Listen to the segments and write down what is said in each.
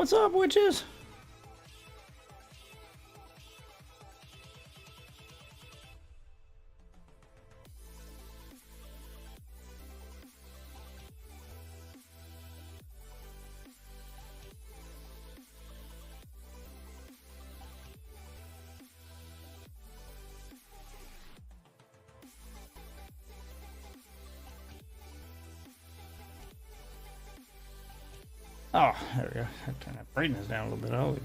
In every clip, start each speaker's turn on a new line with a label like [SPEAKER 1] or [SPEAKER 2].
[SPEAKER 1] what's up, witches? Oh, there we go. I turn that brightness down a little bit. Oh,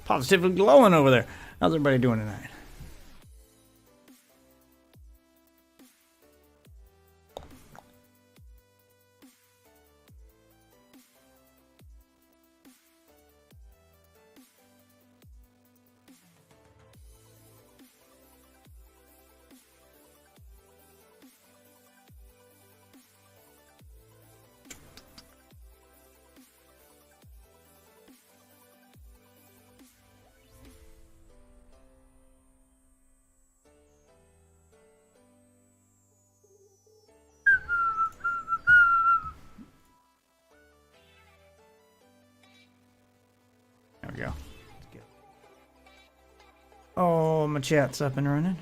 [SPEAKER 1] positively glowing over there. How's everybody doing tonight? There we go. Oh, my chat's up and running.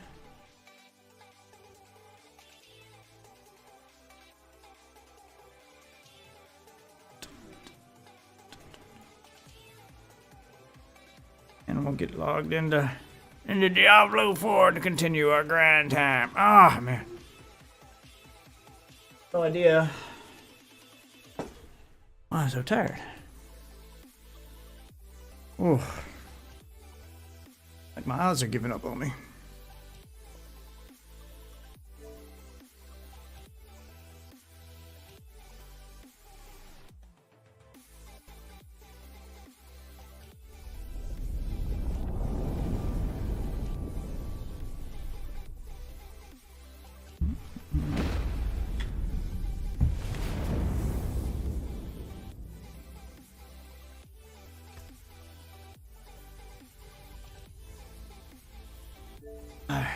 [SPEAKER 1] And we'll get logged into Diablo 4 to continue our grind time. Ah, man. No idea why I'm so tired. Ooh. Like my eyes are giving up on me. Alright.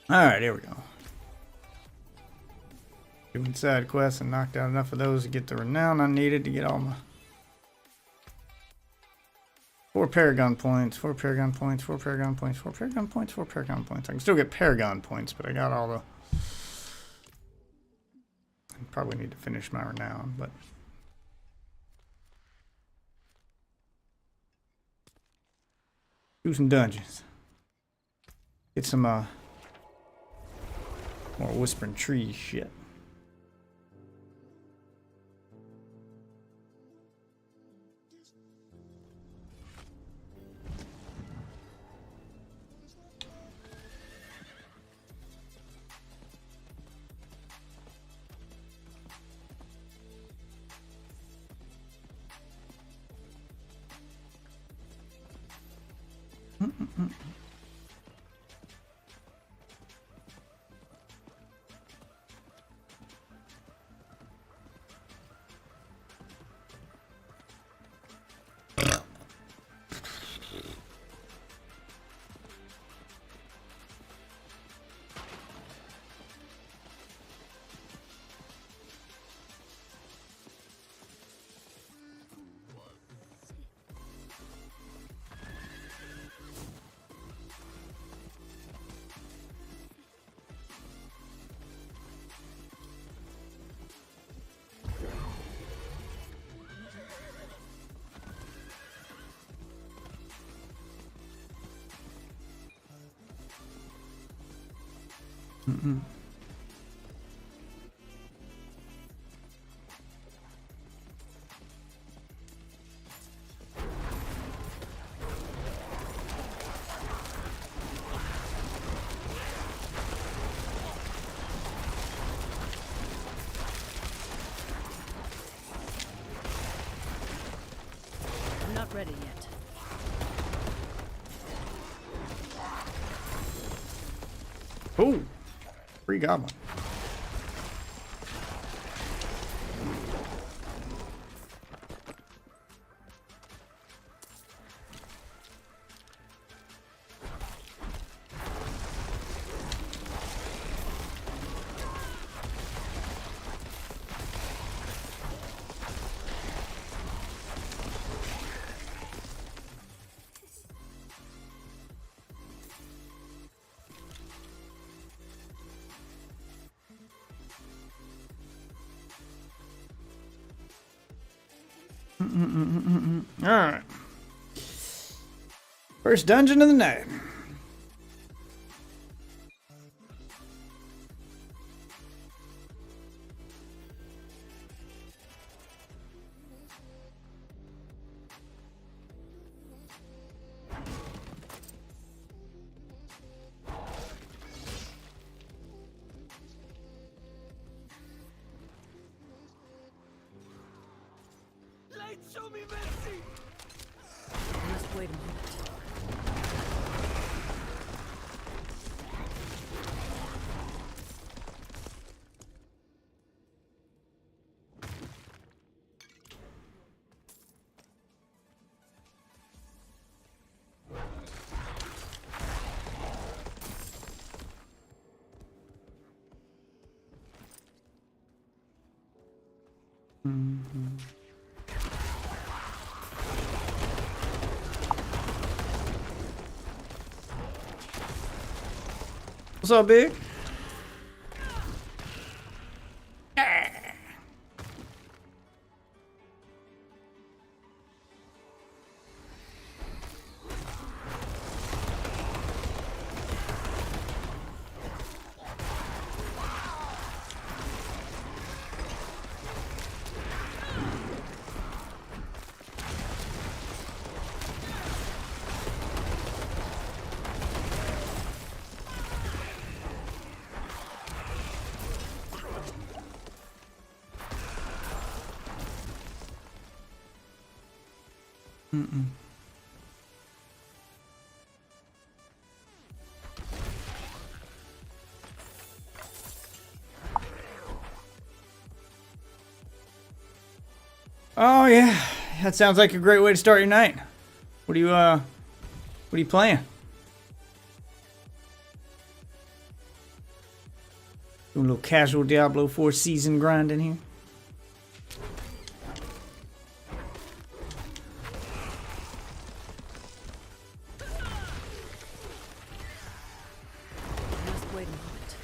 [SPEAKER 1] Alright, here we go. Doing side quests and knocked out enough of those to get the renown I needed to get all my 4 Paragon points, 4 Paragon points, 4 Paragon points, 4 Paragon points, 4 Paragon points. I can still get Paragon points, but I got all the... I probably need to finish my renown, but... Do some dungeons. Get some, more Whispering Tree shit. Mm-mm.
[SPEAKER 2] I'm not ready yet.
[SPEAKER 1] Oh, free goblin. All right. First dungeon of the night.
[SPEAKER 3] Show me mercy.
[SPEAKER 2] I must wait a minute.
[SPEAKER 1] What's up, big? Oh yeah, that sounds like a great way to start your night. What are you playing? Doing a little casual Diablo 4 season grind in here.
[SPEAKER 2] I must wait a minute.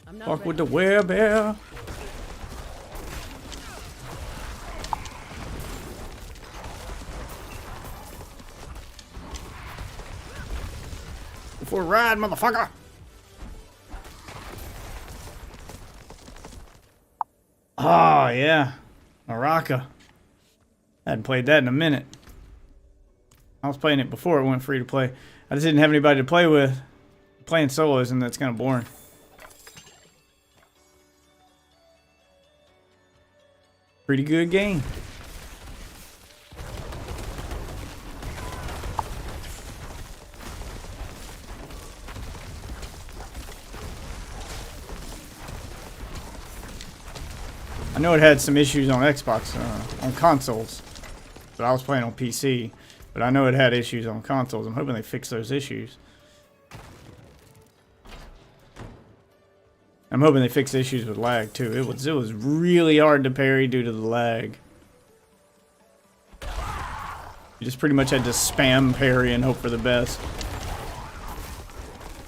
[SPEAKER 2] I'm not
[SPEAKER 1] Walk
[SPEAKER 2] ready.
[SPEAKER 1] with the werebear. For a ride, motherfucker. Oh yeah, Naraka. I hadn't played that in a minute. I was playing it before it went free to play. I just didn't have anybody to play with. Playing solos, and that's kind of boring. Pretty good game. I know it had some issues on Xbox, on consoles, but I was playing on PC. But I know it had issues on consoles. I'm hoping they fix those issues. I'm hoping they fix issues with lag too. It was really hard to parry due to the lag. You just pretty much had to spam parry and hope for the best.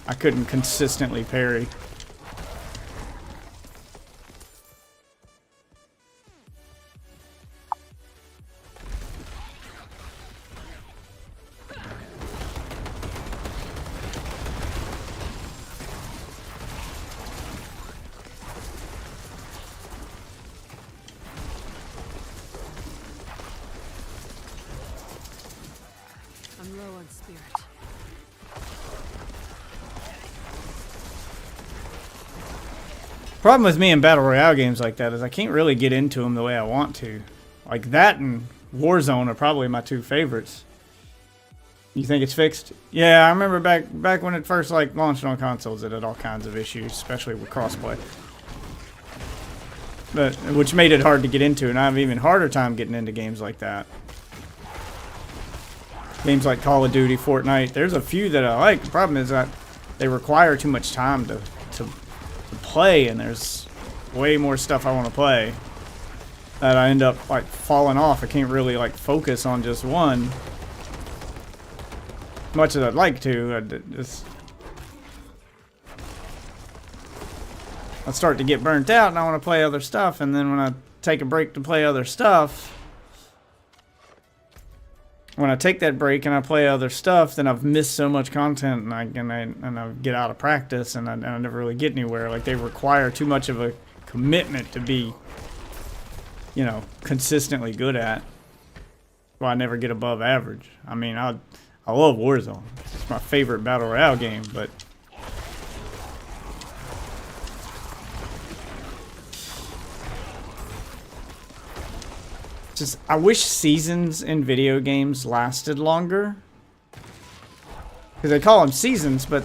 [SPEAKER 1] I couldn't consistently parry.
[SPEAKER 2] I'm low on spirit.
[SPEAKER 1] Problem with me in Battle Royale games like that is I can't really get into them the way I want to. Like that and Warzone are probably my two favorites. You think it's fixed? Yeah, I remember back when it first like launched on consoles, it had all kinds of issues, especially with crossplay. But which made it hard to get into, and I have an even harder time getting into games like that. Games like Call of Duty, Fortnite, there's a few that I like. The problem is that they require too much time to play, and there's way more stuff I want to play that I end up like falling off. I can't really like focus on just one, much as I'd like to. I start to get burnt out and I want to play other stuff, and then when I take a break to play other stuff, when I take that break and I play other stuff, then I've missed so much content, and I get out of practice, and I never really get anywhere. Like, they require too much of a commitment to be, you know, consistently good at. Well, I never get above average. I mean, I love Warzone. It's my favorite Battle Royale game, but just, I wish seasons in video games lasted longer. Because they call them seasons, but,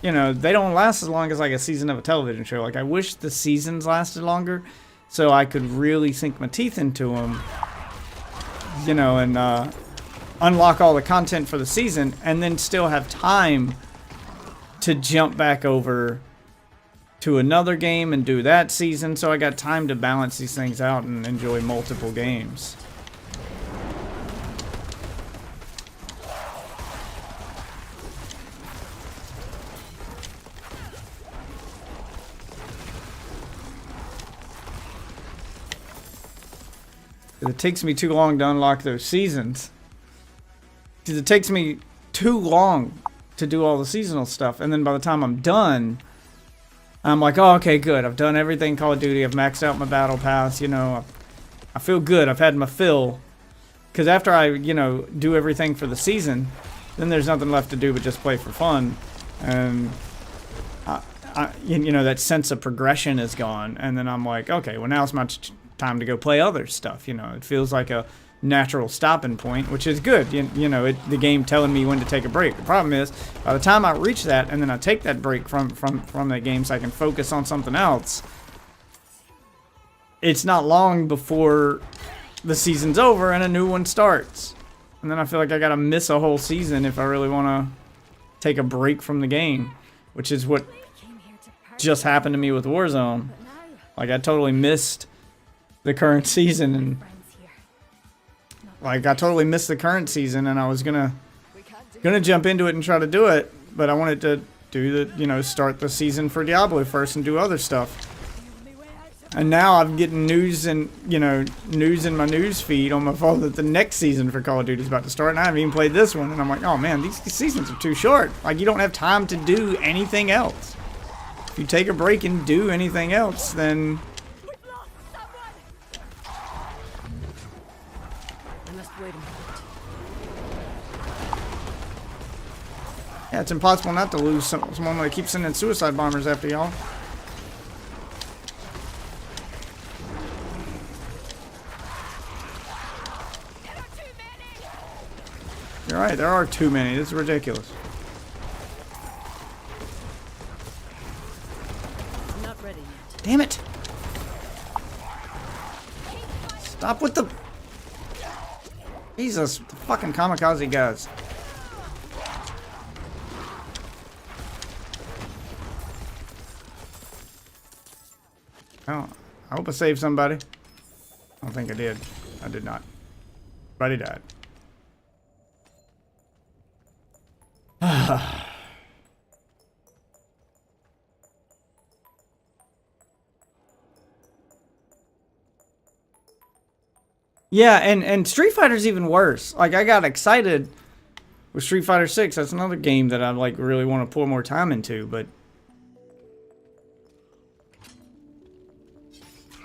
[SPEAKER 1] you know, they don't last as long as like a season of a television show. Like, I wish the seasons lasted longer so I could really sink my teeth into them, you know, and unlock all the content for the season, and then still have time to jump back over to another game and do that season, so I got time to balance these things out and enjoy multiple games. It takes me too long to unlock those seasons. Because it takes me too long to do all the seasonal stuff, and then by the time I'm done, I'm like, oh, okay, good. I've done everything Call of Duty. I've maxed out my battle pass. You know, I feel good. I've had my fill. Because after I, you know, do everything for the season, then there's nothing left to do but just play for fun. And, you know, that sense of progression is gone. And then I'm like, okay, well, now it's my time to go play other stuff. You know, it feels like a natural stopping point, which is good. You know, the game telling me when to take a break. The problem is, by the time I reach that and then I take that break from that game so I can focus on something else, it's not long before the season's over and a new one starts. And then I feel like I gotta miss a whole season if I really want to take a break from the game, which is what just happened to me with Warzone. Like, I totally missed the current season, and like, I totally missed the current season, and I was gonna jump into it and try to do it, but I wanted to do the, you know, start the season for Diablo first and do other stuff. And now I'm getting news and, you know, news in my news feed on my phone that the next season for Call of Duty is about to start, and I haven't even played this one, and I'm like, oh man, these seasons are too short. Like, you don't have time to do anything else. If you take a break and do anything else, then yeah, it's impossible not to lose someone that keeps sending suicide bombers after y'all. You're right, there are too many. This is ridiculous.
[SPEAKER 2] I'm not ready yet.
[SPEAKER 1] Damn it! Stop with the... Jesus, the fucking kamikaze guys. Oh, I hope I saved somebody. I don't think I did. I did not. But he died. Yeah, and Street Fighter's even worse. Like, I got excited with Street Fighter 6. That's another game that I like really want to pour more time into, but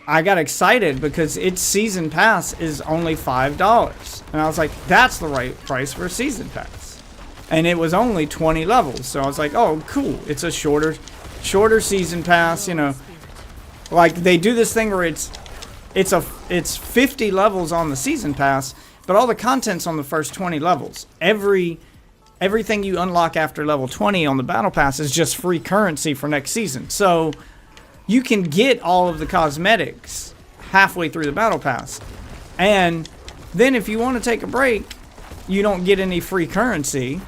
[SPEAKER 1] I got excited because its season pass is only $5. And I was like, that's the right price for a season pass. And it was only 20 levels. So I was like, oh, cool. It's a shorter season pass, you know. Like, they do this thing where it's 50 levels on the season pass, but all the content's on the first 20 levels. Everything you unlock after level 20 on the battle pass is just free currency for next season. So you can get all of the cosmetics halfway through the battle pass. And then if you want to take a break, you don't get any free currency,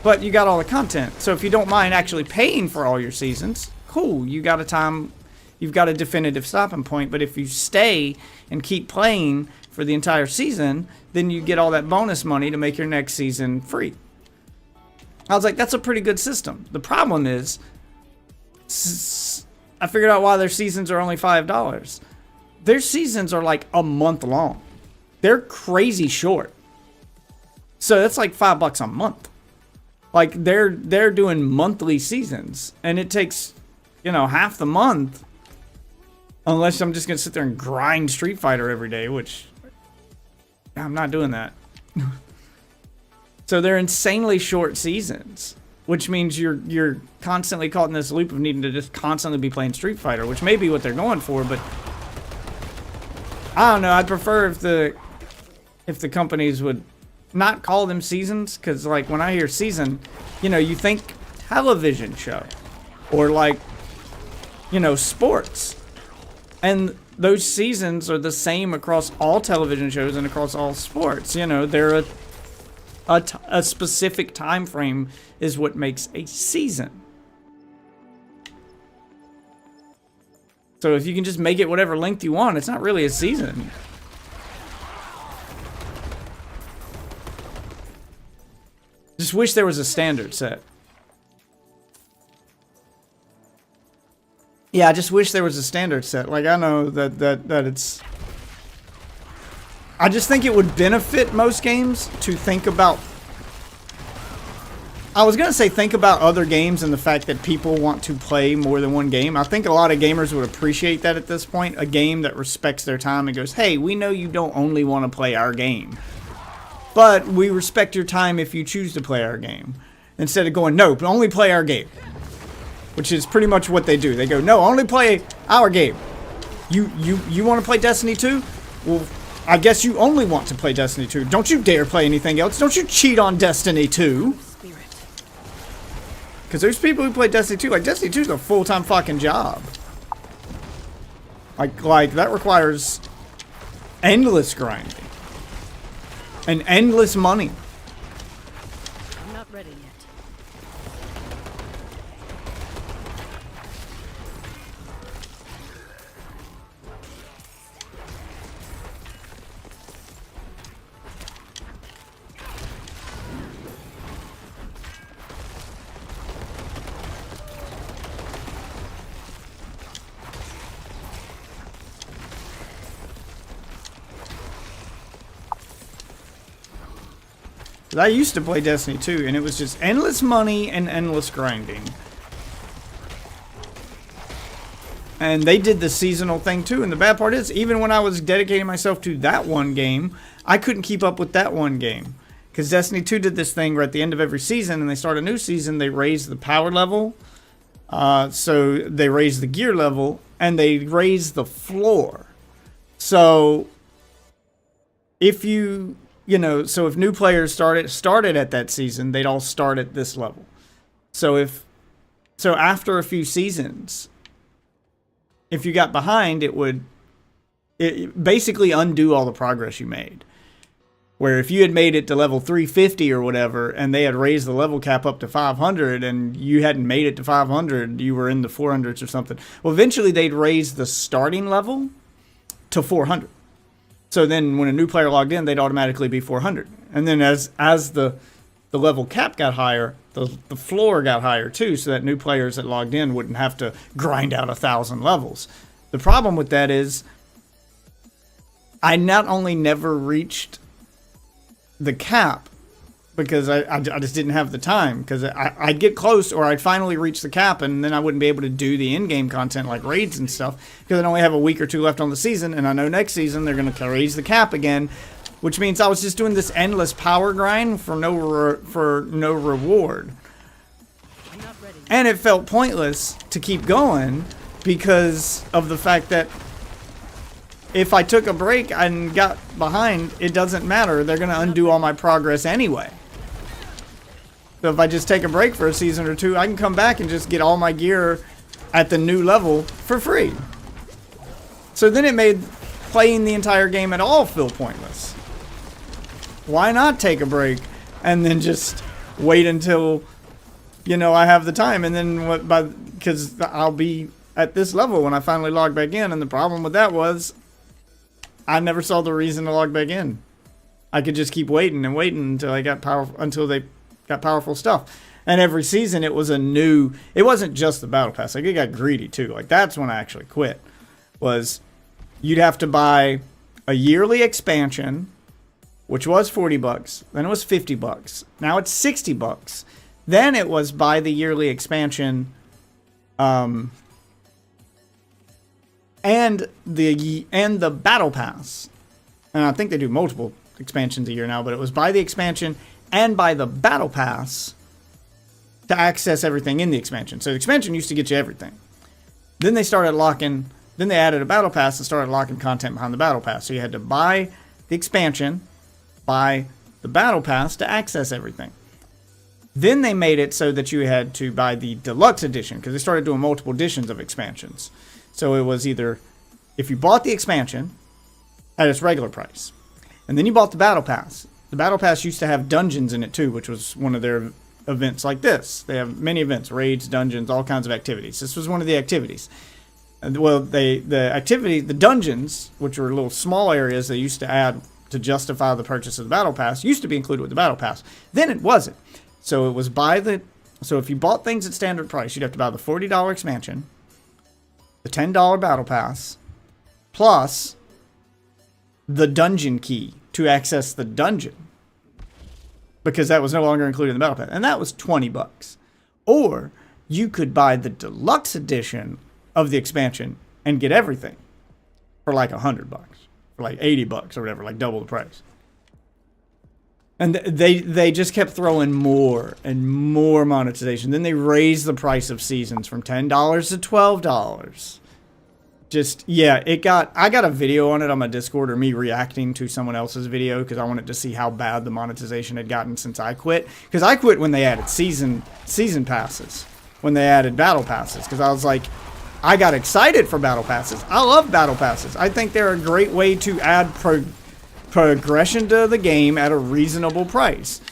[SPEAKER 1] but you got all the content. So if you don't mind actually paying for all your seasons, cool, you've got a definitive stopping point. But if you stay and keep playing for the entire season, then you get all that bonus money to make your next season free. I was like, that's a pretty good system. The problem is, I figured out why their seasons are only $5. Their seasons are like a month long. They're crazy short. So that's like $5 a month. Like, they're doing monthly seasons, and it takes, half the month. Unless I'm just gonna sit there and grind Street Fighter every day, which I'm not doing that. So they're insanely short seasons, which means you're constantly caught in this loop of needing to just constantly be playing Street Fighter, which may be what they're going for, but I don't know. I'd prefer if the companies would not call them seasons, because like when I hear season, you think television show or like sports, and those seasons are the same across all television shows and across all sports. They're a specific time frame is what makes a season. So if you can just make it whatever length you want, it's not really a season. Just wish there was a standard set. Yeah, I just wish there was a standard set. Like, I know that it's... I just think it would benefit most games to think about... I was going to say think about other games and the fact that people want to play more than one game. I think a lot of gamers would appreciate that at this point. A game that respects their time and goes, hey, we know you don't only want to play our game, but we respect your time if you choose to play our game. Instead of going, no, but only play our game. Which is pretty much what they do. They go, no, only play our game. You want to play Destiny 2? Well, I guess you only want to play Destiny 2. Don't you dare play anything else. Don't you cheat on Destiny 2. Because there's people who play Destiny 2. Like, Destiny 2 is a full-time fucking job. Like that requires endless grinding. And endless money.
[SPEAKER 2] I'm not ready yet.
[SPEAKER 1] I used to play Destiny 2, and it was just endless money and endless grinding. And they did the seasonal thing too, and the bad part is, even when I was dedicating myself to that one game, I couldn't keep up with that one game. Because Destiny 2 did this thing where at the end of every season, and they start a new season, they raise the power level. So they raise the gear level, and they raise the floor. So if so if new players started at that season, they'd all start at this level. So after a few seasons, if you got behind, it would basically undo all the progress you made. Where if you had made it to level 350 or whatever, and they had raised the level cap up to 500, and you hadn't made it to 500, you were in the 400s or something. Well, eventually they'd raise the starting level to 400. So then when a new player logged in, they'd automatically be 400. And then as the level cap got higher, the floor got higher too, so that new players that logged in wouldn't have to grind out 1,000 levels. The problem with that is I not only never reached the cap because I just didn't have the time, because I'd get close or I'd finally reach the cap and then I wouldn't be able to do the in-game content like raids and stuff because I'd only have a week or two left on the season, and I know next season they're going to raise the cap again, which means I was just doing this endless power grind for no reward.
[SPEAKER 2] I'm not ready yet.
[SPEAKER 1] And it felt pointless to keep going because of the fact that if I took a break and got behind, it doesn't matter. They're going to undo all my progress anyway. So if I just take a break for a season or two, I can come back and just get all my gear at the new level for free. So then it made playing the entire game at all feel pointless. Why not take a break and then just wait until, you know, I have the time, and then because I'll be at this level when I finally log back in. And the problem with that was I never saw the reason to log back in. I could just keep waiting and waiting until I got until they got powerful stuff. And every season it was a new, it wasn't just the battle pass. Like, it got greedy too. Like, that's when I actually quit. Was you'd have to buy a yearly expansion, which was $40. Then it was $50. Now it's $60. Then it was buy the yearly expansion, and the battle pass. And I think they do multiple expansions a year now, but it was buy the expansion and buy the battle pass to access everything in the expansion. So the expansion used to get you everything. Then they added a battle pass and started locking content behind the battle pass. So you had to buy the expansion, buy the battle pass to access everything. Then they made it so that you had to buy the deluxe edition, because they started doing multiple editions of expansions. So it was either, if you bought the expansion at its regular price, and then you bought the battle pass. The battle pass used to have dungeons in it too, which was one of their events like this. They have many events, raids, dungeons, all kinds of activities. This was one of the activities. Well, the dungeons, which were little small areas they used to add to justify the purchase of the battle pass, used to be included with the battle pass. Then it wasn't. So it was so if you bought things at standard price, you'd have to buy the $40 expansion, the $10 battle pass, plus the dungeon key to access the dungeon, because that was no longer included in the battle pass, and that was $20. Or you could buy the deluxe edition of the expansion and get everything for like $100, for like $80 or whatever, like double the price. And they just kept throwing more and more monetization. Then they raised the price of seasons from $10 to $12. I got a video on it on my Discord, or me reacting to someone else's video, because I wanted to see how bad the monetization had gotten since I quit. Because I quit when they added season passes, when they added battle passes, because I was like, I got excited for battle passes. I love battle passes. I think they're a great way to add progression to the game at a reasonable price.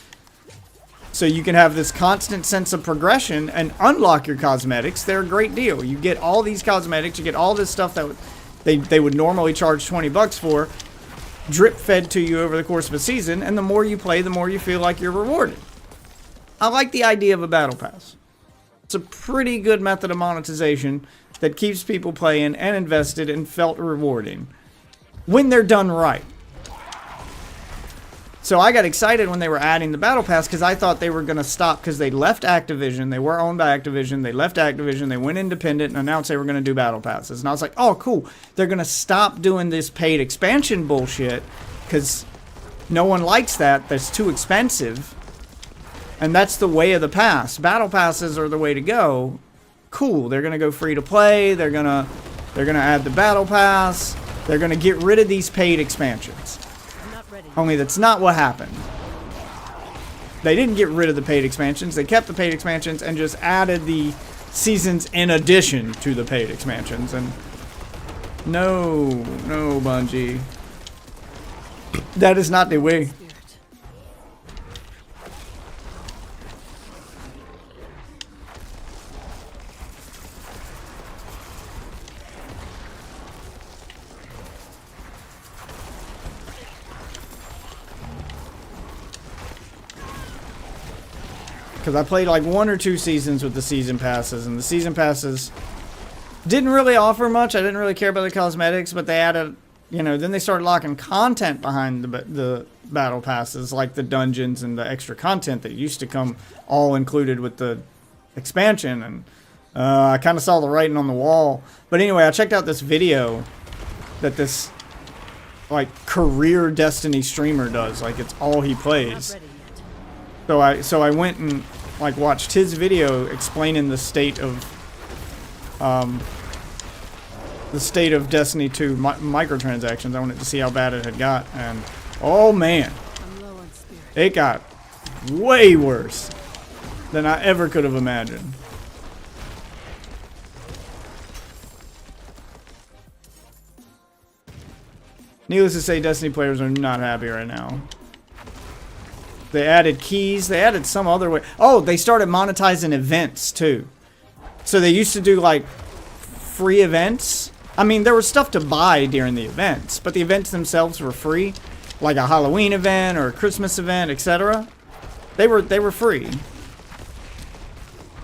[SPEAKER 1] So you can have this constant sense of progression and unlock your cosmetics. They're a great deal. You get all these cosmetics, you get all this stuff that they would normally charge $20 for, drip fed to you over the course of a season, and the more you play, the more you feel like you're rewarded. I like the idea of a battle pass. It's a pretty good method of monetization that keeps people playing and invested and felt rewarding when they're done right. So I got excited when they were adding the battle pass, because I thought they were going to stop, because they left Activision. They were owned by Activision. They left Activision. They went independent and announced they were going to do battle passes. And I was like, oh, cool. They're going to stop doing this paid expansion bullshit, because no one likes that. That's too expensive. And that's the way of the past. Battle passes are the way to go. Cool. They're going to go free to play. They're going to add the battle pass. They're going to get rid of these paid expansions. Only that's not what happened. They didn't get rid of the paid expansions. They kept the paid expansions and just added the seasons in addition to the paid expansions. And no, Bungie. That is not the way. Because I played like 1 or 2 seasons with the season passes, and the season passes didn't really offer much. I didn't really care about the cosmetics, but they added, then they started locking content behind the battle passes, like the dungeons and the extra content that used to come all included with the expansion. And I kind of saw the writing on the wall. But anyway, I checked out this video that this like career Destiny streamer does. Like, it's all he plays. So I went and like watched his video explaining the state of the state of Destiny 2 microtransactions. I wanted to see how bad it had got, and oh man,
[SPEAKER 2] I'm low on spirit.
[SPEAKER 1] it got way worse than I ever could have imagined. Needless to say, Destiny players are not happy right now. They added keys. They added some other way. Oh, they started monetizing events too. So they used to do like free events. I mean, there was stuff to buy during the events, but the events themselves were free, like a Halloween event or a Christmas event, etc. They were free.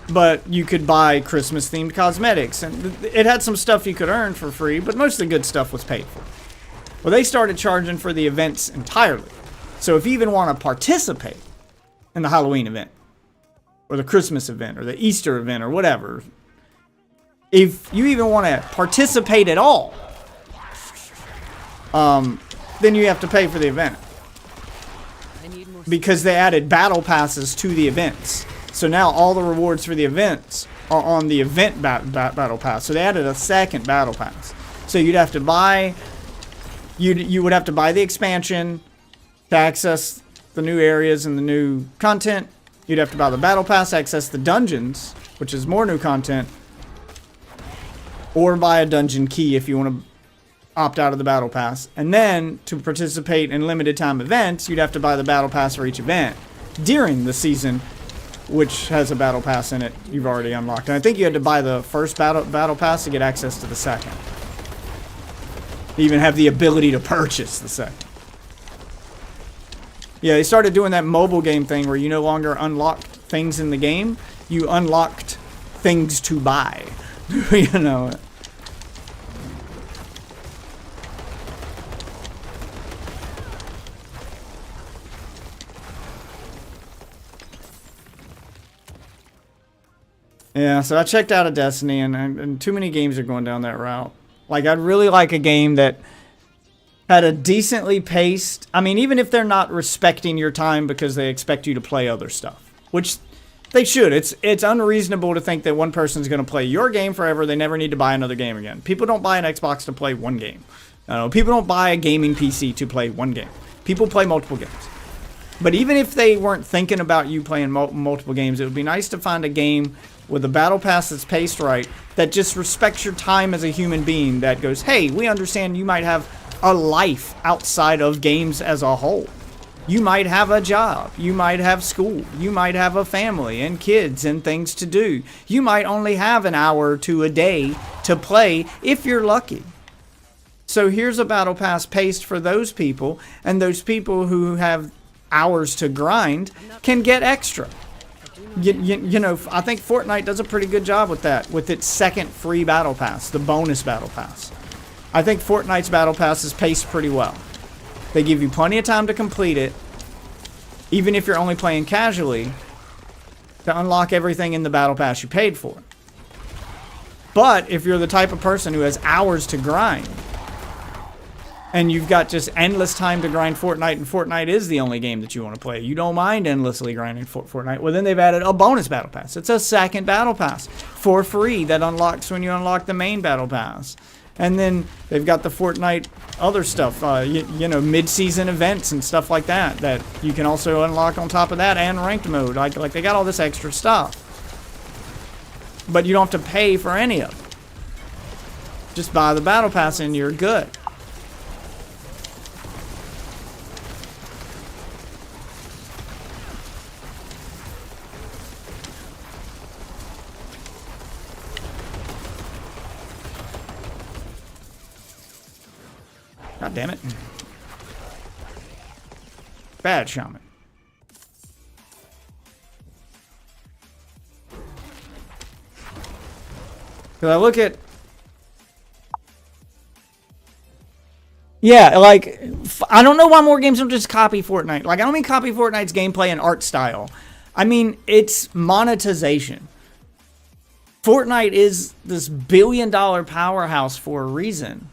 [SPEAKER 1] But you could buy Christmas themed cosmetics, and it had some stuff you could earn for free, but most of the good stuff was paid for. Well, they started charging for the events entirely. So if you even want to participate in the Halloween event, or the Christmas event, or the Easter event, or whatever, if you even want to participate at all, then you have to pay for the event.
[SPEAKER 2] I need more
[SPEAKER 1] Because they added battle passes to the events. So now all the rewards for the events are on the event battle pass. So they added a second battle pass. So you'd have to buy... You would have to buy the expansion to access the new areas and the new content. You'd have to buy the battle pass, access the dungeons, which is more new content, or buy a dungeon key if you want to opt out of the battle pass. And then to participate in limited time events, you'd have to buy the battle pass for each event during the season, which has a battle pass in it you've already unlocked. And I think you had to buy the first battle pass to get access to the second. Even have the ability to purchase the second. Yeah, they started doing that mobile game thing where you no longer unlocked things in the game. You unlocked things to buy. You know. Yeah, so I checked out of Destiny, and too many games are going down that route. Like, I'd really like a game that had a decently paced... I mean, even if they're not respecting your time because they expect you to play other stuff. Which they should. It's unreasonable to think that one person's going to play your game forever. They never need to buy another game again. People don't buy an Xbox to play one game. People don't buy a gaming PC to play one game. People play multiple games. But even if they weren't thinking about you playing multiple games, it would be nice to find a game with a battle pass that's paced right, that just respects your time as a human being, that goes, hey, we understand you might have a life outside of games as a whole. You might have a job. You might have school. You might have a family and kids and things to do. You might only have an hour or two a day to play if you're lucky. So here's a battle pass paced for those people, and those people who have hours to grind can get extra. You know, I think Fortnite does a pretty good job with that, with its second free battle pass, the bonus battle pass. I think Fortnite's battle pass is paced pretty well. They give you plenty of time to complete it, even if you're only playing casually, to unlock everything in the battle pass you paid for. But if you're the type of person who has hours to grind, and you've got just endless time to grind Fortnite, and Fortnite is the only game that you want to play, you don't mind endlessly grinding Fortnite, well, then they've added a bonus battle pass. It's a second battle pass for free that unlocks when you unlock the main battle pass. And then they've got the Fortnite other stuff, you know, mid-season events and stuff like that, that you can also unlock on top of that, and ranked mode. Like they got all this extra stuff. But you don't have to pay for any of it. Just buy the battle pass and you're good. God damn it. Bad shaman. Cause I look at... Yeah, like, I don't know why more games don't just copy Fortnite. Like, I don't mean copy Fortnite's gameplay and art style. I mean, it's monetization. Fortnite is this billion-dollar powerhouse for a reason.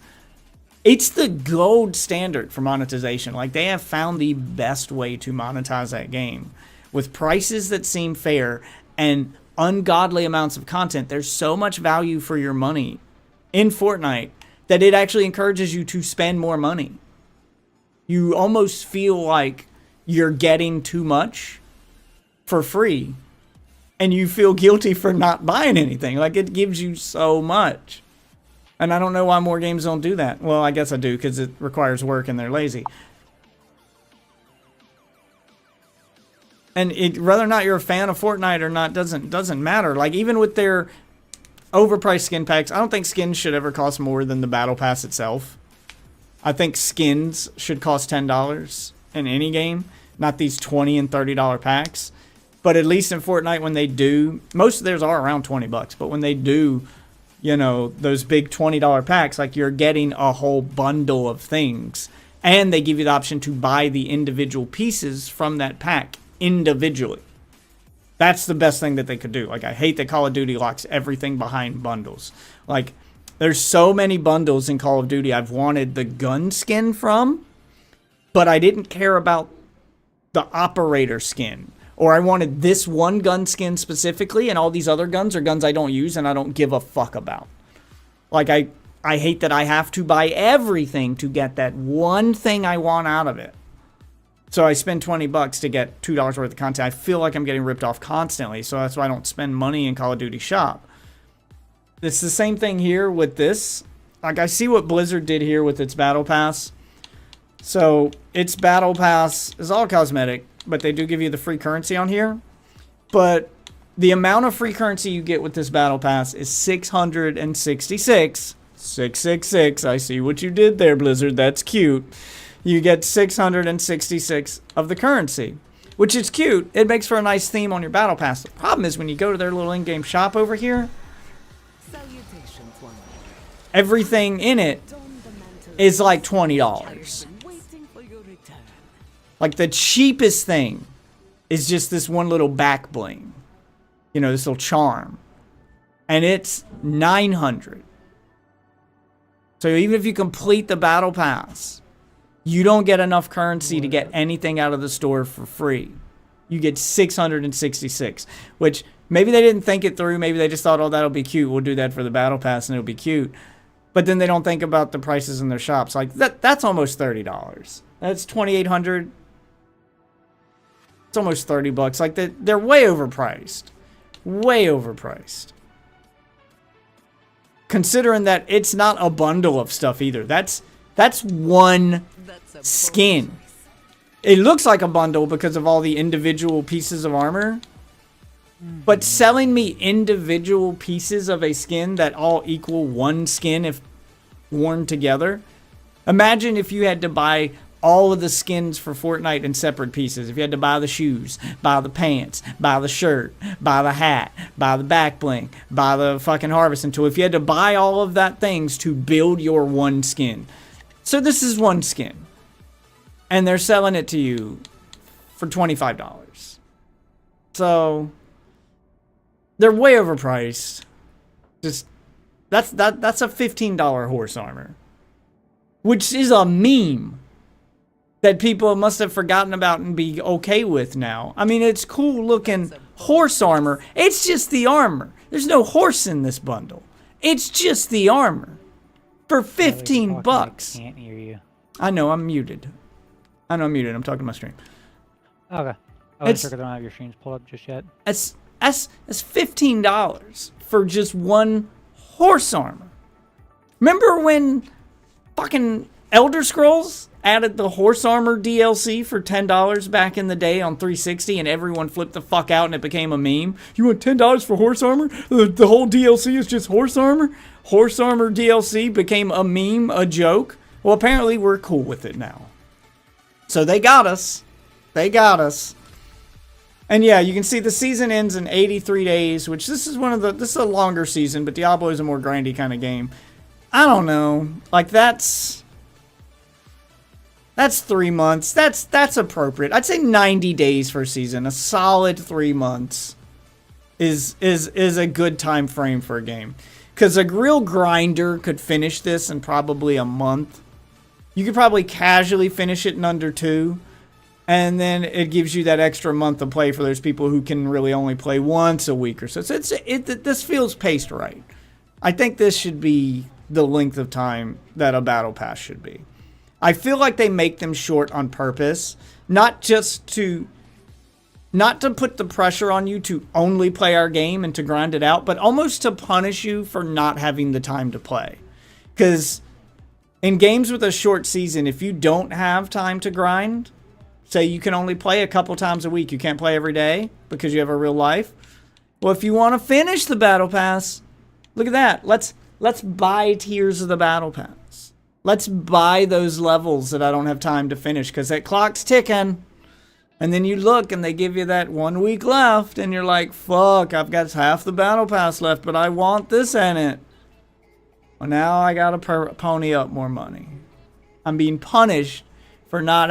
[SPEAKER 1] It's the gold standard for monetization. Like, they have found the best way to monetize that game. With prices that seem fair and ungodly amounts of content, there's so much value for your money in Fortnite that it actually encourages you to spend more money. You almost feel like you're getting too much for free, and you feel guilty for not buying anything. Like, it gives you so much. And I don't know why more games don't do that. Well, I guess I do, because it requires work and they're lazy. And whether or not you're a fan of Fortnite or not doesn't matter. Like, even with their overpriced skin packs, I don't think skins should ever cost more than the battle pass itself. I think skins should cost $10 in any game, not these $20 and $30 packs. But at least in Fortnite, when they do, most of theirs are around $20, but when they do, you know, those big $20 packs, like, you're getting a whole bundle of things. And they give you the option to buy the individual pieces from that pack individually. That's the best thing that they could do. Like, I hate that Call of Duty locks everything behind bundles. Like, there's so many bundles in Call of Duty I've wanted the gun skin from, but I didn't care about the operator skin. Or I wanted this one gun skin specifically, and all these other guns are guns I don't use and I don't give a fuck about. Like, I hate that I have to buy everything to get that one thing I want out of it. So I spend $20 to get $2 worth of content. I feel like I'm getting ripped off constantly, so that's why I don't spend money in Call of Duty Shop. It's the same thing here with this. Like, I see what Blizzard did here with its Battle Pass. So its Battle Pass is all cosmetic, but they do give you the free currency on here. But the amount of free currency you get with this Battle Pass is 666. 666. I see what you did there, Blizzard. That's cute. You get 666 of the currency, which is cute. It makes for a nice theme on your Battle Pass. The problem is when you go to their little in-game shop over here, everything in it is like $20. Like, the cheapest thing is just this one little back bling. You know, this little charm. And it's $900. So even if you complete the Battle Pass, you don't get enough currency to get anything out of the store for free. You get 666, which maybe they didn't think it through. Maybe they just thought, oh, that'll be cute. We'll do that for the Battle Pass and it'll be cute. But then they don't think about the prices in their shops. Like, that's almost $30. That's $2,800. It's almost $30. Like, they're way overpriced. Way overpriced. Considering that it's not a bundle of stuff either. That's one skin. It looks like a bundle because of all the individual pieces of armor. But selling me individual pieces of a skin that all equal one skin if worn together. Imagine if you had to buy all of the skins for Fortnite in separate pieces. If you had to buy the shoes, buy the pants, buy the shirt, buy the hat, buy the back bling, buy the fucking harvesting tool. If you had to buy all of that things to build your one skin. So this is one skin. And they're selling it to you for $25. So they're way overpriced. Just that's a $15 horse armor. Which is a meme that people must have forgotten about and be okay with now. I mean, it's cool looking horse armor. It's just the armor. There's no horse in this bundle. It's just the armor. For $15.
[SPEAKER 4] I can't hear you.
[SPEAKER 1] I know, I'm muted. I'm talking to my stream.
[SPEAKER 4] Okay. I wasn't sure because I don't have your streams pulled up just yet.
[SPEAKER 1] That's $15 for just one horse armor. Remember when fucking Elder Scrolls added the horse armor DLC for $10 back in the day on 360 and everyone flipped the fuck out and it became a meme? You want $10 for horse armor? The whole DLC is just horse armor? Horse armor DLC became a meme, a joke? Well, apparently we're cool with it now. So they got us. They got us. And yeah, you can see the season ends in 83 days, which this is a longer season, but Diablo is a more grindy kind of game. I don't know. Like, that's 3 months. That's appropriate. I'd say 90 days for a season. A solid 3 months is a good time frame for a game. Because a real grinder could finish this in probably a month. You could probably casually finish it in under 2. And then it gives you that extra month of play for those people who can really only play once a week or so. So this feels paced right. I think this should be the length of time that a battle pass should be. I feel like they make them short on purpose, not to put the pressure on you to only play our game and to grind it out, but almost to punish you for not having the time to play. Because in games with a short season, if you don't have time to grind, say you can only play a couple times a week, you can't play every day because you have a real life. Well, if you want to finish the battle pass, look at that. Let's buy tiers of the battle pass. Let's buy those levels that I don't have time to finish because that clock's ticking. And then you look and they give you that 1 week left and you're like, fuck, I've got half the battle pass left, but I want this in it. Well, now I got to pony up more money. I'm being punished for not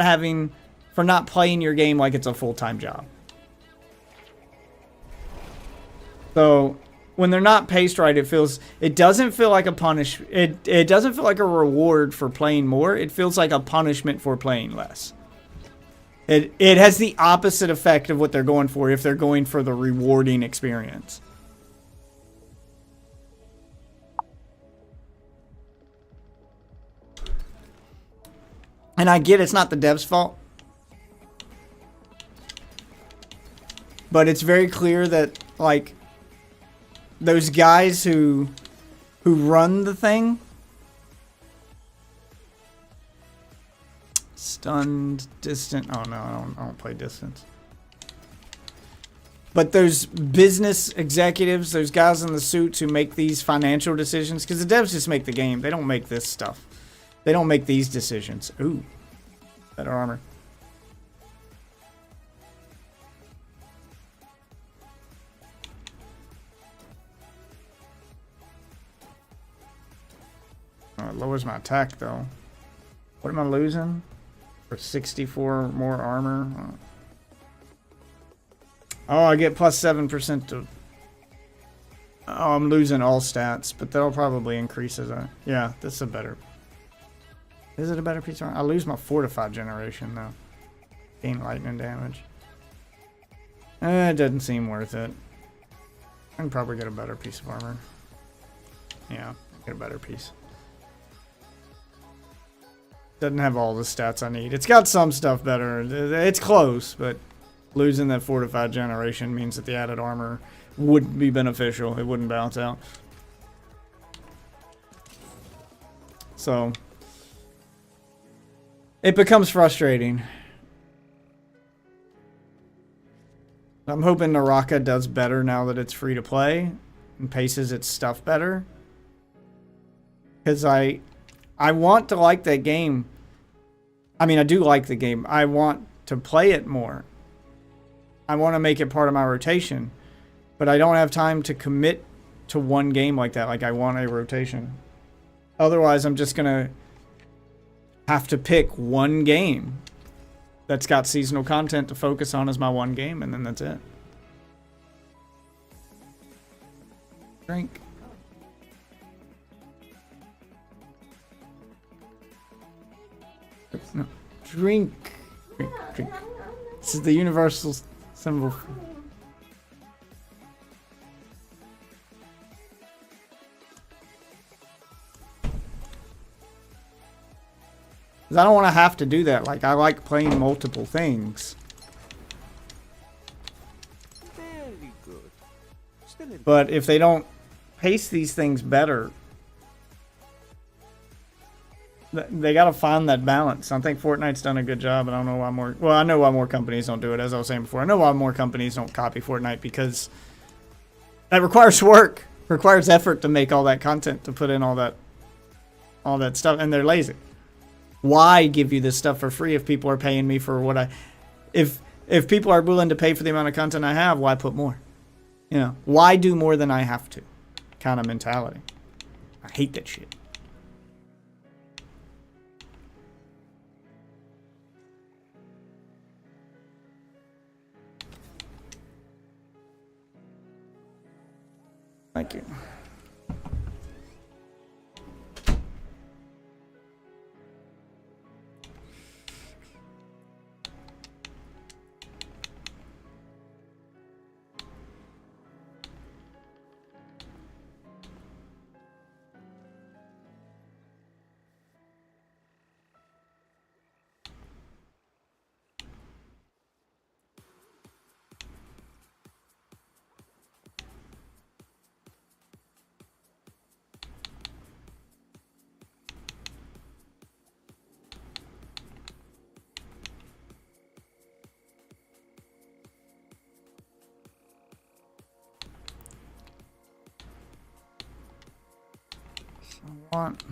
[SPEAKER 1] playing your game like it's a full-time job. So when they're not paced right, it doesn't feel like a it doesn't feel like a reward for playing more. It feels like a punishment for playing less. It has the opposite effect of what they're going for if they're going for the rewarding experience. And I get it's not the devs' fault. But it's very clear that, like, those guys who run the thing, stunned, distant. Oh no, I don't play distance. But those business executives, those guys in the suits who make these financial decisions, because the devs just make the game. They don't make this stuff. They don't make these decisions. Ooh, better armor. Oh, it lowers my attack though. What am I losing? For 64 more armor. Oh, I get plus 7% to... Oh, I'm losing all stats, but that'll probably increase as I... Yeah, this is a better... Is it a better piece of armor? I lose my fortified generation though. Gain lightning damage. It doesn't seem worth it. I can probably get a better piece of armor. Yeah, get a better piece. Doesn't have all the stats I need. It's got some stuff better. It's close, but losing that fortified generation means that the added armor wouldn't be beneficial. It wouldn't balance out. So it becomes frustrating. I'm hoping Naraka does better now that it's free to play and paces its stuff better. Because I want to like that game. I mean, I do like the game. I want to play it more. I want to make it part of my rotation. But I don't have time to commit to one game like that. Like, I want a rotation. Otherwise, I'm just going to have to pick one game that's got seasonal content to focus on as my one game, and then that's it. Drink. No. Drink. Drink. Drink. This is the universal symbol. Because I don't want to have to do that. Like, I like playing multiple things.
[SPEAKER 3] Very good. Still in
[SPEAKER 1] But if they don't pace these things better, they got to find that balance. I think Fortnite's done a good job, and I don't know why more... Well, I know why more companies don't do it, as I was saying before. I know why more companies don't copy Fortnite, because that requires work. Requires effort to make all that content, to put in all that stuff, and they're lazy. Why give you this stuff for free if people are paying me for what I... If people are willing to pay for the amount of content I have, why put more? You know, why do more than I have to? Kind of mentality. I hate that shit. Thank you. want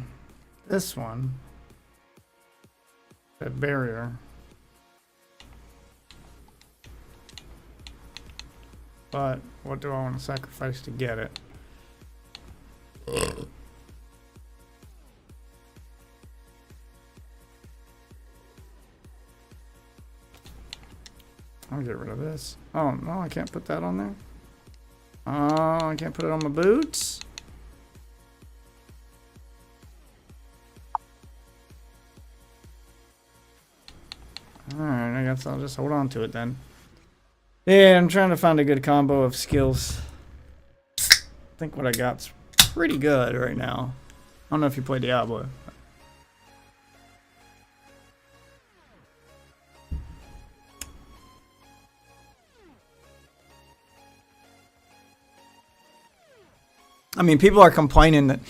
[SPEAKER 1] this one. That barrier. But what do I want to sacrifice to get it? I'll get rid of this. Oh, no, I can't put that on there. Oh, I can't put it on my boots. Alright, I guess I'll just hold on to it then. Yeah, I'm trying to find a good combo of skills. I think what I got's pretty good right now. I don't know if you play Diablo. I mean, people are complaining that,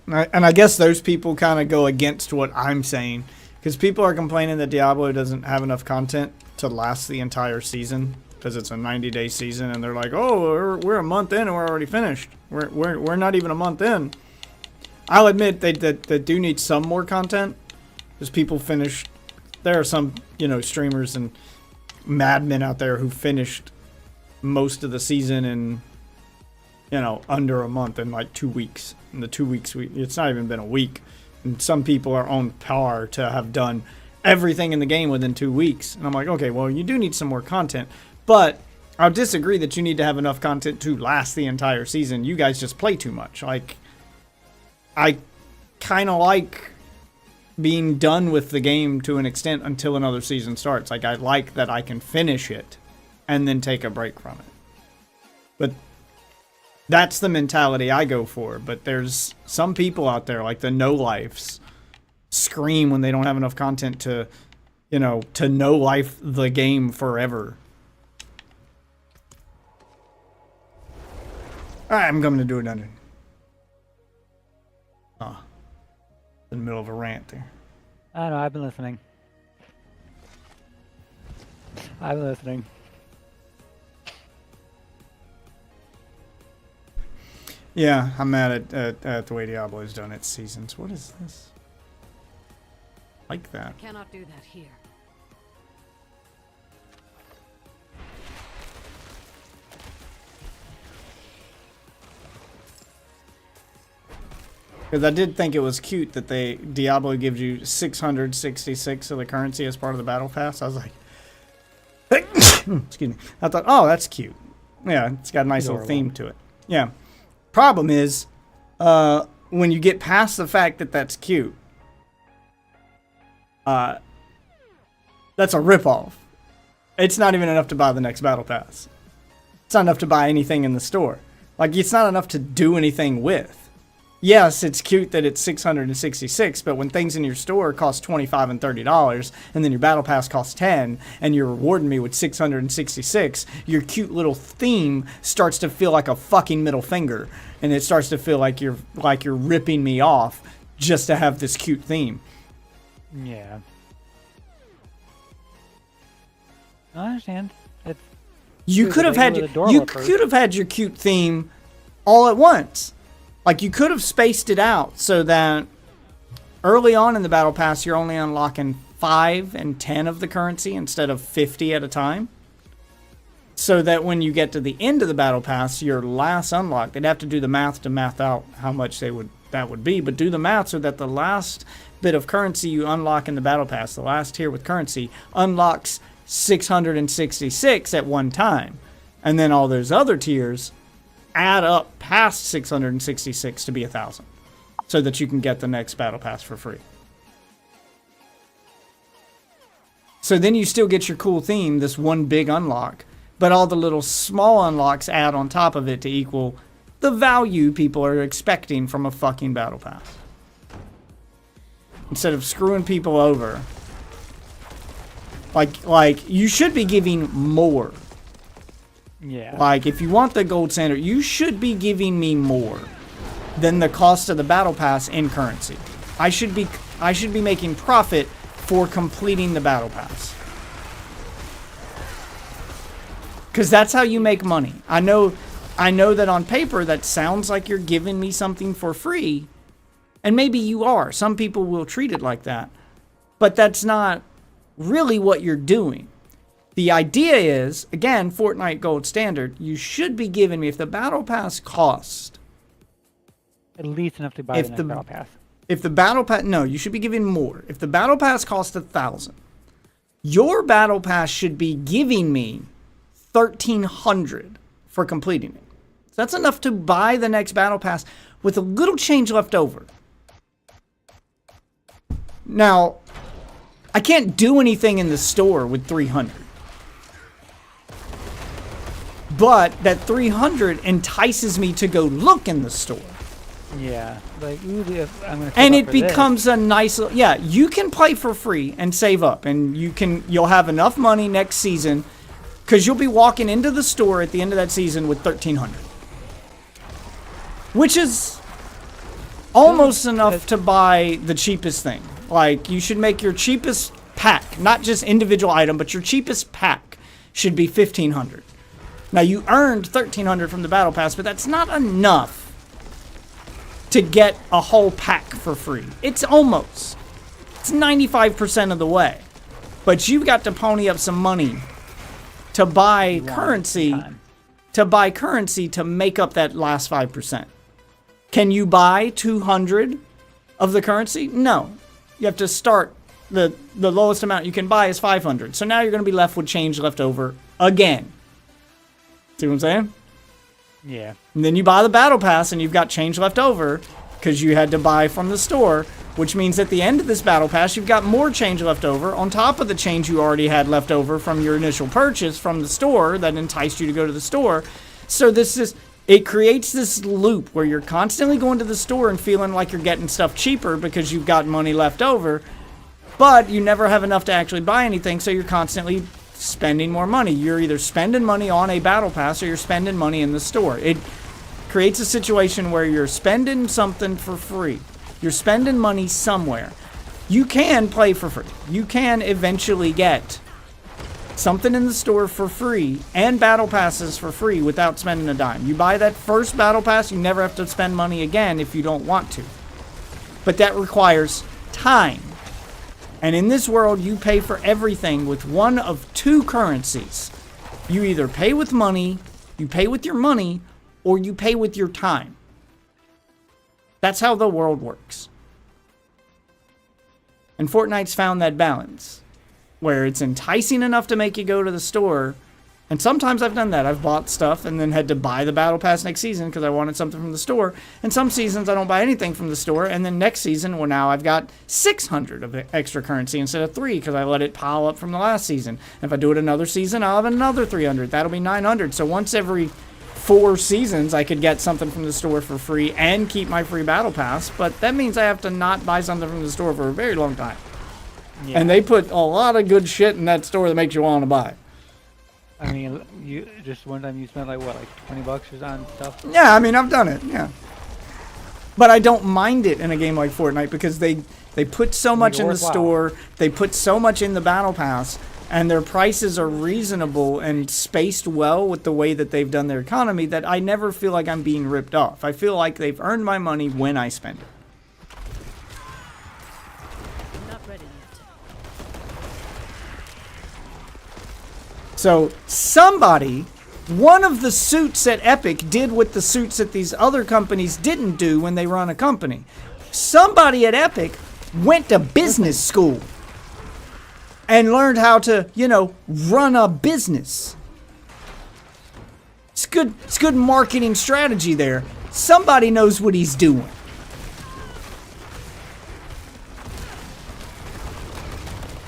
[SPEAKER 1] and I guess those people kind of go against what I'm saying, because people are complaining that Diablo doesn't have enough content to last the entire season, because it's a 90-day season, and they're like, oh, we're a month in and we're already finished. We're not even a month in. I'll admit that do need some more content, because people finish. There are some, you know, streamers and madmen out there who finished most of the season in, you know, under a month, in like 2 weeks. In the 2 weeks, it's not even been a week. And some people are on par to have done everything in the game within 2 weeks. And I'm like, okay, well, you do need some more content. But I'll disagree that you need to have enough content to last the entire season. You guys just play too much. Like, I kind of like being done with the game to an extent until another season starts. Like, I like that I can finish it and then take a break from it. But that's the mentality I go for. But there's some people out there, like the no-lifes, scream when they don't have enough content to, you know, to no-life the game forever. Alright, I'm going to do it under. Oh. In the middle of a rant there.
[SPEAKER 4] I know, I've been listening. I've been listening.
[SPEAKER 1] Yeah, I'm mad at the way Diablo's done its seasons. What is this? Like that.
[SPEAKER 2] Cannot do that here.
[SPEAKER 1] Because I did think it was cute that Diablo gives you 666 of the currency as part of the battle pass. I was like, excuse me. I thought, oh, that's cute. Yeah, it's got a nice little theme to it. Yeah. Problem is, when you get past the fact that that's cute, that's a ripoff. It's not even enough to buy the next battle pass. It's not enough to buy anything in the store. Like, it's not enough to do anything with. Yes, it's cute that it's 666, but when things in your store cost $25 and $30, and then your battle pass costs 10, and you're rewarding me with 666, your cute little theme starts to feel like a fucking middle finger, and it starts to feel like you're ripping me off just to have this cute theme.
[SPEAKER 4] Yeah. I understand.
[SPEAKER 1] You could have had your cute theme all at once. Like, you could have spaced it out so that early on in the battle pass, you're only unlocking 5 and 10 of the currency instead of 50 at a time. So that when you get to the end of the battle pass, your last unlock, they'd have to do the math to math out how much that would be. But do the math so that the last bit of currency you unlock in the battle pass, the last tier with currency, unlocks 666 at one time. And then all those other tiers add up past 666 to be 1,000, so that you can get the next battle pass for free. So then you still get your cool theme, this one big unlock, but all the little small unlocks add on top of it to equal the value people are expecting from a fucking battle pass. Instead of screwing people over, like you should be giving more.
[SPEAKER 4] Yeah.
[SPEAKER 1] Like, if you want the gold standard, you should be giving me more than the cost of the battle pass in currency. I should be making profit for completing the battle pass. Because that's how you make money. I know that on paper that sounds like you're giving me something for free, And maybe you are. Some people will treat it like that. But that's not really what you're doing. The idea is, again, Fortnite Gold Standard, you should be giving me, if the Battle Pass cost...
[SPEAKER 4] At least enough to buy the next Battle Pass.
[SPEAKER 1] If the Battle Pass... No, you should be giving more. If the Battle Pass costs 1,000, your Battle Pass should be giving me 1,300 for completing it. So that's enough to buy the next Battle Pass with a little change left over. Now, I can't do anything in the store with 300. But that 300 entices me to go look in the store.
[SPEAKER 4] Yeah, like ooh, I'm gonna.
[SPEAKER 1] And it becomes a nice, yeah. You can play for free and save up, and you'll have enough money next season, because you'll be walking into the store at the end of that season with 1,300, which is almost enough to buy the cheapest thing. Like, you should make your cheapest pack, not just individual item, but your cheapest pack should be 1,500. Now, you earned 1,300 from the Battle Pass, but that's not enough to get a whole pack for free. It's 95% of the way. But you've got to pony up some money to buy currency, to make up that last 5%. Can you buy 200 of the currency? No. You have to start, the lowest amount you can buy is 500. So now you're going to be left with change left over again. See what I'm saying?
[SPEAKER 4] Yeah.
[SPEAKER 1] And then you buy the Battle Pass and you've got change left over because you had to buy from the store, which means at the end of this Battle Pass, you've got more change left over on top of the change you already had left over from your initial purchase from the store that enticed you to go to the store. So it creates this loop where you're constantly going to the store and feeling like you're getting stuff cheaper because you've got money left over, but you never have enough to actually buy anything, so you're constantly spending more money. You're either spending money on a Battle Pass or you're spending money in the store. It creates a situation where you're spending something for free. You're spending money somewhere. You can play for free. You can eventually get something in the store for free and Battle Passes for free without spending a dime. You buy that first Battle Pass, you never have to spend money again if you don't want to. But that requires time. And in this world, you pay for everything with one of two currencies. You either pay with money, you pay with your money, or you pay with your time. That's how the world works. And Fortnite's found that balance, where it's enticing enough to make you go to the store. And sometimes I've done that. I've bought stuff and then had to buy the Battle Pass next season because I wanted something from the store. And some seasons I don't buy anything from the store. And then next season, well, now I've got 600 of extra currency instead of 3 because I let it pile up from the last season. If I do it another season, I'll have another 300. That'll be 900. So once every 4 seasons, I could get something from the store for free and keep my free Battle Pass. But that means I have to not buy something from the store for a very long time. Yeah. And they put a lot of good shit in that store that makes you want to buy.
[SPEAKER 4] I mean, you just one time you spent like what, like $20 on stuff?
[SPEAKER 1] Yeah, I mean, I've done it. Yeah, but I don't mind it in a game like Fortnite because they put so much in the store, they put so much in the Battle Pass, and their prices are reasonable and spaced well with the way that they've done their economy that I never feel like I'm being ripped off. I feel like they've earned my money when I spend it. So one of the suits at Epic did what the suits at these other companies didn't do when they run a company. Somebody at Epic went to business school and learned how to, run a business. It's good marketing strategy there. Somebody knows what he's doing.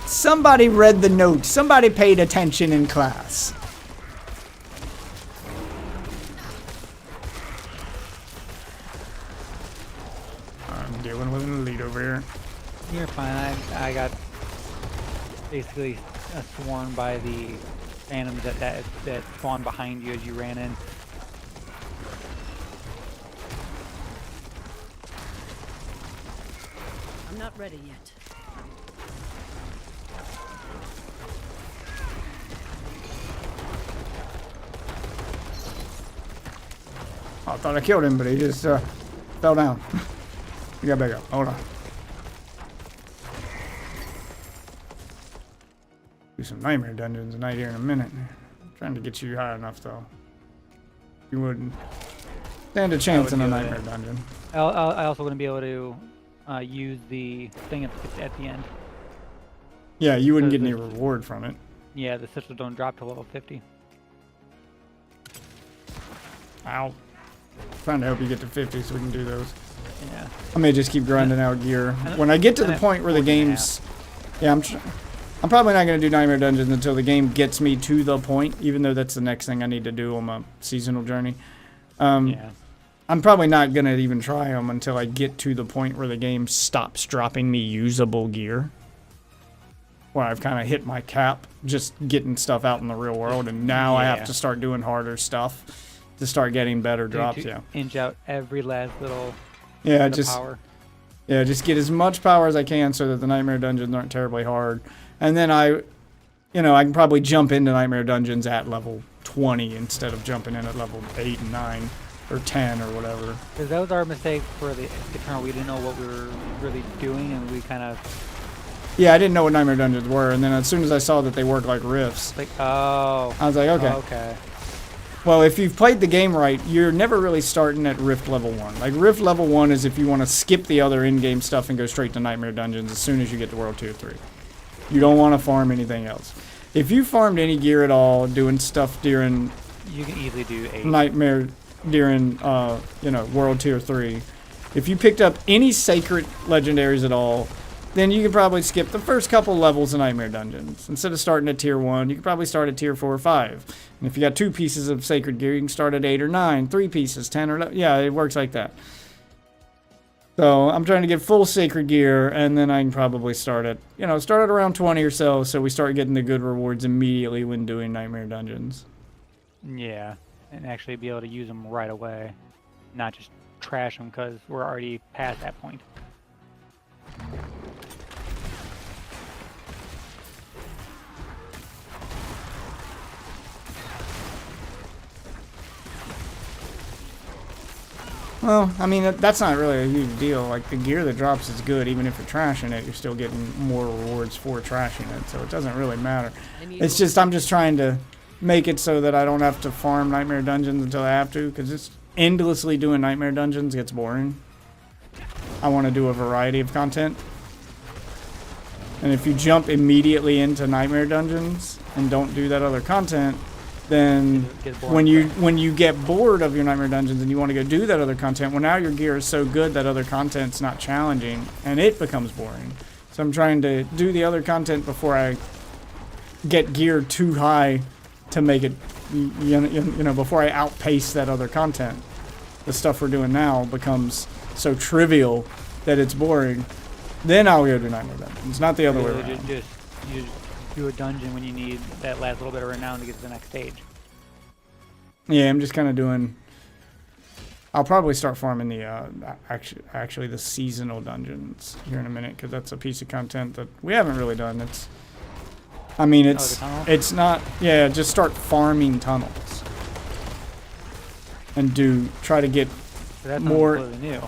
[SPEAKER 1] Somebody read the notes. Somebody paid attention in class. I'm dealing with an elite over here.
[SPEAKER 4] You're fine. I got basically swarmed by the phantoms that spawned behind you as you ran in.
[SPEAKER 2] I'm not ready yet.
[SPEAKER 1] I thought I killed him, but he just fell down. We got back up. Hold on. Do some nightmare dungeons tonight here in a minute. I'm trying to get you high enough though. You wouldn't stand a chance in a nightmare dungeon.
[SPEAKER 4] I also wouldn't be able to use the thing at the end.
[SPEAKER 1] Yeah, you wouldn't get any reward from it.
[SPEAKER 4] Yeah, the sisters don't drop to level 50.
[SPEAKER 1] Ow. Trying to help you get to 50 so we can do those.
[SPEAKER 4] Yeah.
[SPEAKER 1] I may just keep grinding out gear. When I get to the point where the game's... Yeah, I'm probably not going to do Nightmare Dungeons until the game gets me to the point, even though that's the next thing I need to do on my seasonal journey.
[SPEAKER 4] Yeah.
[SPEAKER 1] I'm probably not going to even try them until I get to the point where the game stops dropping me usable gear. Where I've kind of hit my cap, just getting stuff out in the real world, and now I have to start doing harder stuff to start getting better drops. Yeah.
[SPEAKER 4] Inch out every last little power.
[SPEAKER 1] Yeah, just get as much power as I can so that the Nightmare Dungeons aren't terribly hard. And then I can probably jump into Nightmare Dungeons at level 20 instead of jumping in at level 8 and 9 or 10 or whatever.
[SPEAKER 4] Because that was our mistake for the Eternal. We didn't know what we were really doing, and we kind of...
[SPEAKER 1] Yeah, I didn't know what Nightmare Dungeons were, and then as soon as I saw that they work like rifts,
[SPEAKER 4] like, oh,
[SPEAKER 1] I was like, okay.
[SPEAKER 4] Oh, okay.
[SPEAKER 1] Well, if you've played the game right, you're never really starting at Rift level 1. Like, Rift level 1 is if you want to skip the other in-game stuff and go straight to Nightmare Dungeons as soon as you get to World Tier 3. You don't want to farm anything else. If you farmed any gear at all, doing stuff during...
[SPEAKER 4] You can easily do 8.
[SPEAKER 1] Nightmare during, World Tier 3. If you picked up any sacred legendaries at all, then you could probably skip the first couple levels of Nightmare Dungeons. Instead of starting at Tier 1, you could probably start at Tier 4 or 5. And if you got 2 pieces of sacred gear, you can start at 8 or 9, 3 pieces, 10 or 11. Yeah, it works like that. So I'm trying to get full sacred gear, and then I can probably start at around 20 or so we start getting the good rewards immediately when doing Nightmare Dungeons.
[SPEAKER 4] Yeah, and actually be able to use them right away, not just trash them because we're already past that point.
[SPEAKER 1] Well, I mean, that's not really a huge deal. Like, the gear that drops is good. Even if you're trashing it, you're still getting more rewards for trashing it. So it doesn't really matter. It's just, I'm just trying to make it so that I don't have to farm Nightmare Dungeons until I have to. Because it's endlessly doing Nightmare Dungeons gets boring. I want to do a variety of content. And if you jump immediately into Nightmare Dungeons and don't do that other content, then when you get bored of your Nightmare Dungeons and you want to go do that other content, well, now your gear is so good that other content's not challenging and it becomes boring. So I'm trying to do the other content before I get gear too high to make it, before I outpace that other content. The stuff we're doing now becomes so trivial that it's boring. Then I'll go do Nightmare Dungeons, not the other way around.
[SPEAKER 4] You just do a dungeon when you need that last little bit of renown to get to the next stage.
[SPEAKER 1] Yeah, I'm just kind of doing... I'll probably start farming the actually the seasonal dungeons here in a minute, because that's a piece of content that we haven't really done. It's not... Yeah, just start farming tunnels. And try to get
[SPEAKER 4] That's
[SPEAKER 1] more...
[SPEAKER 4] completely new.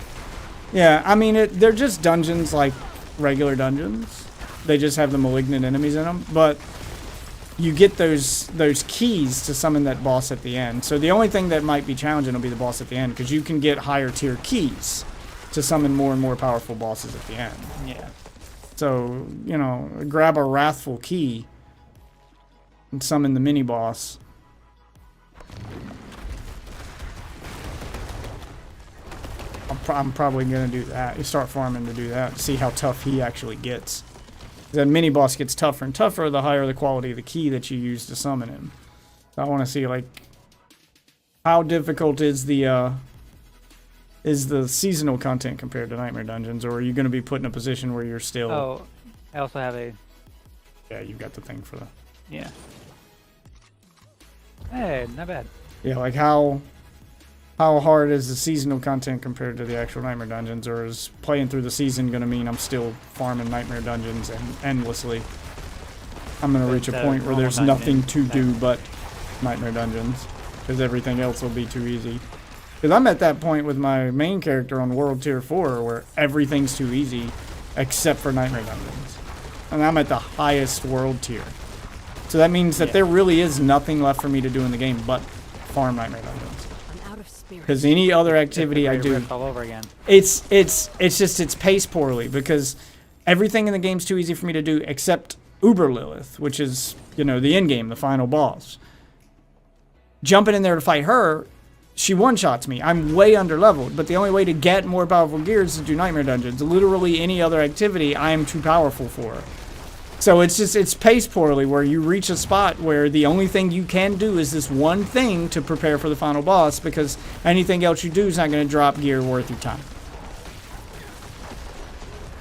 [SPEAKER 1] Yeah, I mean, they're just dungeons like regular dungeons. They just have the malignant enemies in them, but you get those keys to summon that boss at the end. So the only thing that might be challenging will be the boss at the end, because you can get higher tier keys to summon more and more powerful bosses at the end.
[SPEAKER 4] Yeah.
[SPEAKER 1] So, grab a wrathful key and summon the mini boss. I'm probably going to do that. You start farming to do that, see how tough he actually gets. That mini boss gets tougher and tougher the higher the quality of the key that you use to summon him. So I want to see, like, how difficult is the seasonal content compared to Nightmare Dungeons, or are you going to be put in a position where you're still...
[SPEAKER 4] Oh, I also have a...
[SPEAKER 1] Yeah, you've got the thing for that.
[SPEAKER 4] Yeah. Hey, not bad.
[SPEAKER 1] Yeah, like how hard is the seasonal content compared to the actual Nightmare Dungeons, or is playing through the season going to mean I'm still farming Nightmare Dungeons and endlessly? I'm going to reach a point where there's nothing to do but Nightmare Dungeons, because everything else will be too easy. Because I'm at that point with my main character on World Tier 4 where everything's too easy except for Nightmare Dungeons. And I'm at the highest world tier. So that means that there really is nothing left for me to do in the game but farm Nightmare Dungeons.
[SPEAKER 2] I'm out of spirit.
[SPEAKER 1] Because any other activity I do,
[SPEAKER 4] all over again.
[SPEAKER 1] it's paced poorly because everything in the game's too easy for me to do except Uber Lilith, which is, you know, the end game, the final boss. Jumping in there to fight her, she one-shots me. I'm way under-leveled, but the only way to get more powerful gear is to do Nightmare Dungeons. Literally any other activity, I am too powerful for. So it's paced poorly where you reach a spot where the only thing you can do is this one thing to prepare for the final boss because anything else you do is not going to drop gear worth your time.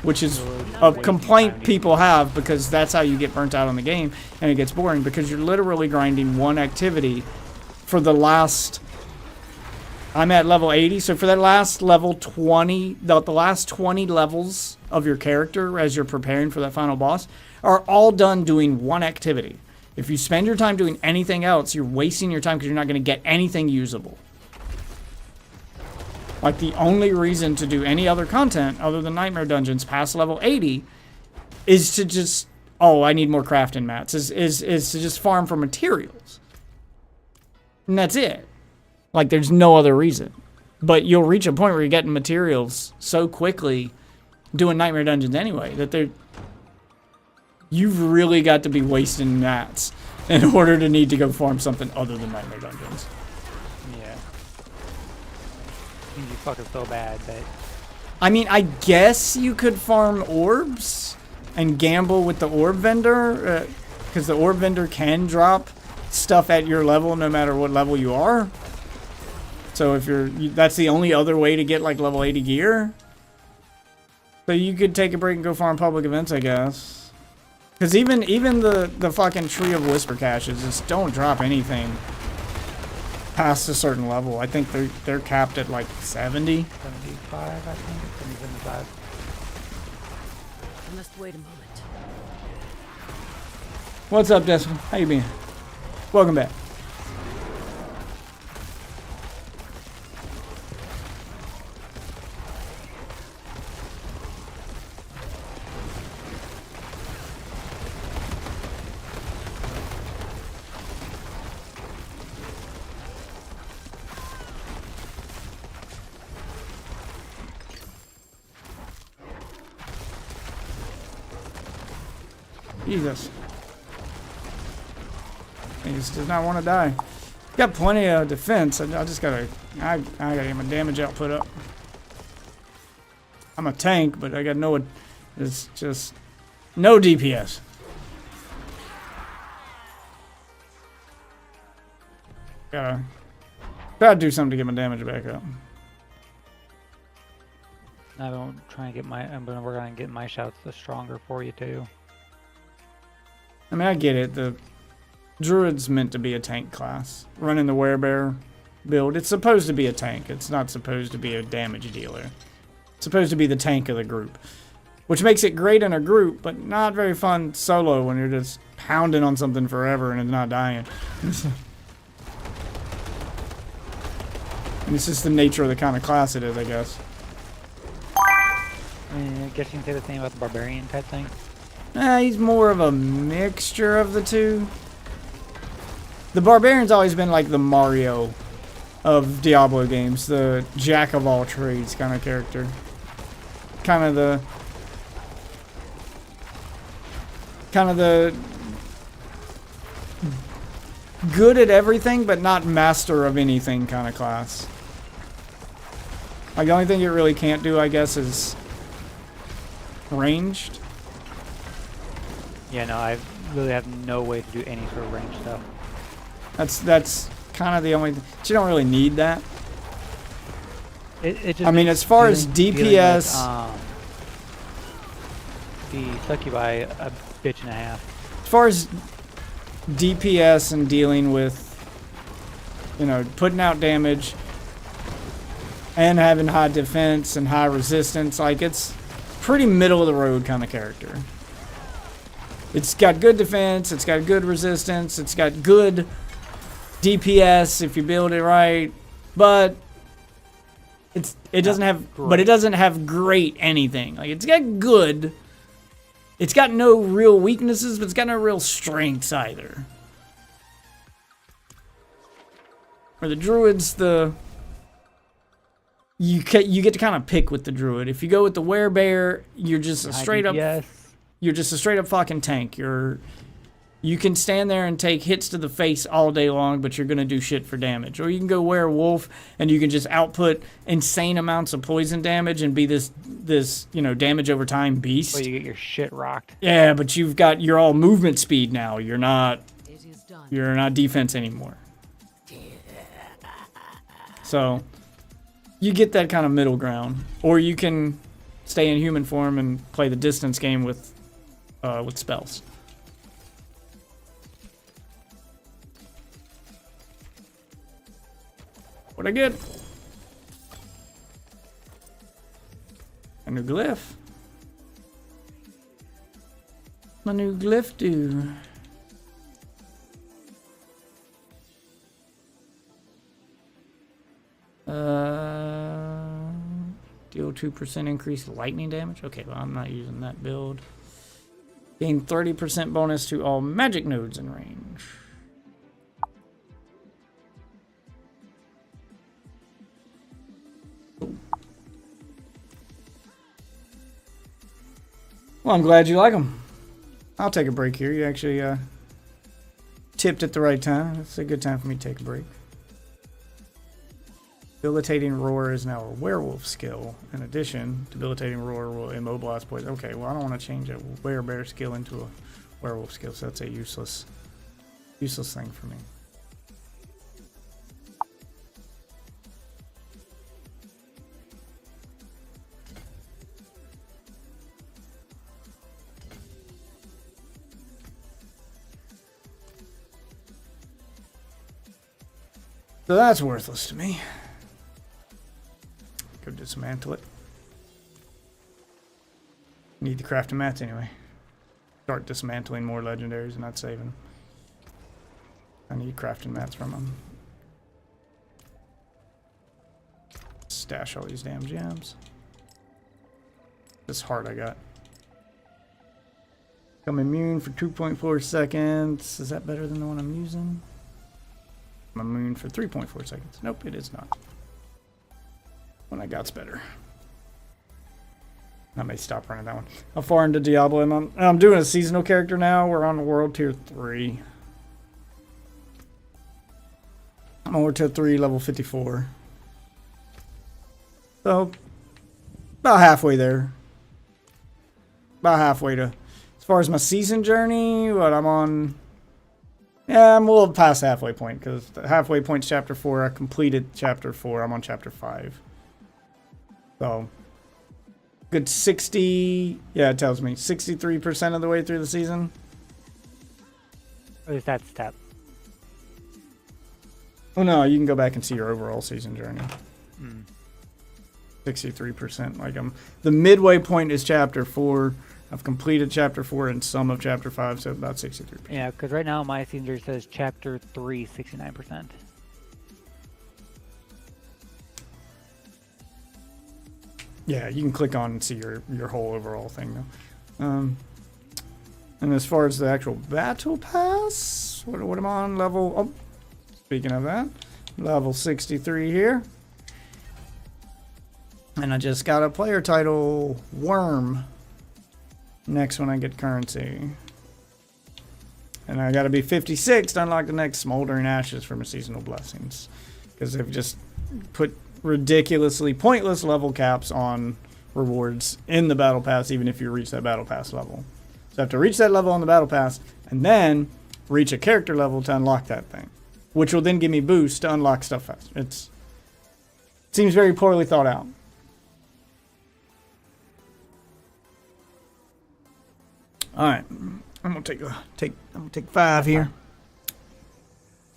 [SPEAKER 1] Which is a complaint people have because that's how you get burnt out on the game and it gets boring because you're literally grinding one activity for the last... I'm at level 80, so for that last level 20, the last 20 levels of your character as you're preparing for that final boss are all done doing one activity. If you spend your time doing anything else, you're wasting your time because you're not going to get anything usable. Like the only reason to do any other content other than Nightmare Dungeons past level 80 is to just, oh, I need more crafting mats, is to just farm for materials. And that's it. Like, there's no other reason. But you'll reach a point where you're getting materials so quickly doing Nightmare Dungeons anyway that you've really got to be wasting mats in order to need to go farm something other than Nightmare Dungeons.
[SPEAKER 4] Yeah. You fuck it so bad that...
[SPEAKER 1] I mean, I guess you could farm orbs and gamble with the orb vendor, because the orb vendor can drop stuff at your level no matter what level you are. So if that's the only other way to get like level 80 gear. So you could take a break and go farm public events, I guess. Because even the fucking Tree of Whisper caches just don't drop anything past a certain level. I think they're capped at like 70.
[SPEAKER 4] 75, I think. 75.
[SPEAKER 2] I must wait a moment.
[SPEAKER 1] What's up, Desmond? How you been? Welcome back. Jesus. He just does not want to die. Got plenty of defense. I just gotta... I gotta get my damage output up. I'm a tank, but I got no... It's just... No DPS. Gotta do something to get my damage back up.
[SPEAKER 4] I'm gonna work on getting my shouts stronger for you too.
[SPEAKER 1] I mean, I get it. The Druid's meant to be a tank class. Running the Werebear build, it's supposed to be a tank. It's not supposed to be a damage dealer. It's supposed to be the tank of the group. Which makes it great in a group, but not very fun solo when you're just pounding on something forever and it's not dying. And it's just the nature of the kind of class it is, I guess.
[SPEAKER 4] I guess you can say the same about the Barbarian type thing.
[SPEAKER 1] He's more of a mixture of the two. The Barbarian's always been like the Mario of Diablo games, the jack of all trades kind of character. Kind of the good at everything but not master of anything kind of class. Like the only thing it really can't do, I guess, is ranged.
[SPEAKER 4] Yeah, no, I really have no way to do any sort of range stuff.
[SPEAKER 1] That's kind of the only thing. But you don't really need that.
[SPEAKER 4] It just
[SPEAKER 1] I mean, as far as DPS...
[SPEAKER 4] the succubi a bitch and a half.
[SPEAKER 1] As far as DPS and dealing with, you know, putting out damage and having high defense and high resistance, like it's pretty middle of the road kind of character. It's got good defense, it's got good resistance, it's got good DPS if you build it right, but It doesn't have, but it doesn't have great anything. Like, it's got good. It's got no real weaknesses, but it's got no real strengths either. Or the druid's you get to kind of pick with the druid. If you go with the werebear, you're just a straight up. You're just a straight up fucking tank. You can stand there and take hits to the face all day long, but you're going to do shit for damage. Or you can go werewolf and you can just output insane amounts of poison damage and be this damage over time beast.
[SPEAKER 4] Well, you get your shit rocked.
[SPEAKER 1] Yeah, but you're all movement speed now. You're not defense anymore. So you get that kind of middle ground. Or you can stay in human form and play the distance game with spells. What'd I get? A new glyph. My new glyph do. Deal 2% increased lightning damage. Okay, well, I'm not using that build. Gain 30% bonus to all magic nodes in range. Well, I'm glad you like them. I'll take a break here. You actually tipped at the right time. It's a good time for me to take a break. Debilitating Roar is now a werewolf skill. In addition, Debilitating Roar will immobilize poison. Okay, well, I don't want to change a werebear skill into a werewolf skill, so that's a useless thing for me. So that's worthless to me. Go dismantle it. Need the crafting mats anyway. Start dismantling more legendaries and not saving them. I need crafting mats from them. Stash all these damn gems. This heart I got. I'm immune for 2.4 seconds. Is that better than the one I'm using? I'm immune for 3.4 seconds. Nope, it is not. One I got's better. I may stop running that one. How far into Diablo am I? I'm doing a seasonal character now. We're on World Tier 3. I'm on World Tier 3, level 54. So, about halfway there. About halfway to... As far as my season journey, what I'm on... Yeah, I'm a little past the halfway point, because the halfway point's Chapter 4. I completed Chapter 4. I'm on Chapter 5. So, good 60... Yeah, it tells me 63% of the way through the season.
[SPEAKER 4] What is that step?
[SPEAKER 1] Oh no, you can go back and see your overall season journey. 63%. Like the midway point is Chapter 4. I've completed Chapter 4 and some of Chapter 5, so about 63%.
[SPEAKER 4] Yeah, because right now my season journey says Chapter 3, 69%.
[SPEAKER 1] Yeah, you can click on and see your whole overall thing though. And as far as the actual battle pass, what am I on? Level... Oh, speaking of that, level 63 here. And I just got a player title, Worm. Next when I get currency. And I gotta be 56 to unlock the next Smoldering Ashes for my seasonal blessings. Because they've just put ridiculously pointless level caps on rewards in the battle pass, even if you reach that battle pass level. So I have to reach that level on the battle pass, and then reach a character level to unlock that thing. Which will then give me boosts to unlock stuff faster. It seems very poorly thought out. Alright, I'm gonna take 5 here.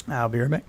[SPEAKER 1] I'll be right back.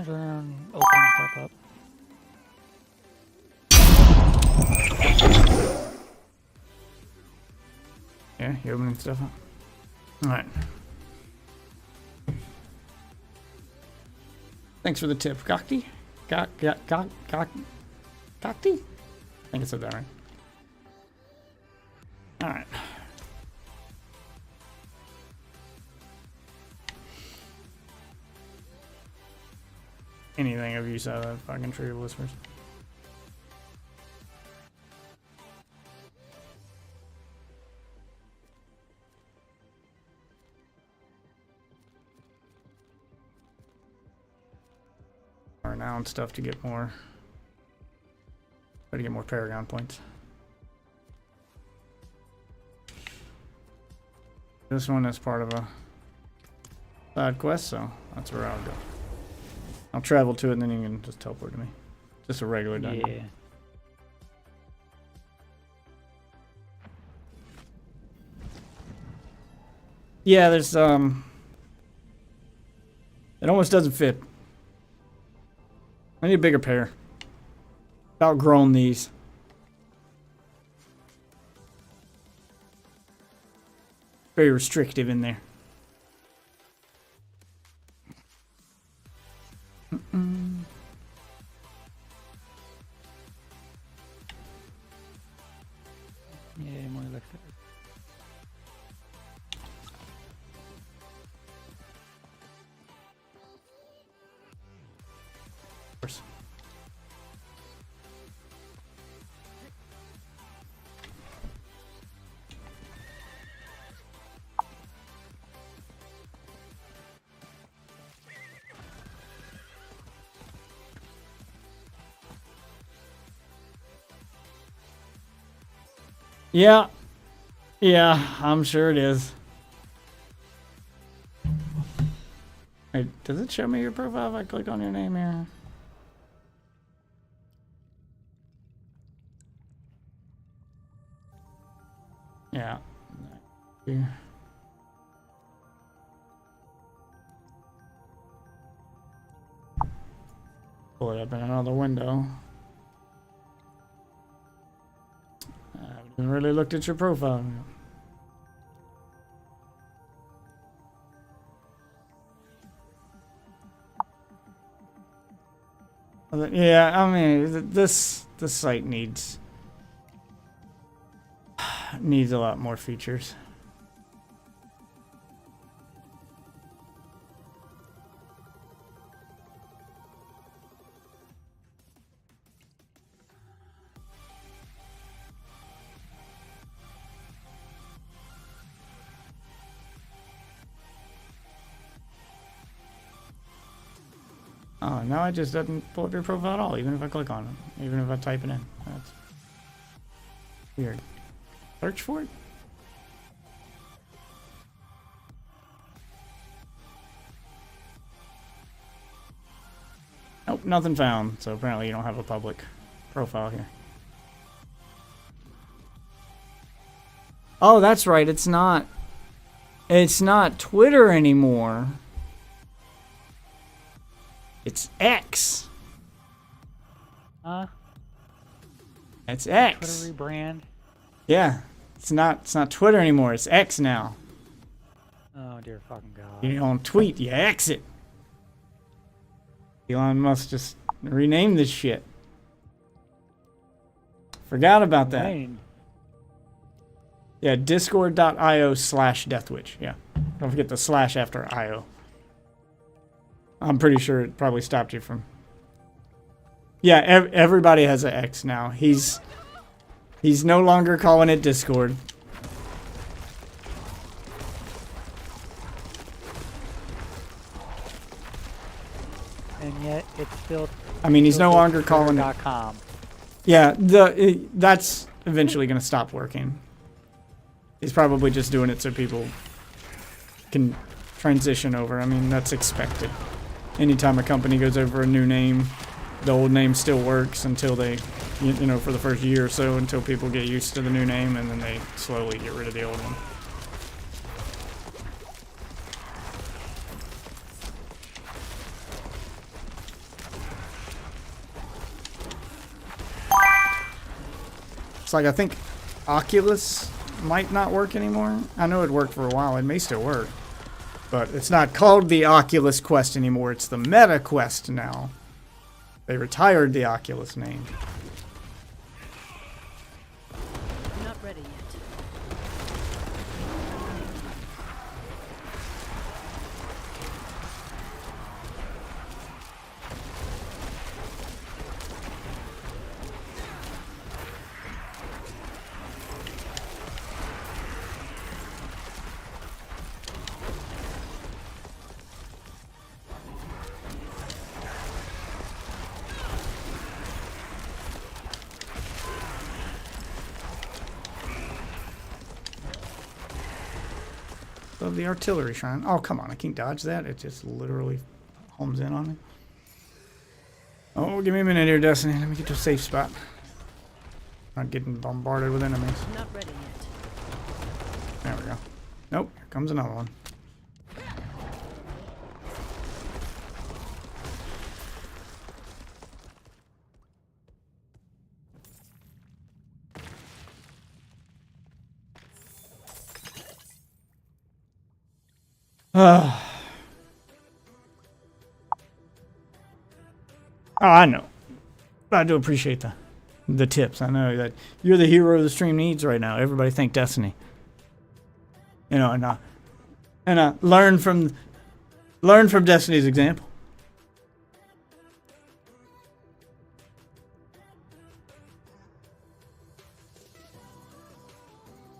[SPEAKER 4] Sometimes around opening stuff up.
[SPEAKER 1] Yeah, you opening stuff up? Alright. Thanks for the tip, Cockty. Cockty? I think I said that right. Alright. Anything of use out of that fucking tree of whispers. Renown stuff to get more. Try to get more Paragon points. This one is part of a side quest, so that's where I'll go. I'll travel to it and then you can just teleport to me. Just a regular dungeon.
[SPEAKER 4] Yeah.
[SPEAKER 1] Yeah, there's it almost doesn't fit. I need a bigger pair. Outgrown these. Very restrictive in there.
[SPEAKER 4] Yeah, more like that.
[SPEAKER 1] Of course. Yeah. Yeah, I'm sure it is. Wait, does it show me your profile if I click on your name here? Yeah. Here. Pull it up in another window. I haven't even really looked at your profile. Yeah, I mean, this site needs a lot more features. Oh, now it just doesn't pull up your profile at all, even if I click on it, even if I type it in. That's weird. Search for it? Nope, nothing found. So apparently you don't have a public profile here. Oh, that's right. It's not Twitter anymore. It's X. It's X.
[SPEAKER 4] Twitter rebrand.
[SPEAKER 1] Yeah. It's not Twitter anymore. It's X now.
[SPEAKER 4] Oh dear fucking god.
[SPEAKER 1] You don't tweet, you X it. Elon Musk just renamed this shit. Forgot about that.
[SPEAKER 4] Rain.
[SPEAKER 1] Yeah, discord.io/deathwitch. Yeah. Don't forget the slash after IO. I'm pretty sure it probably stopped you from... Yeah, everybody has an X now. He's no longer calling it Discord.
[SPEAKER 4] And yet it's still...
[SPEAKER 1] I mean, he's no longer calling it...
[SPEAKER 4] .com.
[SPEAKER 1] Yeah, that's eventually going to stop working. He's probably just doing it so people can transition over. I mean, that's expected. Anytime a company goes over a new name, the old name still works until they, you know, for the first year or so, until people get used to the new name, and then they slowly get rid of the old one. It's like I think Oculus might not work anymore. I know it worked for a while. It may still work. But it's not called the Oculus Quest anymore. It's the Meta Quest now. They retired the Oculus name.
[SPEAKER 2] I'm not ready yet.
[SPEAKER 1] Of the artillery shrine. Oh, come on. I can't dodge that. It just literally homes in on me. Oh, give me a minute here, Destiny. Let me get to a safe spot. Not getting bombarded with enemies.
[SPEAKER 2] I'm not ready yet.
[SPEAKER 1] There we go. Nope. Here comes another one. Oh, I know. I do appreciate the tips. I know that you're the hero the stream needs right now. Everybody thank Destiny. You know, and learn from Destiny's example.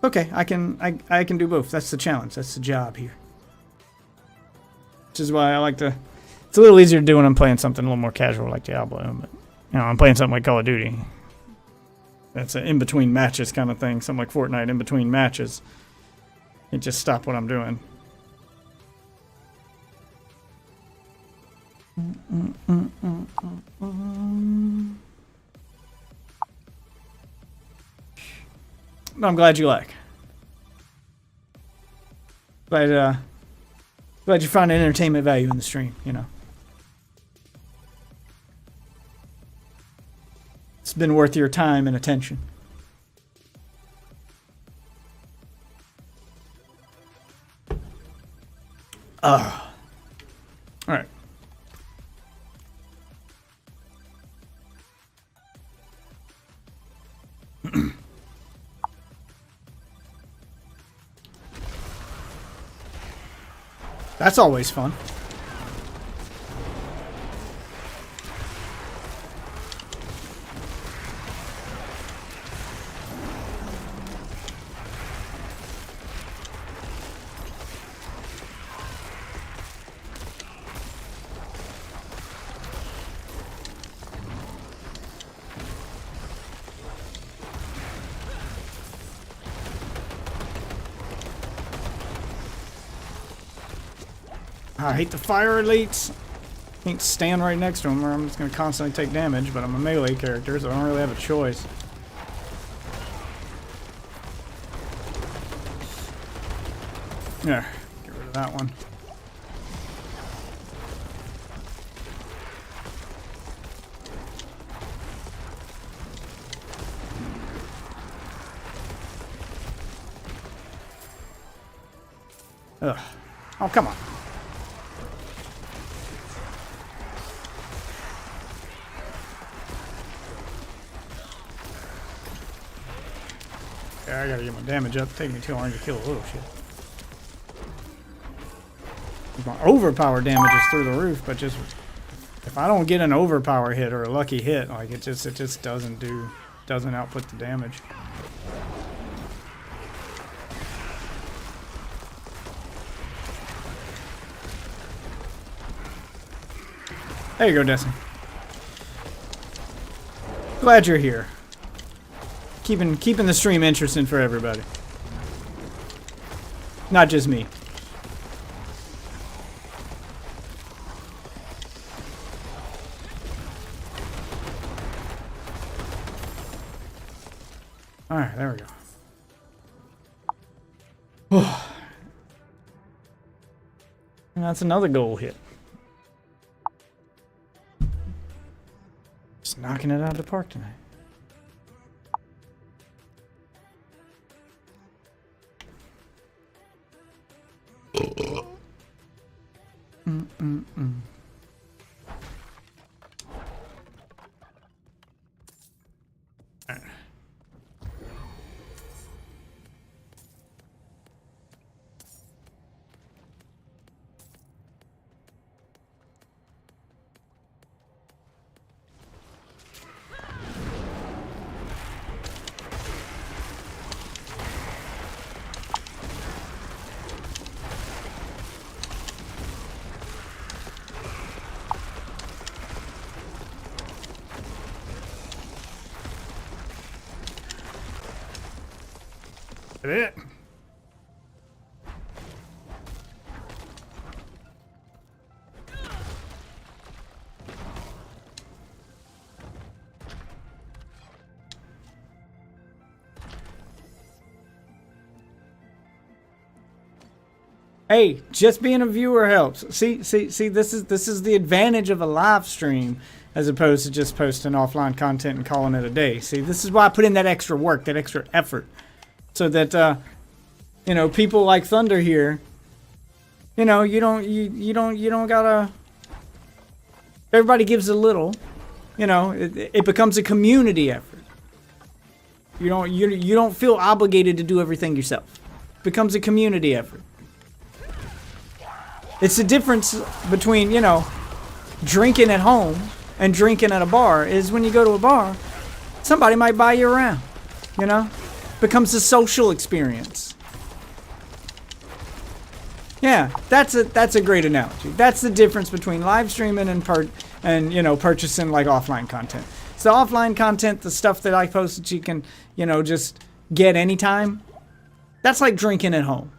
[SPEAKER 1] Okay, I can do both. That's the challenge. That's the job here. Which is why I like to... It's a little easier to do when I'm playing something a little more casual like Diablo. But, you know, I'm playing something like Call of Duty. That's an in-between matches kind of thing. Something like Fortnite, in-between matches. You just stop what I'm doing. But I'm glad you like. Glad you found an entertainment value in the stream, you know. It's been worth your time and attention. Alright. That's always fun. I hate the fire elites. Can't stand right next to them or I'm just going to constantly take damage, but I'm a melee character, so I don't really have a choice. Yeah, get rid of that one. Ugh. Oh, come on. I gotta get my damage up. Taking me too long to kill a little shit. My overpower damage is through the roof, but just if I don't get an overpower hit or a lucky hit, like it just doesn't output the damage. There you go, Destiny. Glad you're here. Keeping the stream interesting for everybody. Not just me. Alright, there we go. And that's another goal hit. Just knocking it out of the park tonight. It. Hey, just being a viewer helps. See, this is the advantage of a live stream as opposed to just posting offline content and calling it a day. See, this is why I put in that extra work, that extra effort. So that you know, people like Thunder here, you know, you don't gotta. Everybody gives a little, you know. It becomes a community effort. You don't feel obligated to do everything yourself. It becomes a community effort. It's the difference between, you know, drinking at home and drinking at a bar. Is when you go to a bar, somebody might buy you around, you know. Becomes a social experience. Yeah, that's a great analogy. That's the difference between live streaming and you know, purchasing like offline content. So offline content, the stuff that I post that you can, you know, just get anytime. That's like drinking at home.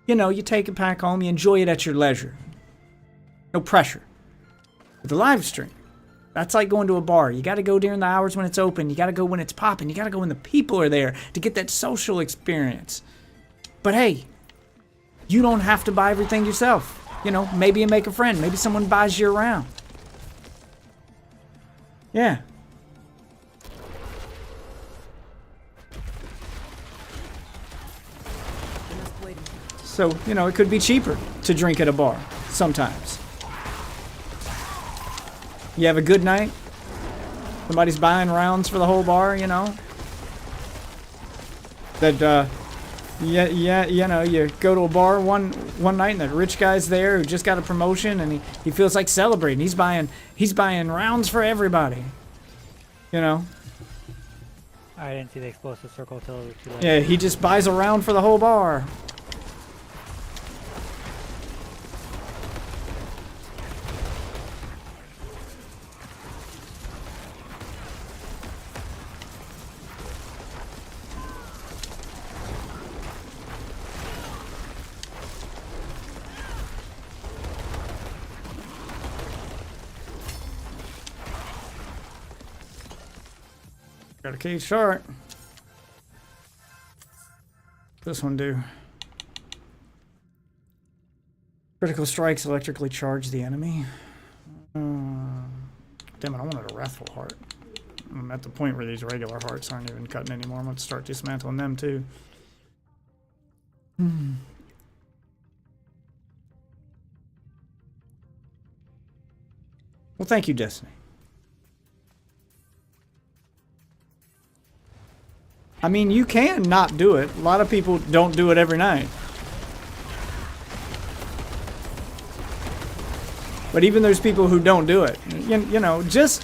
[SPEAKER 1] You know, you take it back home, you enjoy it at your leisure. No pressure. With the live stream, that's like going to a bar. You got to go during the hours when it's open. You got to go when it's popping. You got to go when the people are there to get that social experience. But hey, you don't have to buy everything yourself. You know, maybe you make a friend. Maybe someone buys you around. Yeah. So, you know, it could be cheaper to drink at a bar sometimes. You have a good night. Somebody's buying rounds for the whole bar, you know. That, yeah, you know, you go to a bar one night and that rich guy's there who just got a promotion and he feels like celebrating. He's buying rounds for everybody. You know.
[SPEAKER 4] I didn't see the explosive circle till it was too late.
[SPEAKER 1] Yeah, he just buys a round for the whole bar. Got a cage short. This one do. Critical strikes electrically charge the enemy. Damn it, I wanted a wrathful heart. I'm at the point where these regular hearts aren't even cutting anymore. I'm going to start dismantling them too. Well, thank you, Destiny. I mean, you can not do it. A lot of people don't do it every night. But even those people who don't do it, you know, just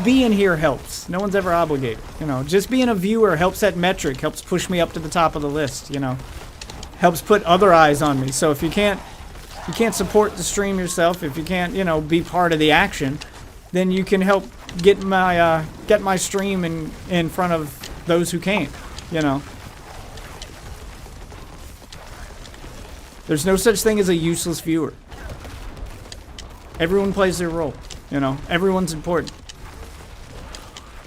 [SPEAKER 1] being here helps. No one's ever obligated. You know, just being a viewer helps that metric, helps push me up to the top of the list, you know. Helps put other eyes on me. So if you can't support the stream yourself, if you can't, you know, be part of the action, then you can help get my stream in front of those who can't, you know. There's no such thing as a useless viewer. Everyone plays their role, you know. Everyone's important.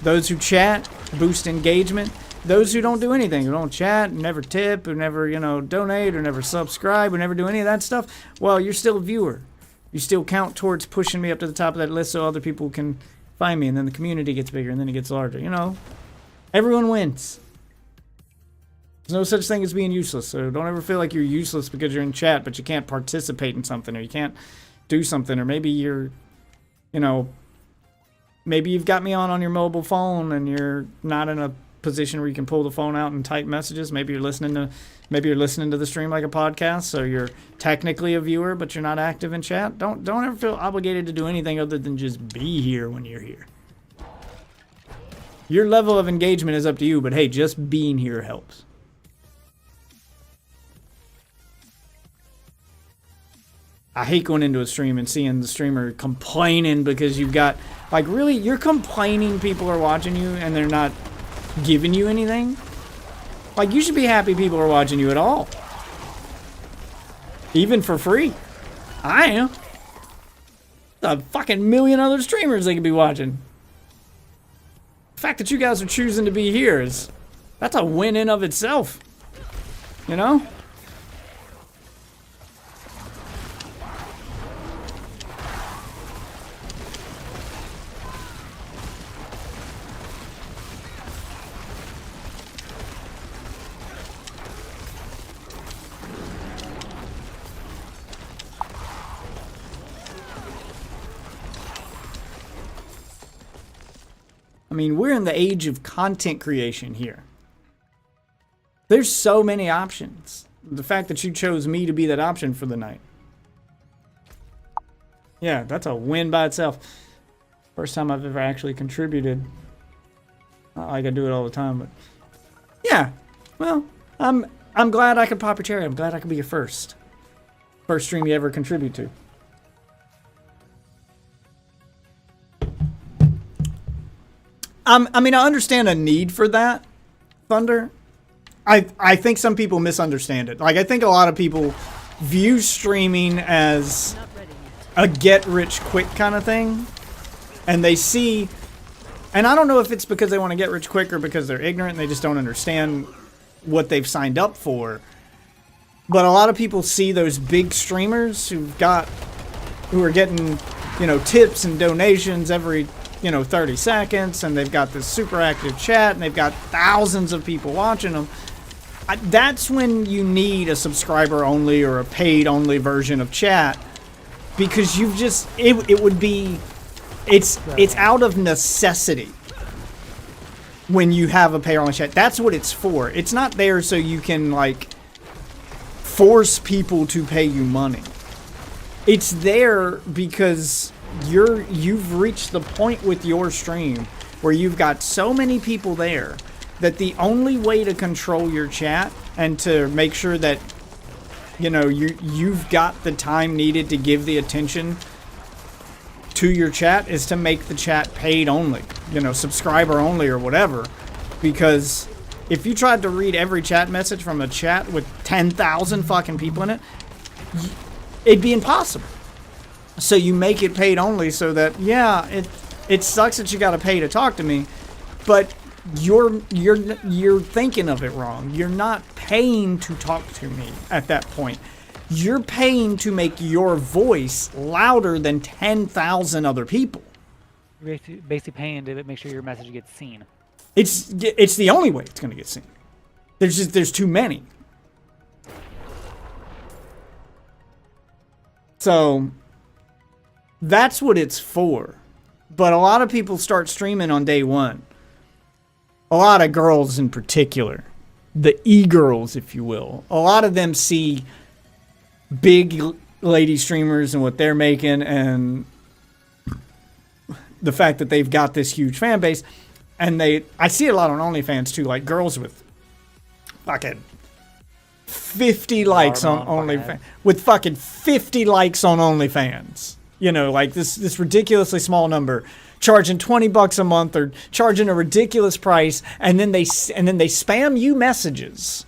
[SPEAKER 1] Those who chat boost engagement. Those who don't do anything, who don't chat, who never tip, who never, you know, donate, or never subscribe, who never do any of that stuff, well, you're still a viewer. You still count towards pushing me up to the top of that list so other people can find me, and then the community gets bigger, and then it gets larger, you know. Everyone wins. There's no such thing as being useless. So don't ever feel like you're useless because you're in chat, but you can't participate in something, or you can't do something, or maybe you're, you know, maybe you've got me on your mobile phone and you're not in a position where you can pull the phone out and type messages. Maybe you're listening to the stream like a podcast, so you're technically a viewer, but you're not active in chat. Don't ever feel obligated to do anything other than just be here when you're here. Your level of engagement is up to you, but hey, just being here helps. I hate going into a stream and seeing the streamer complaining because you've got, like, really, you're complaining people are watching you and they're not giving you anything? Like, you should be happy people are watching you at all. Even for free. I am. There's a fucking million other streamers they could be watching. The fact that you guys are choosing to be here that's a win in of itself. You know? I mean, we're in the age of content creation here. There's so many options. The fact that you chose me to be that option for the night. Yeah, that's a win by itself. First time I've ever actually contributed. Not like I do it all the time, but yeah. Well, I'm glad I could pop your cherry. I'm glad I could be your first stream you ever contribute to. I mean, I understand a need for that, Thunder. I think some people misunderstand it. Like, I think a lot of people view streaming as
[SPEAKER 2] Not ready yet.
[SPEAKER 1] a get-rich-quick kind of thing. And they see... And I don't know if it's because they want to get rich quick or because they're ignorant and they just don't understand what they've signed up for. But a lot of people see those big streamers who are getting, you know, tips and donations every... 30 seconds, and they've got this super active chat, and they've got thousands of people watching them. That's when you need a subscriber only or a paid only version of chat, because you've just it would be it's out of necessity when you have a pay only chat. That's what it's for. It's not there so you can like force people to pay you money. It's there because you've reached the point with your stream where you've got so many people there that the only way to control your chat and to make sure that you've got the time needed to give the attention to your chat is to make the chat paid only, subscriber only or whatever. Because if you tried to read every chat message from a chat with 10,000 fucking people in it, it'd be impossible. So you make it paid only so that, yeah, it sucks that you got to pay to talk to me, but you're thinking of it wrong. You're not paying to talk to me at that point. You're paying to make your voice louder than 10,000 other people.
[SPEAKER 4] You're basically paying to make sure your message gets seen.
[SPEAKER 1] It's the only way it's going to get seen. There's too many. So that's what it's for. But a lot of people start streaming on day one. A lot of girls in particular. The e-girls, if you will. A lot of them see big lady streamers and what they're making and the fact that they've got this huge fan base. And I see it a lot on OnlyFans too. Like girls with fucking 50 likes on OnlyFans. With fucking 50 likes on OnlyFans. Like this ridiculously small number, charging $20 a month or charging a ridiculous price, and then they spam you messages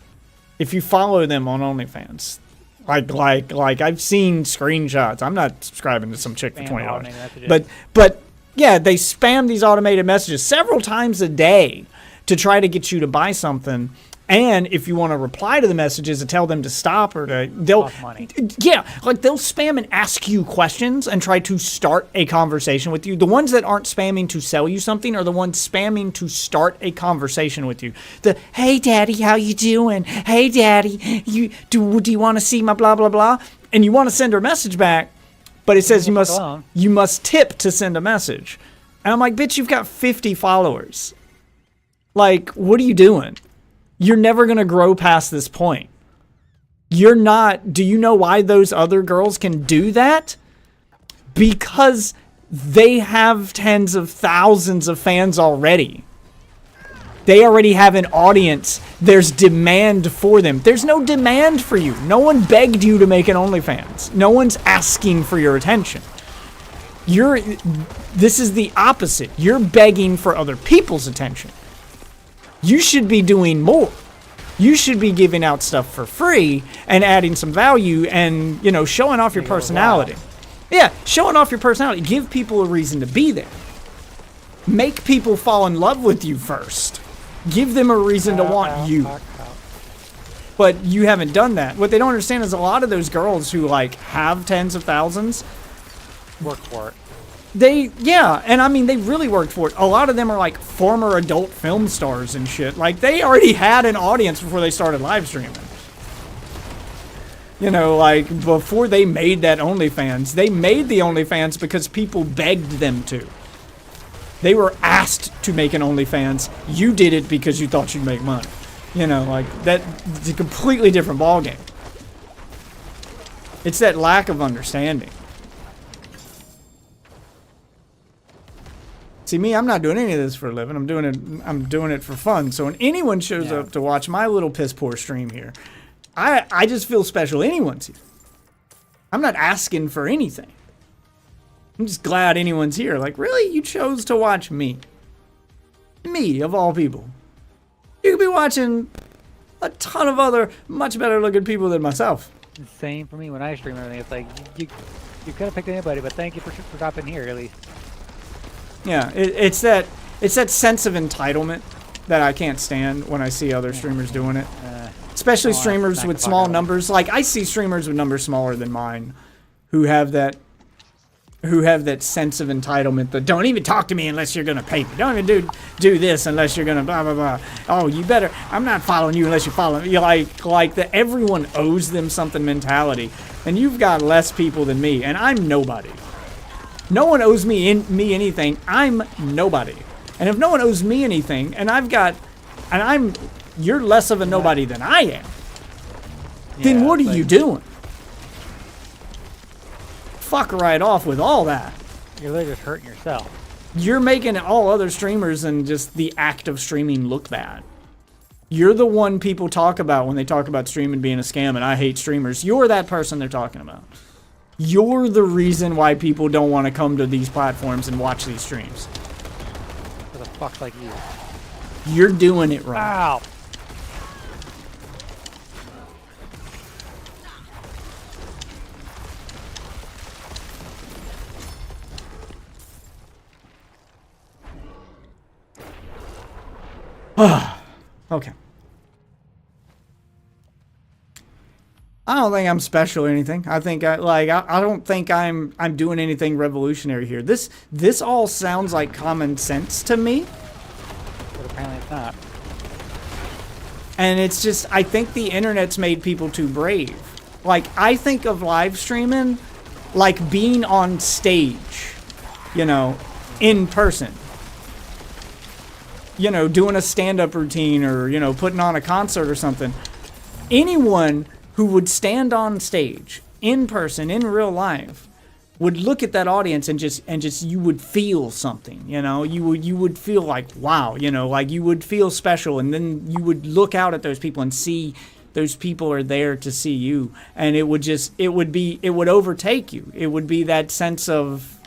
[SPEAKER 1] if you follow them on OnlyFans. Like I've seen screenshots. I'm not subscribing to some chick for $20, but yeah, they spam these automated messages several times a day to try to get you to buy something, And if you want to reply to the messages and tell them to stop or they'll
[SPEAKER 4] Cost money.
[SPEAKER 1] yeah, like they'll spam and ask you questions and try to start a conversation with you. The ones that aren't spamming to sell you something are the ones spamming to start a conversation with you. The hey daddy, how you doing? Hey daddy, do you want to see my blah blah blah? And you want to send her a message back, but it says you must tip to send a message. And I'm like, bitch, you've got 50 followers. Like, what are you doing? You're never going to grow past this point. You're not... Do you know why those other girls can do that? Because they have tens of thousands of fans already. They already have an audience. There's demand for them. There's no demand for you. No one begged you to make an OnlyFans. No one's asking for your attention. This is the opposite. You're begging for other people's attention. You should be doing more. You should be giving out stuff for free and adding some value and, you know, showing off your personality. Yeah, showing off your personality. Give people a reason to be there. Make people fall in love with you first. Give them a reason to want you. But you haven't done that. What they don't understand is a lot of those girls who, like, have tens of thousands
[SPEAKER 4] work for it.
[SPEAKER 1] And I mean, they really worked for it. A lot of them are like former adult film stars and shit. Like, they already had an audience before they started live streaming. You know, like, before they made that OnlyFans, they made the OnlyFans because people begged them to. They were asked to make an OnlyFans. You did it because you thought you'd make money. You know, like, it's a completely different ballgame. It's that lack of understanding. See, me, I'm not doing any of this for a living. I'm doing it for fun. So when anyone shows up to watch my little piss poor stream here, I just feel special. Anyone's here. I'm not asking for anything. I'm just glad anyone's here. Like, really? You chose to watch me. Me, of all people. You could be watching a ton of other much better looking people than myself.
[SPEAKER 4] Same for me when I stream everything. It's like, you could have picked anybody, but thank you for dropping here, at least.
[SPEAKER 1] Yeah, it's that sense of entitlement that I can't stand when I see other streamers doing it. Especially streamers with small numbers. Like, I see streamers with numbers smaller than mine who have that sense of entitlement that don't even talk to me unless you're gonna pay me. Don't even do this unless you're gonna blah blah blah. Oh, you better. I'm not following you unless you follow me. Like the everyone owes them something mentality. And you've got less people than me, and I'm nobody. No one owes me anything. I'm nobody. And if no one owes me anything, you're less of a nobody than I am. Then what are you doing? Fuck right off with all that.
[SPEAKER 4] You're literally just hurting yourself.
[SPEAKER 1] You're making all other streamers and just the act of streaming look bad. You're the one people talk about when they talk about streaming being a scam, and I hate streamers. You're that person they're talking about. You're the reason why people don't want to come to these platforms and watch these streams.
[SPEAKER 4] For the fuck like you.
[SPEAKER 1] You're doing it wrong.
[SPEAKER 4] Ow.
[SPEAKER 1] Okay. I don't think I'm special or anything. I think I don't think I'm doing anything revolutionary here. This all sounds like common sense to me.
[SPEAKER 4] But apparently it's not.
[SPEAKER 1] And it's just, I think the internet's made people too brave. Like, I think of live streaming like being on stage, you know, in person. You know, doing a stand-up routine or, you know, putting on a concert or something. Anyone who would stand on stage in person in real life would look at that audience and just you would feel something, you know, you would feel like, wow, you know, like you would feel special, and then you would look out at those people and see those people are there to see you, and it would overtake you. It would be that sense of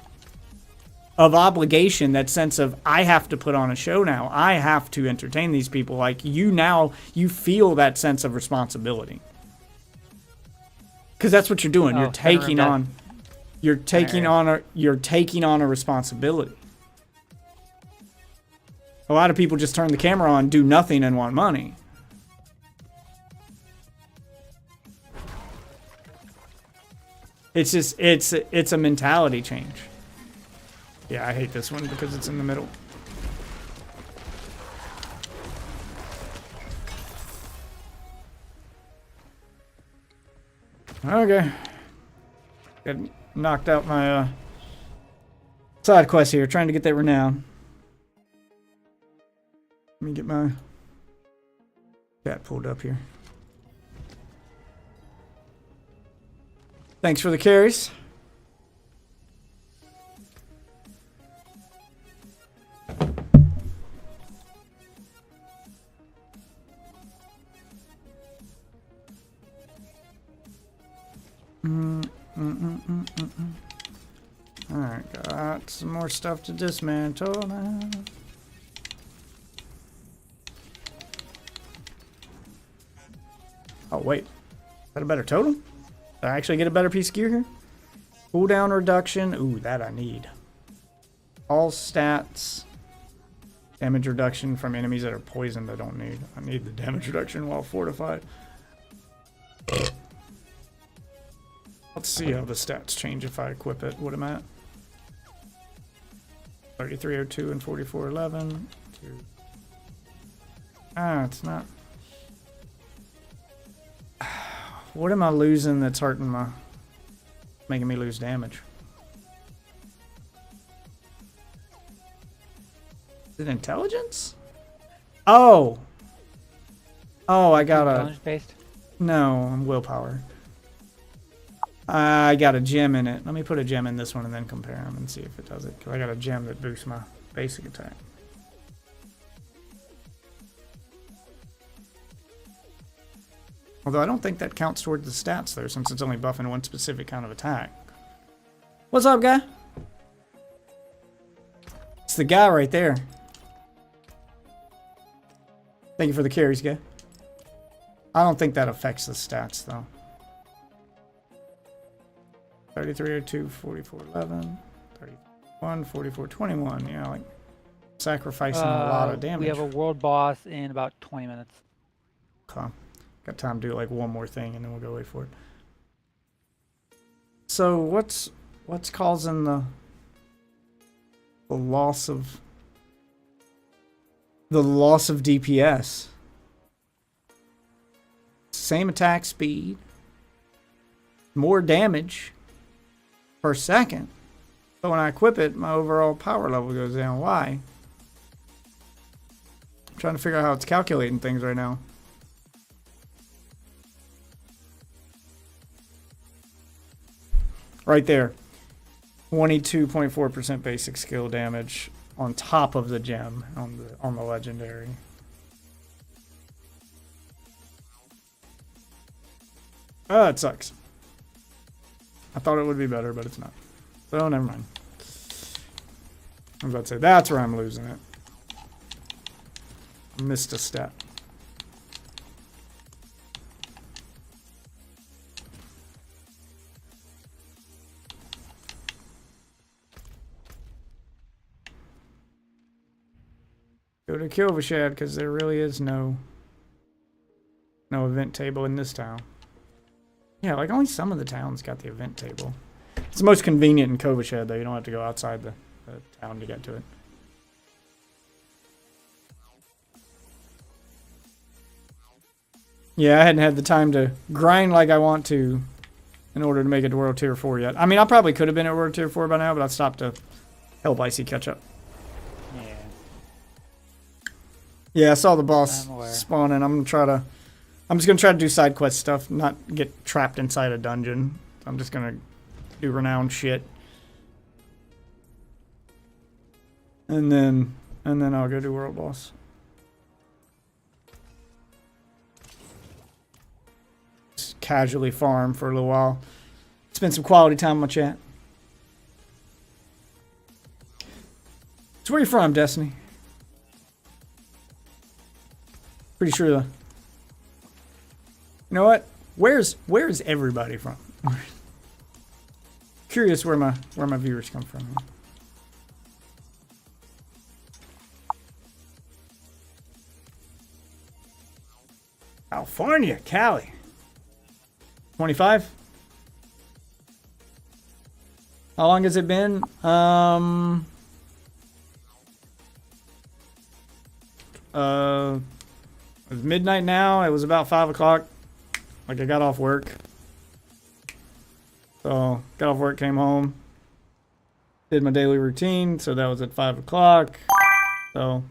[SPEAKER 1] obligation, that sense of, I have to put on a show now. I have to entertain these people. Like, you feel that sense of responsibility. Because that's what you're doing. You're taking on a responsibility. A lot of people just turn the camera on, do nothing, and want money. It's just it's a mentality change. Yeah, I hate this one because it's in the middle. Okay. Got knocked out my side quest here, trying to get that renown. Let me get my chat pulled up here. Thanks for the carries. Alright, got some more stuff to dismantle now. Oh, wait. Is that a better totem? Did I actually get a better piece of gear here? Cooldown reduction. Ooh, that I need. All stats. Damage reduction from enemies that are poisoned I don't need. I need the damage reduction while fortified. Let's see how the stats change if I equip it. What am I at? 3302 and 4411. Ah, it's not. What am I losing that's hurting my... making me lose damage? Is it intelligence? Oh! Oh, I got a...
[SPEAKER 4] Challenge based?
[SPEAKER 1] No, I'm willpower. I got a gem in it. Let me put a gem in this one and then compare them and see if it does it. Because I got a gem that boosts my basic attack. Although I don't think that counts toward the stats though, since it's only buffing one specific kind of attack. What's up, guy? It's the guy right there. Thank you for the carries, guy. I don't think that affects the stats though. 3302, 4411, 31, 4421. Yeah, like sacrificing a lot of damage.
[SPEAKER 4] We have a world boss in about 20 minutes.
[SPEAKER 1] Okay. Got time to do like one more thing and then we'll go wait for it. So what's causing the loss of DPS? Same attack speed, more damage per second. But when I equip it, my overall power level goes down. Why? I'm trying to figure out how it's calculating things right now. Right there. 22.4% basic skill damage on top of the gem on the legendary. Oh, it sucks. I thought it would be better, but it's not. So never mind. I was about to say that's where I'm losing it. Missed a step. Go to Kilvashad because there really is no event table in this town. Yeah, like only some of the towns got the event table. It's the most convenient in Kovashad though. You don't have to go outside the town to get to it. Yeah, I hadn't had the time to grind like I want to in order to make it to World Tier 4 yet. I mean, I probably could have been at World Tier 4 by now, but I stopped to help Icy catch up.
[SPEAKER 4] Yeah.
[SPEAKER 1] Yeah, I saw the boss spawning. I'm just gonna try to do side quest stuff, not get trapped inside a dungeon. I'm just gonna do renowned shit. And then I'll go do world boss. Just casually farm for a little while. Spend some quality time with my chat. So where you from, Destiny? Pretty sure the... You know what? Where's everybody from? Curious where my viewers come from. California, Cali. 25? How long has it been? It's midnight now. It was about 5 o'clock. Like I got off work. So got off work, came home, did my daily routine. So that was at 5 o'clock. So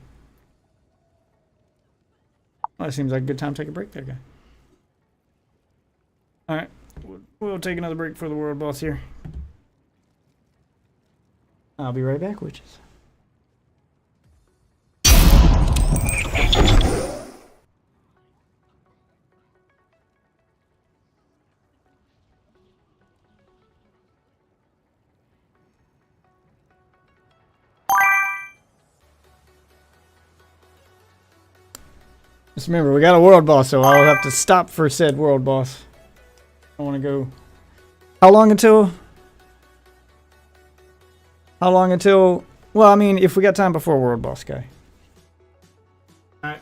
[SPEAKER 1] well, that seems like a good time to take a break there, guy. All right, we'll take another break for the world boss here. I'll be right back, witches. Just remember, we got a world boss, so I'll have to stop for said world boss. I want to go. How long until? How long until? Well, I mean, if we got time before world boss guy. All right.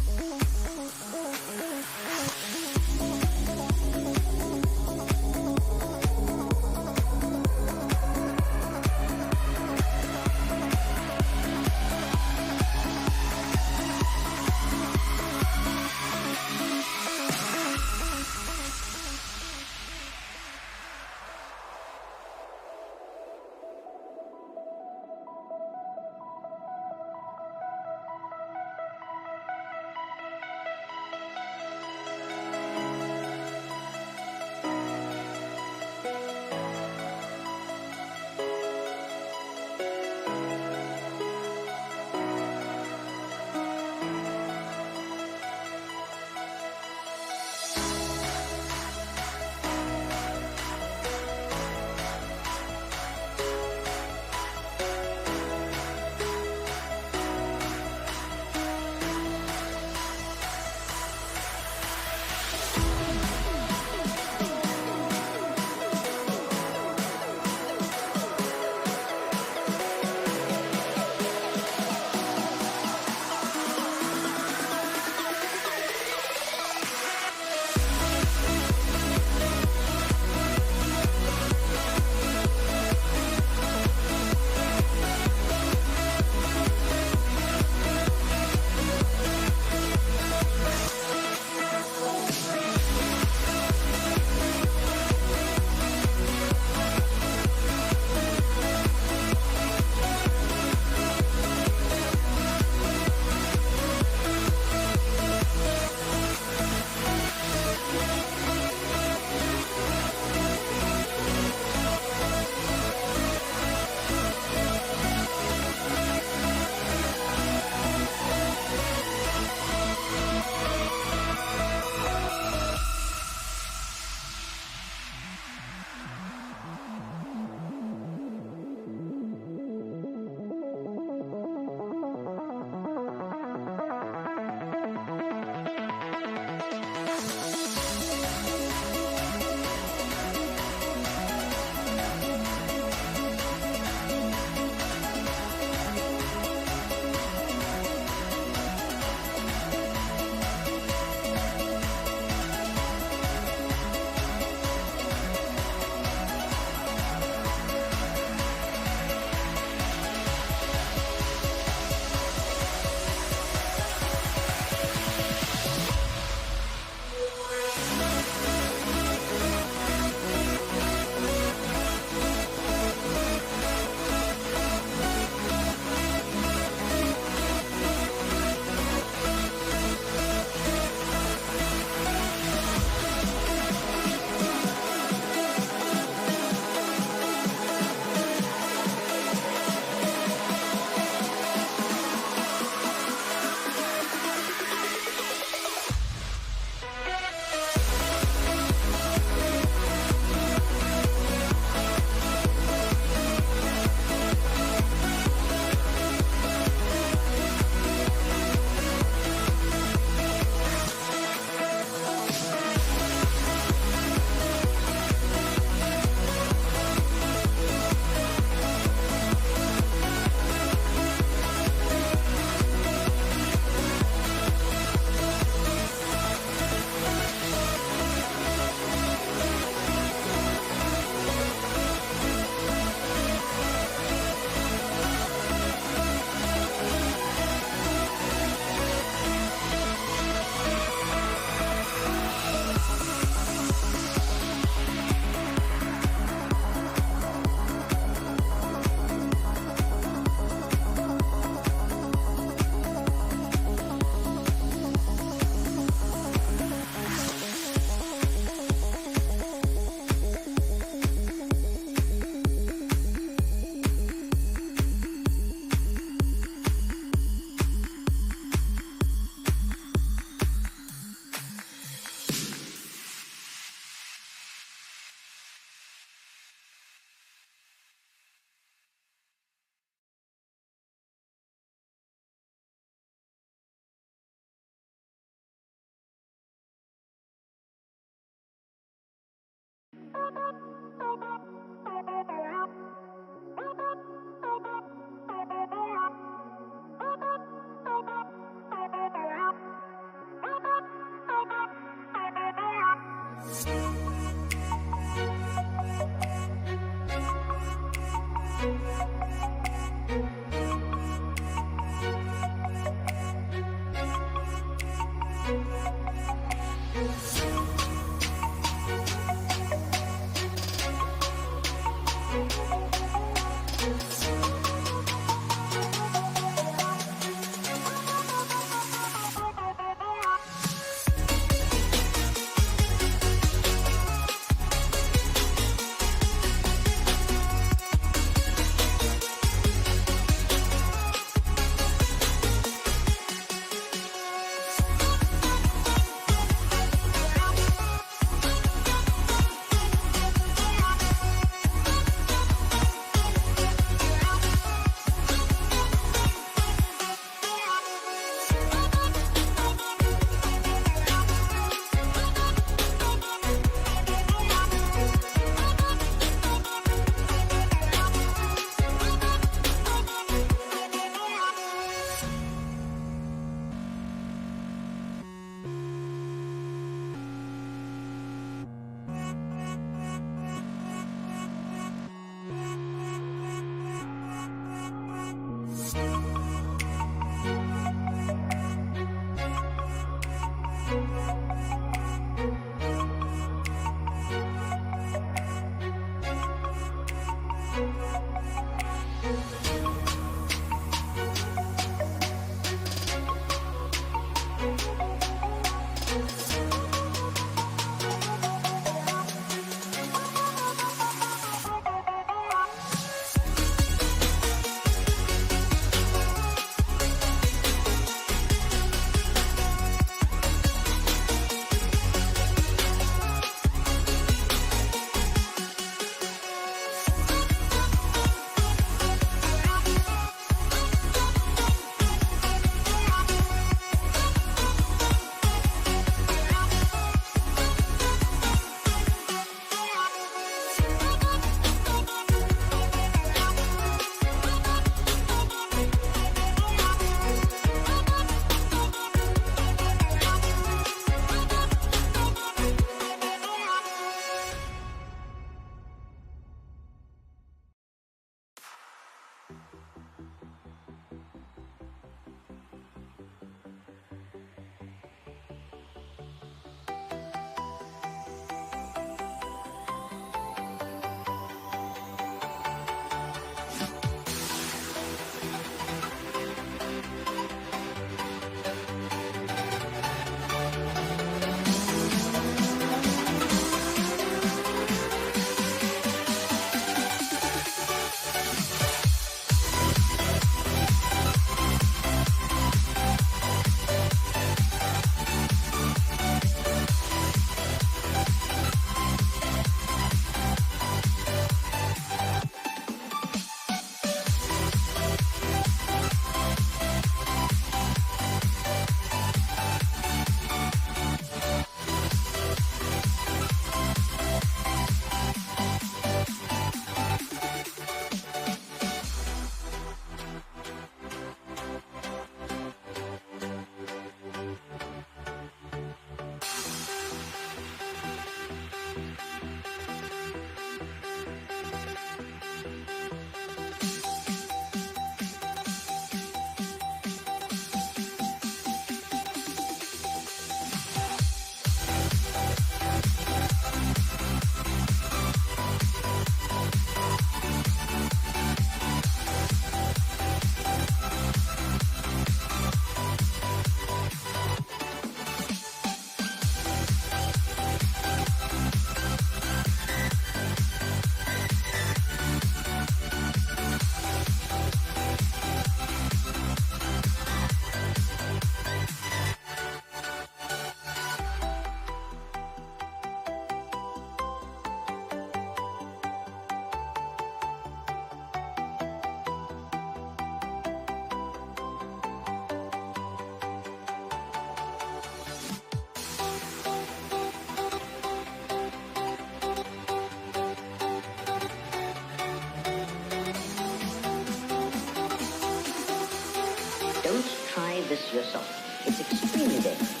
[SPEAKER 5] this yourself. It's extremely dangerous.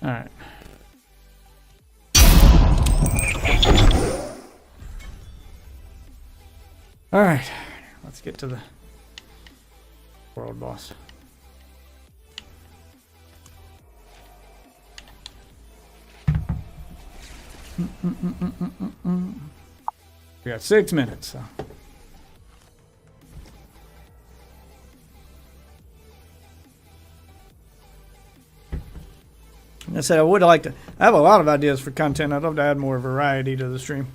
[SPEAKER 1] All right. All right. Let's get to the world boss. We got 6 minutes. So. Like I said, I would like to. I have a lot of ideas for content. I'd love to add more variety to the stream.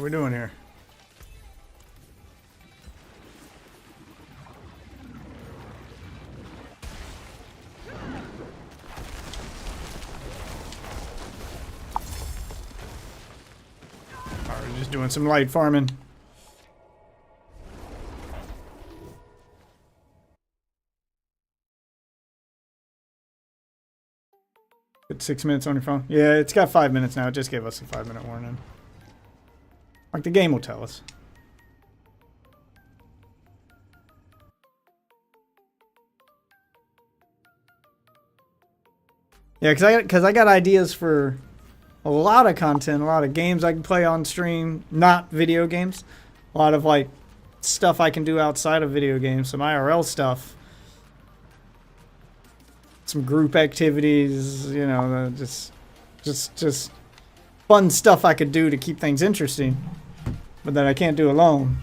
[SPEAKER 1] we doing here? Alright, we're just doing some light farming. Good 6 minutes on your phone. Yeah, it's got 5 minutes now. It just gave us a 5-minute warning. Like the game will tell us. Yeah, because I got ideas for a lot of content, a lot of games I can play on stream, not video games. A lot of like stuff I can do outside of video games, some IRL stuff. Some group activities, you know, just fun stuff I could do to keep things interesting, but that I can't do alone.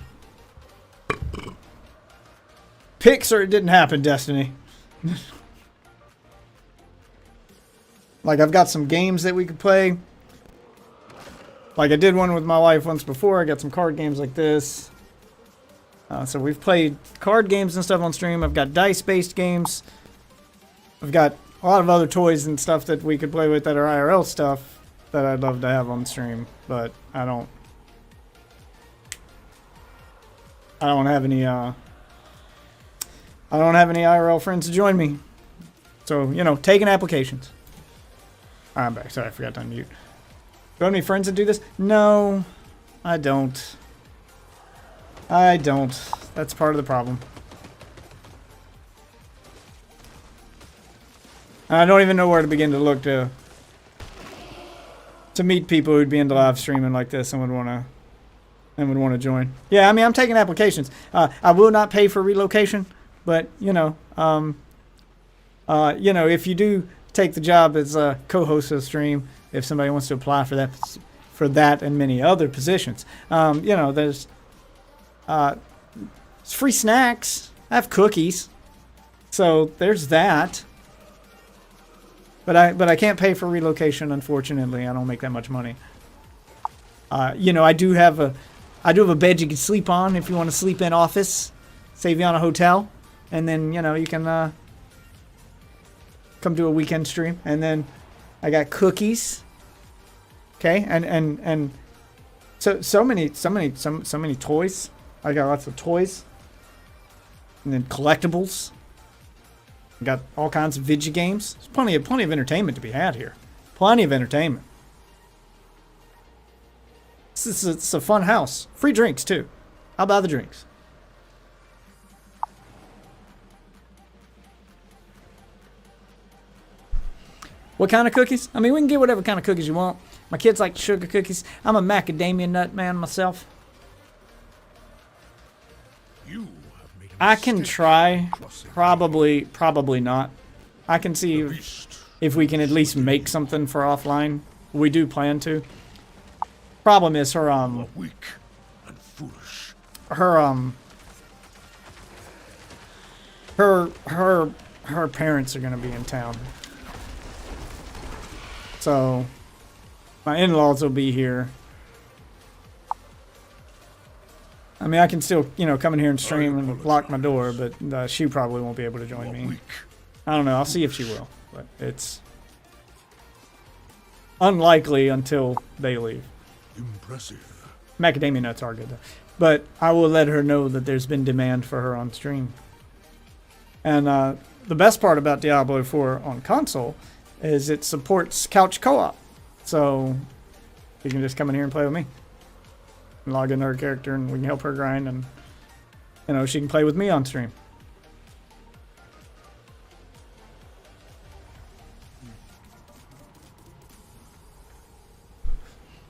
[SPEAKER 1] Picks or it didn't happen, Destiny. Like, I've got some games that we could play. Like, I did one with my wife once before. I got some card games like this. So we've played card games and stuff on stream. I've got dice-based games. I've got a lot of other toys and stuff that we could play with that are IRL stuff that I'd love to have on stream, but I don't have any IRL friends to join me. So, you know, taking applications. Alright, I'm back. Sorry, I forgot to unmute. Do I have any friends that do this? No, I don't. I don't. That's part of the problem. I don't even know where to begin to look to meet people who'd be into live streaming like this and would want to join. Yeah, I mean, I'm taking applications. I will not pay for relocation, but you know, if you do take the job as a co-host of the stream, if somebody wants to apply for that and many other positions, you know, there's free snacks. I have cookies, so there's that. But I can't pay for relocation, unfortunately. I don't make that much money. You know, I do have a bed you can sleep on if you want to sleep in office. Save you on a hotel, and then you know you can come do a weekend stream. And then I got cookies. Okay, and so many toys. I got lots of toys, and then collectibles. Got all kinds of video games. There's plenty of entertainment to be had here. Plenty of entertainment. It's a fun house. Free drinks too. I'll buy the drinks. What kind of cookies? I mean, we can get whatever kind of cookies you want. My kids like sugar cookies. I'm a macadamia nut man myself. I can try. Probably not. I can see if we can at least make something for offline. We do plan to. Problem is her
[SPEAKER 6] weak and foolish.
[SPEAKER 1] Her parents are gonna be in town. So my in-laws will be here. I mean, I can still, you know, come in here and stream and lock my door, but she probably won't be able to join me. I don't know. I'll see if she will, but it's unlikely until they leave.
[SPEAKER 6] Impressive.
[SPEAKER 1] Macadamia nuts are good, though. But I will let her know that there's been demand for her on stream. And the best part about Diablo 4 on console is it supports couch co-op. So you can just come in here and play with me. Log into her character and we can help her grind, and you know, she can play with me on stream.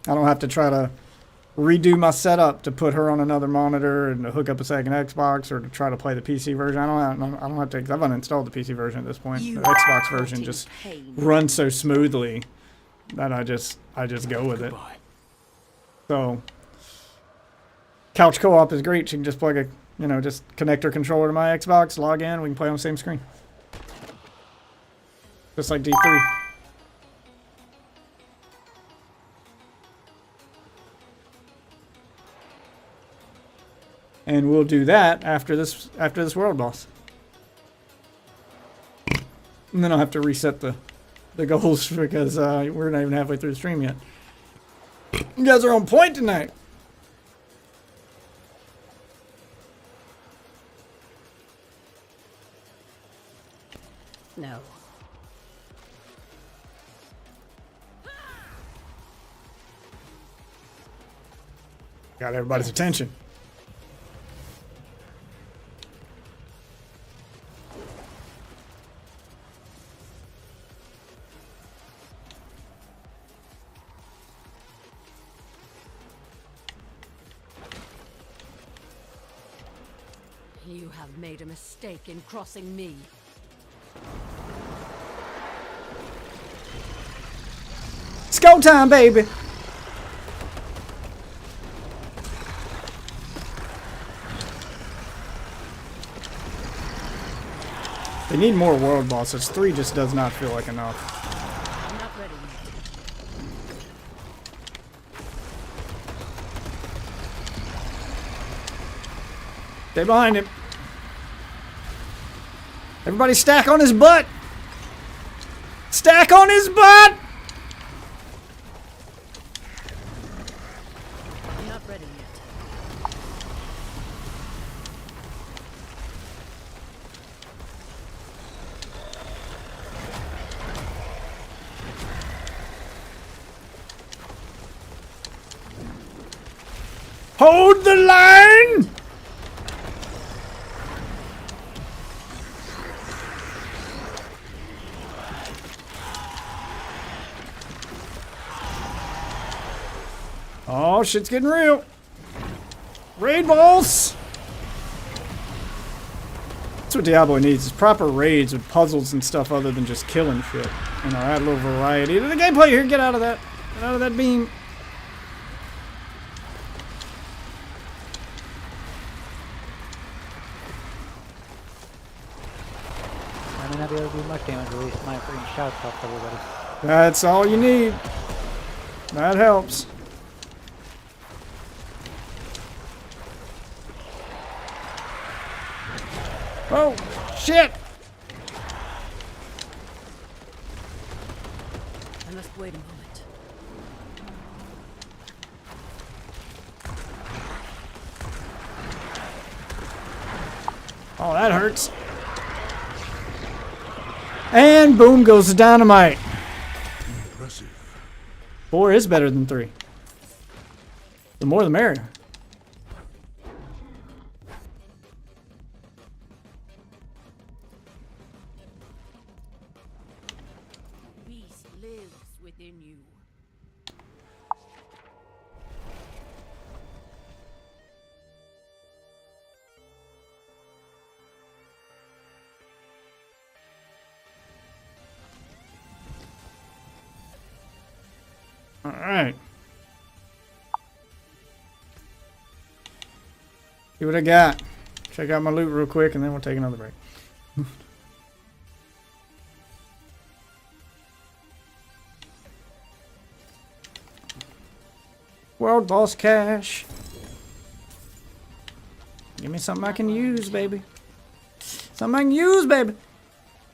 [SPEAKER 1] I don't have to try to redo my setup to put her on another monitor and to hook up a second Xbox or to try to play the PC version. I don't have to, because I've uninstalled the PC version at this point. The Xbox version just runs so smoothly that I just go with it. So couch co-op is great. She can just plug a, you know, just connect her controller to my Xbox, log in, we can play on the same screen. Just like D3. And we'll do that after this world boss. And then I'll have to reset the goals because we're not even halfway through the stream yet. You guys are on point tonight.
[SPEAKER 2] No.
[SPEAKER 1] Got everybody's attention.
[SPEAKER 2] You have made a mistake in crossing me.
[SPEAKER 1] It's go time, baby. They need more world bosses. 3 just does not feel like enough.
[SPEAKER 2] I'm not ready yet.
[SPEAKER 1] Stay behind him. Everybody stack on his butt. Stack on his butt.
[SPEAKER 2] I'm not ready yet.
[SPEAKER 1] Hold the line. Oh, shit's getting real. Raid balls. That's what Diablo needs, is proper raids with puzzles and stuff other than just killing shit. You know, add a little variety to the gameplay here. Get out of that. Get out of that beam.
[SPEAKER 4] I may not be able to do much damage, at least my freaking shouts help everybody.
[SPEAKER 1] That's all you need. That helps. Oh, shit!
[SPEAKER 2] I must wait a moment.
[SPEAKER 1] Oh, that hurts. And boom goes the dynamite.
[SPEAKER 6] Impressive.
[SPEAKER 1] 4 is better than 3. The more the merrier.
[SPEAKER 2] Beast lives within you.
[SPEAKER 1] All right. See what I got. Check out my loot real quick and then we'll take another break. World boss cash. Give me something I can use, baby. Something I can use, baby.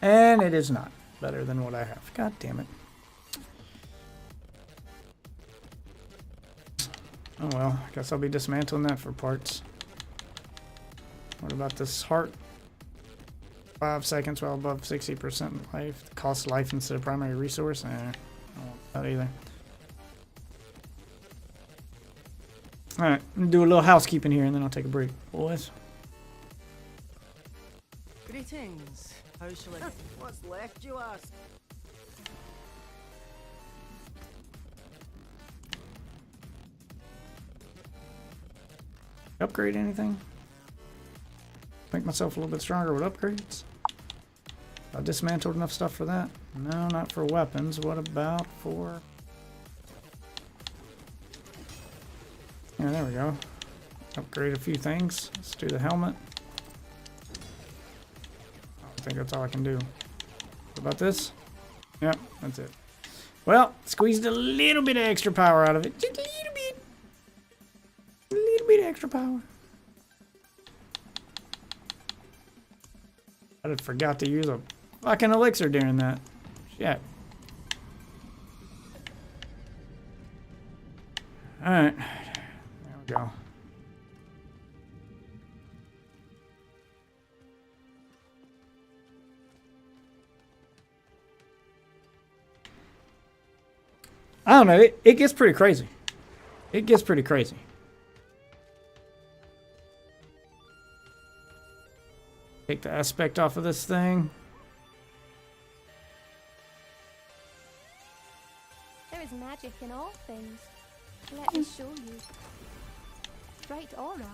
[SPEAKER 1] And it is not better than what I have. God damn it. Oh well, I guess I'll be dismantling that for parts. What about this heart? 5 seconds while above 60% life. Cost life instead of primary resource? I don't want that either. Alright, I'm gonna do a little housekeeping here and then I'll take a break. Boys.
[SPEAKER 2] Greetings. How shall I?
[SPEAKER 3] What's left, you ask?
[SPEAKER 1] Upgrade anything? Make myself a little bit stronger with upgrades? I dismantled enough stuff for that? No, not for weapons. What about for... Yeah, there we go. Upgrade a few things. Let's do the helmet. I think that's all I can do. What about this? Yep, that's it. Well, squeezed a little bit of extra power out of it. Just a little bit. A little bit of extra power. I forgot to use a fucking elixir during that. Shit. Alright. There we go. I don't know. It gets pretty crazy. It gets pretty crazy. Take the aspect off of this thing.
[SPEAKER 7] There is magic in all things. Let me show you. Bright aura.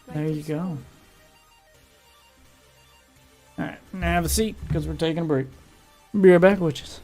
[SPEAKER 1] There you go. Alright, now have a seat because we're taking a break. Be right back, witches.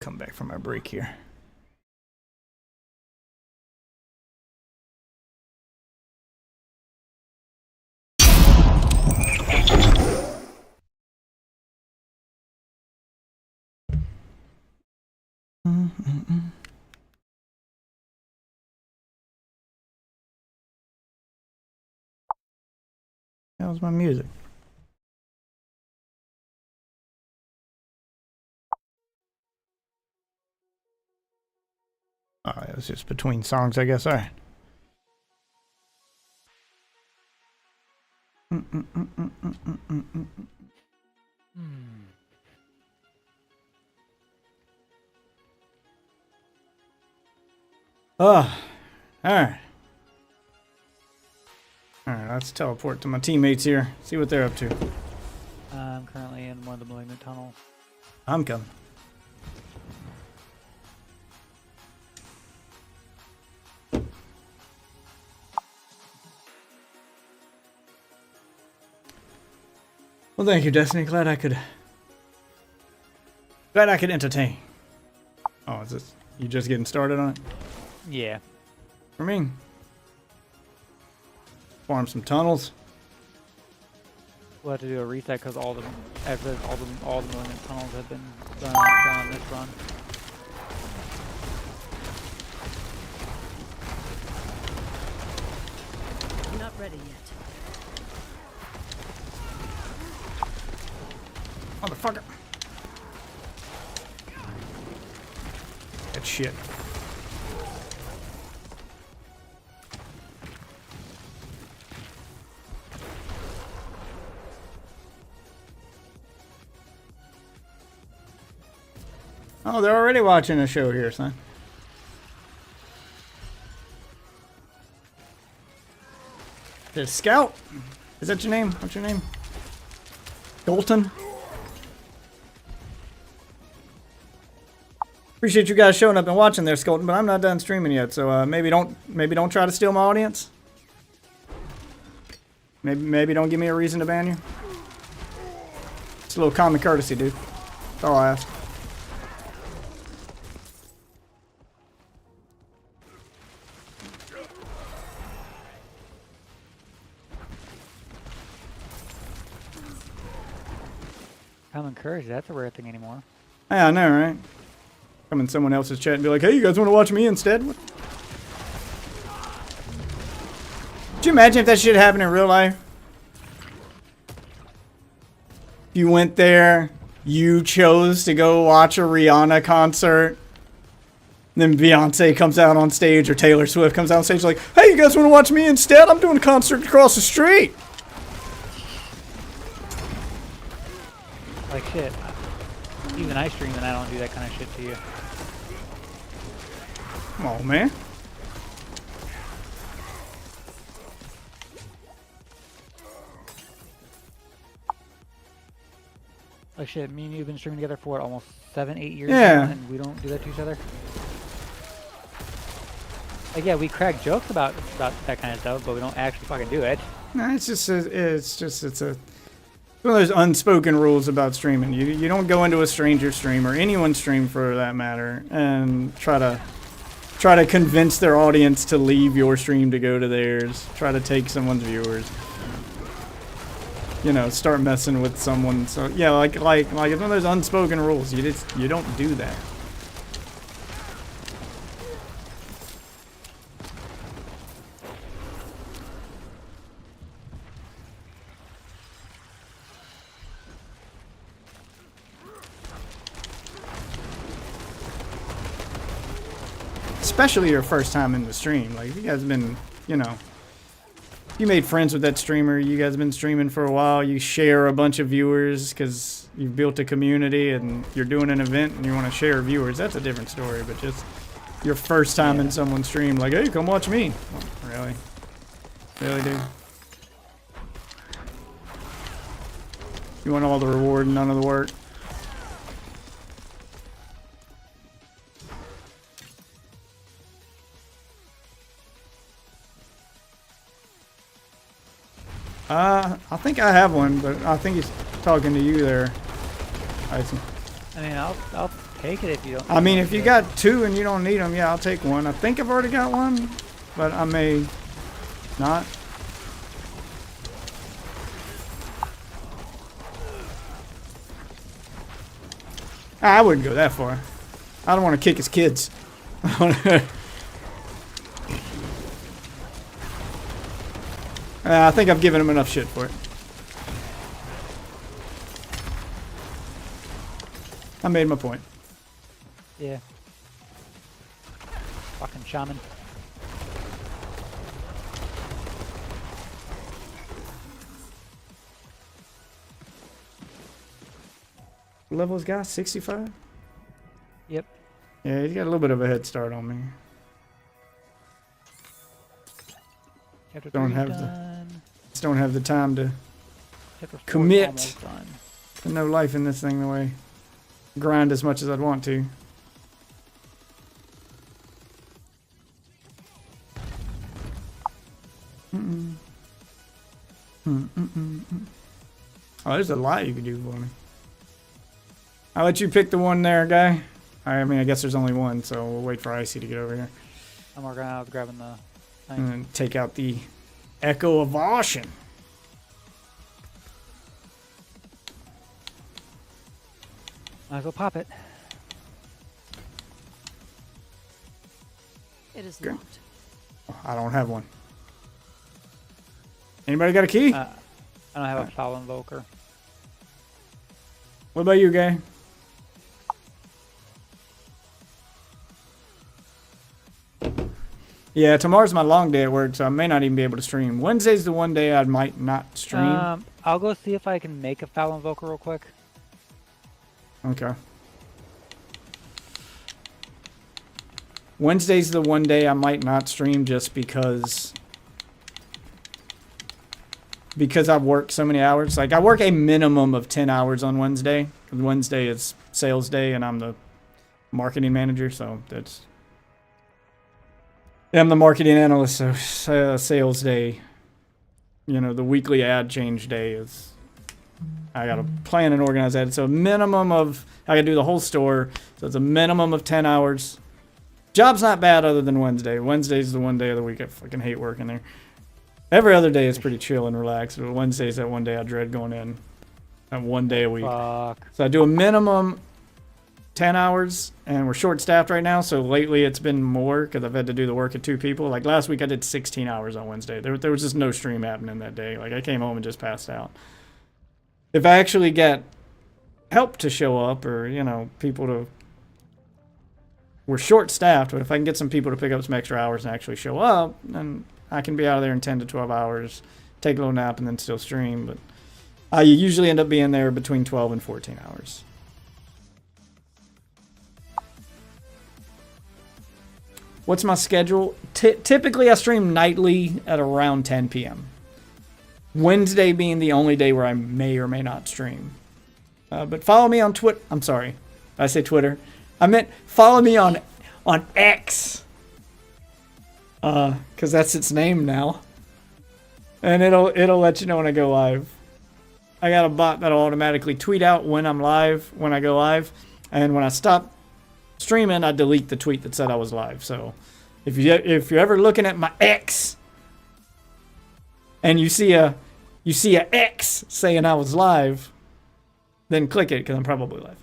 [SPEAKER 1] Come back from our break here. That was my music. Oh, it was just between songs, I guess. All right. Oh, all right. All right, let's teleport to my teammates here. See what they're up to.
[SPEAKER 4] I'm currently in one of the malignant tunnels.
[SPEAKER 1] I'm coming. Well, thank you, Destiny. Glad I could entertain. Oh, is this you just getting started on it?
[SPEAKER 4] Yeah.
[SPEAKER 1] For me. Farm some tunnels.
[SPEAKER 4] We'll have to do a reset because all the malignant tunnels have been done on this run.
[SPEAKER 2] Not ready yet.
[SPEAKER 1] Motherfucker. That shit. Oh, they're already watching a show here, son. The Scout? Is that your name? What's your name? Dalton? Appreciate you guys showing up and watching there, Skolton, but I'm not done streaming yet, so maybe don't try to steal my audience. Maybe don't give me a reason to ban you. It's a little common courtesy, dude. That's all I ask.
[SPEAKER 4] Common courage, that's a rare thing anymore.
[SPEAKER 1] Yeah, I know, right? Come in someone else's chat and be like, hey, you guys want to watch me instead? What? Could you imagine if that shit happened in real life? You went there, you chose to go watch a Rihanna concert, then Beyonce comes out on stage or Taylor Swift comes out on stage like, hey, you guys want to watch me instead? I'm doing a concert across the street.
[SPEAKER 4] Like shit. Even I stream and I don't do that kind of shit to you.
[SPEAKER 1] Come on, man.
[SPEAKER 4] Like shit, me and you have been streaming together for what, almost 7-8 years
[SPEAKER 1] Yeah.
[SPEAKER 4] now, and we don't do that to each other? Like yeah, we crack jokes about that kind of stuff, but we don't actually fucking do it.
[SPEAKER 1] No, it's one of those unspoken rules about streaming. You don't go into a stranger stream or anyone's stream for that matter and try to convince their audience to leave your stream to go to theirs. Try to take someone's viewers. You know, start messing with someone. So yeah, like it's one of those unspoken rules. You don't do that. Especially your first time in the stream. Like, you guys have been, you know, you made friends with that streamer. You guys have been streaming for a while. You share a bunch of viewers because you've built a community and you're doing an event and you want to share viewers. That's a different story. But just your first time in someone's stream, like, hey, come watch me. Well, really? Really, dude? You want all the reward and none of the work? I think I have one, but I think he's talking to you there, Tyson.
[SPEAKER 4] I mean, I'll take it if you don't.
[SPEAKER 1] I mean, if you
[SPEAKER 4] it.
[SPEAKER 1] got 2 and you don't need them, yeah, I'll take one. I think I've already got one, but I may not. I wouldn't go that far. I don't want to kick his kids. I think I've given him enough shit for it. I made my point.
[SPEAKER 4] Yeah. Fucking shaman.
[SPEAKER 1] What level's guy? 65?
[SPEAKER 4] Yep.
[SPEAKER 1] Yeah, he's got a little bit of a head start on me.
[SPEAKER 4] Chapter
[SPEAKER 1] Don't
[SPEAKER 4] 3
[SPEAKER 1] have
[SPEAKER 4] done.
[SPEAKER 1] Just don't have the time to
[SPEAKER 4] Chapter 4 is
[SPEAKER 1] commit.
[SPEAKER 4] almost done.
[SPEAKER 1] There's no life in this thing the way. Grind as much as I'd want to. Oh, there's a lot you can do for me. I'll let you pick the one there, guy. I mean, I guess there's only one, so we'll wait for Icy to get over here.
[SPEAKER 4] I'm working out grabbing the thing.
[SPEAKER 1] And then take out the Echo of Ocean.
[SPEAKER 4] Might as well pop it.
[SPEAKER 2] It is
[SPEAKER 1] Okay.
[SPEAKER 2] locked.
[SPEAKER 1] I don't have one. Anybody got a key?
[SPEAKER 4] I don't have a foul invoker.
[SPEAKER 1] What about you, guy? Yeah, tomorrow's my long day at work, so I may not even be able to stream. Wednesday's the one day I might not stream.
[SPEAKER 4] I'll go see if I can make a foul invoker real quick.
[SPEAKER 1] Okay. Wednesday's the one day I might not stream just because I work so many hours. Like, I work a minimum of 10 hours on Wednesday. Wednesday is sales day, and I'm the marketing manager, so that's... Yeah, I'm the marketing analyst, so sales day, you know, the weekly ad change day is... I gotta plan and organize that. So a minimum of... I gotta do the whole store, so it's a minimum of 10 hours. Job's not bad other than Wednesday. Wednesday's the one day of the week I fucking hate working there. Every other day is pretty chill and relaxed, but Wednesday's that one day I dread going in. That one day a week.
[SPEAKER 4] Fuck.
[SPEAKER 1] So I do a minimum 10 hours, and we're short-staffed right now, so lately it's been more because I've had to do the work of 2 people. Like last week I did 16 hours on Wednesday. There was just no stream happening that day. Like I came home and just passed out. If I actually get help to show up or, you know, people to... We're short-staffed, but if I can get some people to pick up some extra hours and actually show up, then I can be out of there in 10 to 12 hours, take a little nap, and then still stream. But you usually end up being there between 12 and 14 hours. What's my schedule? Typically, I stream nightly at around 10 p.m. Wednesday being the only day where I may or may not stream. But follow me on Twitter. I'm sorry. I say Twitter. I meant follow me on X. Because that's its name now. And it'll let you know when I go live. I got a bot that'll automatically tweet out when I'm live, when I go live. And when I stop streaming, I delete the tweet that said I was live. So if you're ever looking at my X and you see a X saying I was live, then click it because I'm probably live.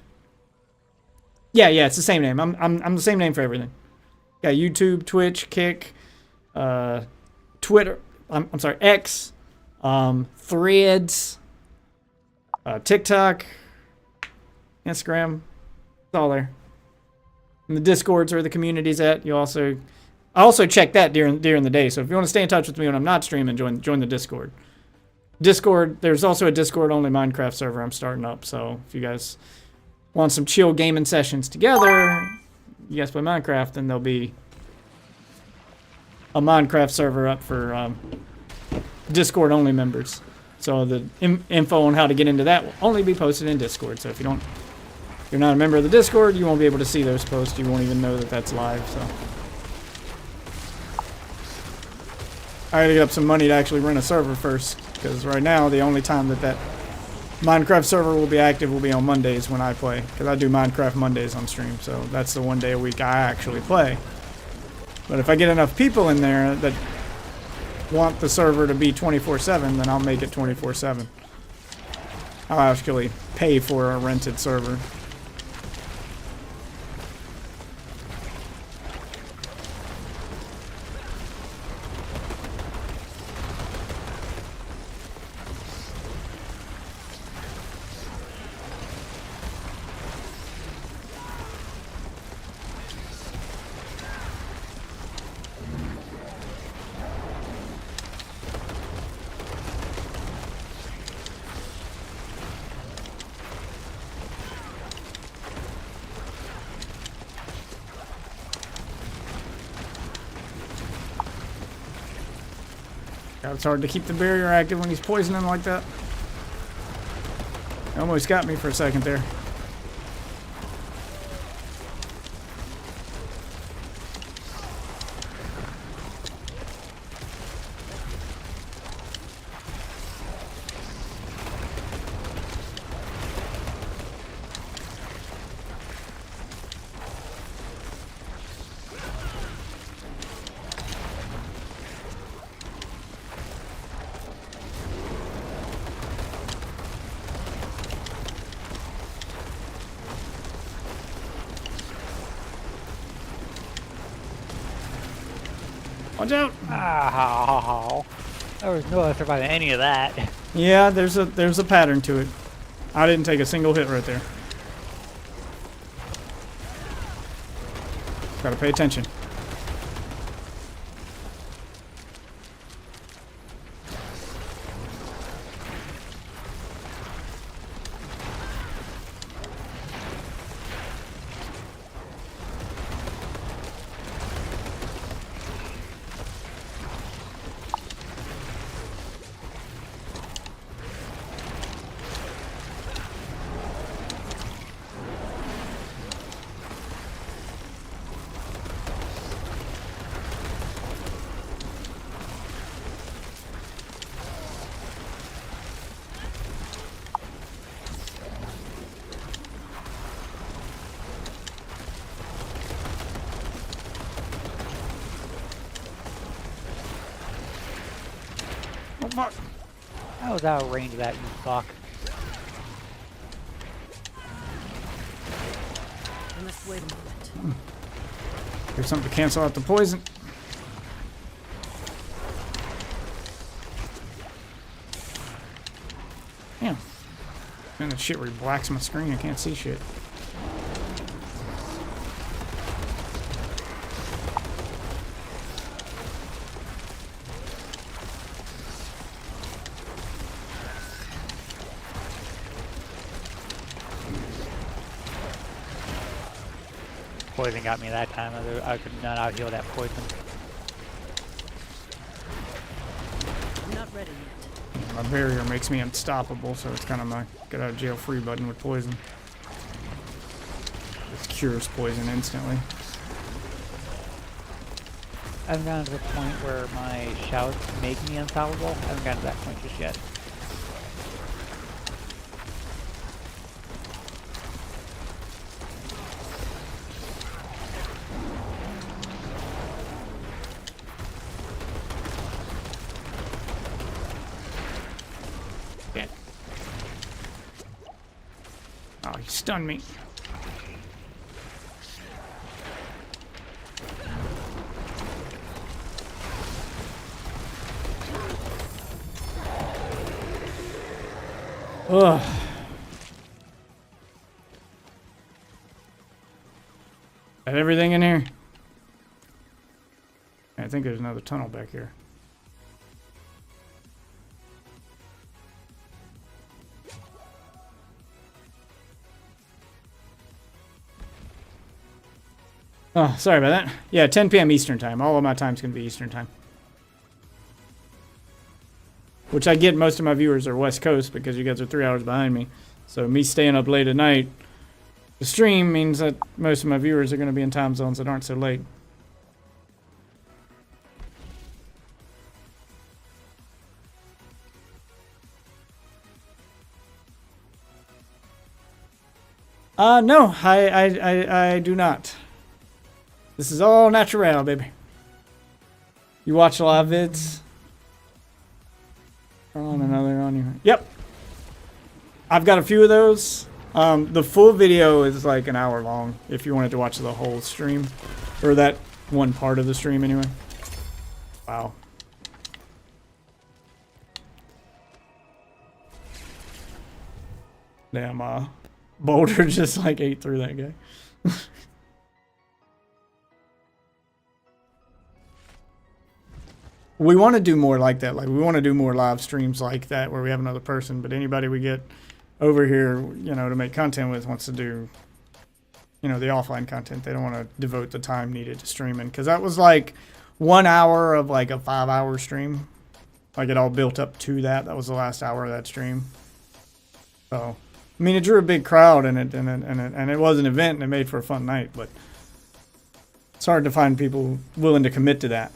[SPEAKER 1] Yeah, it's the same name. I'm the same name for everything. Got YouTube, Twitch, Kick, Twitter. I'm sorry, X, Threads, TikTok, Instagram. It's all there. And the Discords where the community's at. I also check that during the day. So if you want to stay in touch with me when I'm not streaming, join the Discord. There's also a Discord only Minecraft server I'm starting up. So if you guys want some chill gaming sessions together, you guys play Minecraft, then there'll be a Minecraft server up for Discord only members. So the info on how to get into that will only be posted in Discord. So if you're not a member of the Discord, you won't be able to see those posts. You won't even know that that's live. So I gotta get up some money to actually rent a server first, because right now the only time that Minecraft server will be active will be on Mondays when I play, because I do Minecraft Mondays on stream, so that's the one day a week I actually play. But if I get enough people in there that want the server to be 24/7, then I'll make it 24/7. I'll actually pay for a rented server. God, it's hard to keep the barrier active when he's poisoning like that. Almost got me for a second there. Watch out!
[SPEAKER 4] Ow. There was no way surviving any of that.
[SPEAKER 1] Yeah, there's a pattern to it. I didn't take a single hit right there. Gotta pay attention. Oh, fuck.
[SPEAKER 4] I was out of range of that, you fuck.
[SPEAKER 2] I must wait a moment.
[SPEAKER 1] Here's something to cancel out the poison. Damn. And that shit where he blacks my screen, I can't see shit.
[SPEAKER 4] Poison got me that time. I could not out heal that poison.
[SPEAKER 2] I'm not ready yet.
[SPEAKER 1] My barrier makes me unstoppable, so it's kind of my get out of jail free button with poison. It cures poison instantly.
[SPEAKER 4] I haven't gotten to the point where my shouts make me unstoppable. I haven't gotten to that point just yet.
[SPEAKER 1] Oh, he stunned me. Ugh. Got everything in here? I think there's another tunnel back here. Oh, sorry about that. Yeah, 10 p.m. Eastern time. All of my time's going to be Eastern time. Which I get most of my viewers are West Coast because you guys are 3 hours behind me. So me staying up late at night to stream means that most of my viewers are going to be in time zones that aren't so late. No, I do not. This is all natural, baby. You watch a lot of vids? On another on you. Yep. I've got a few of those. The full video is like an hour long if you wanted to watch the whole stream. Or that one part of the stream anyway. Wow. Damn, Boulder just like ate through that guy. We want to do more like that. Like, we want to do more live streams like that where we have another person. But anybody we get over here, you know, to make content with wants to do, you know, the offline content. They don't want to devote the time needed to streaming. Because that was like 1 hour of like a 5-hour stream. Like, it all built up to that. That was the last hour of that stream. So, I mean, it drew a big crowd and it was an event and it made for a fun night. But it's hard to find people willing to commit to that.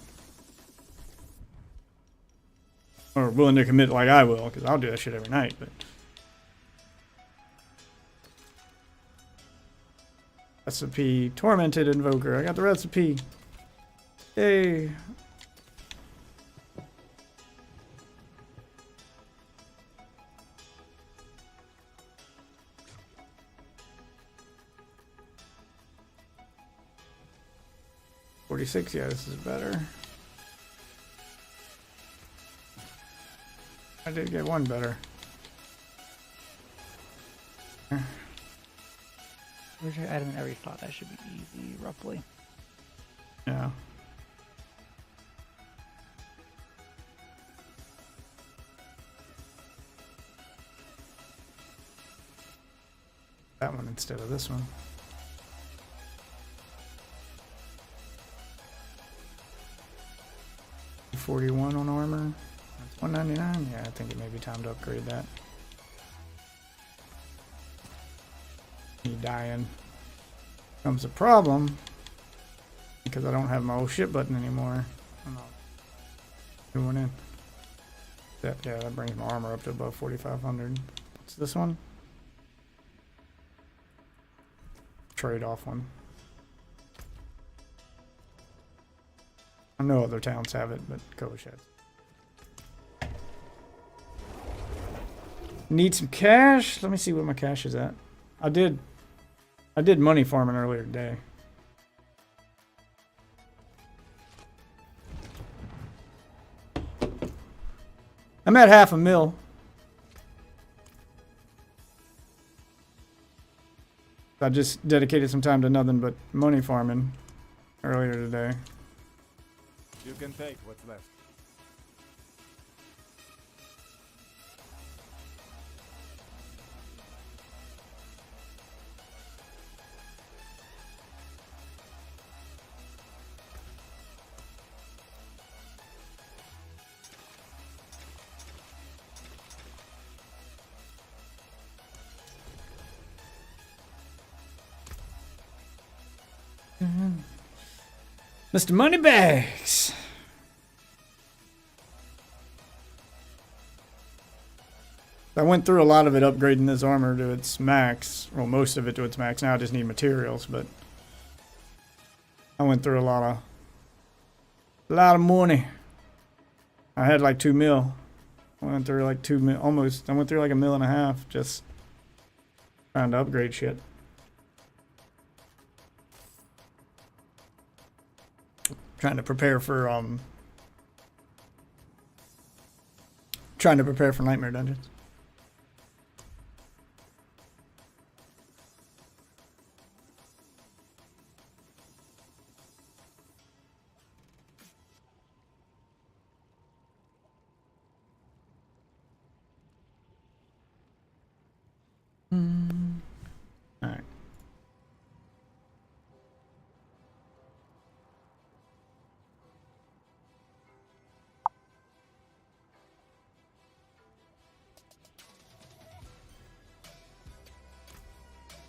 [SPEAKER 1] Or willing to commit like I will, because I'll do that shit every night, but... Recipe. Tormented Invoker. I got the recipe. Yay. $46, yeah, this is better. I did get one better.
[SPEAKER 4] Where's your item in every slot? That should be easy, roughly.
[SPEAKER 1] Yeah. That one instead of this one. $41 on armor. $199? Yeah, I think it may be time to upgrade that. Me dying becomes a problem because I don't have my old shit button anymore. I'm not doing in. Yeah, that brings my armor up to above 4,500. What's this one? Trade-off one. I know other towns have it, but Kovish has. Need some cash? Let me see what my cash is at. I did money farming earlier today. I'm at $500,000. I just dedicated some time to nothing but money farming earlier today.
[SPEAKER 3] You can take what's left.
[SPEAKER 1] Mr. Moneybags. I went through a lot of it upgrading this armor to its max. Well, most of it to its max. Now I just need materials, but I went through a lot of money. I had like 2 mil. I went through like 2 mil, almost. I went through like $1.5 million just trying to upgrade shit. Trying to prepare for Nightmare Dungeons. All right.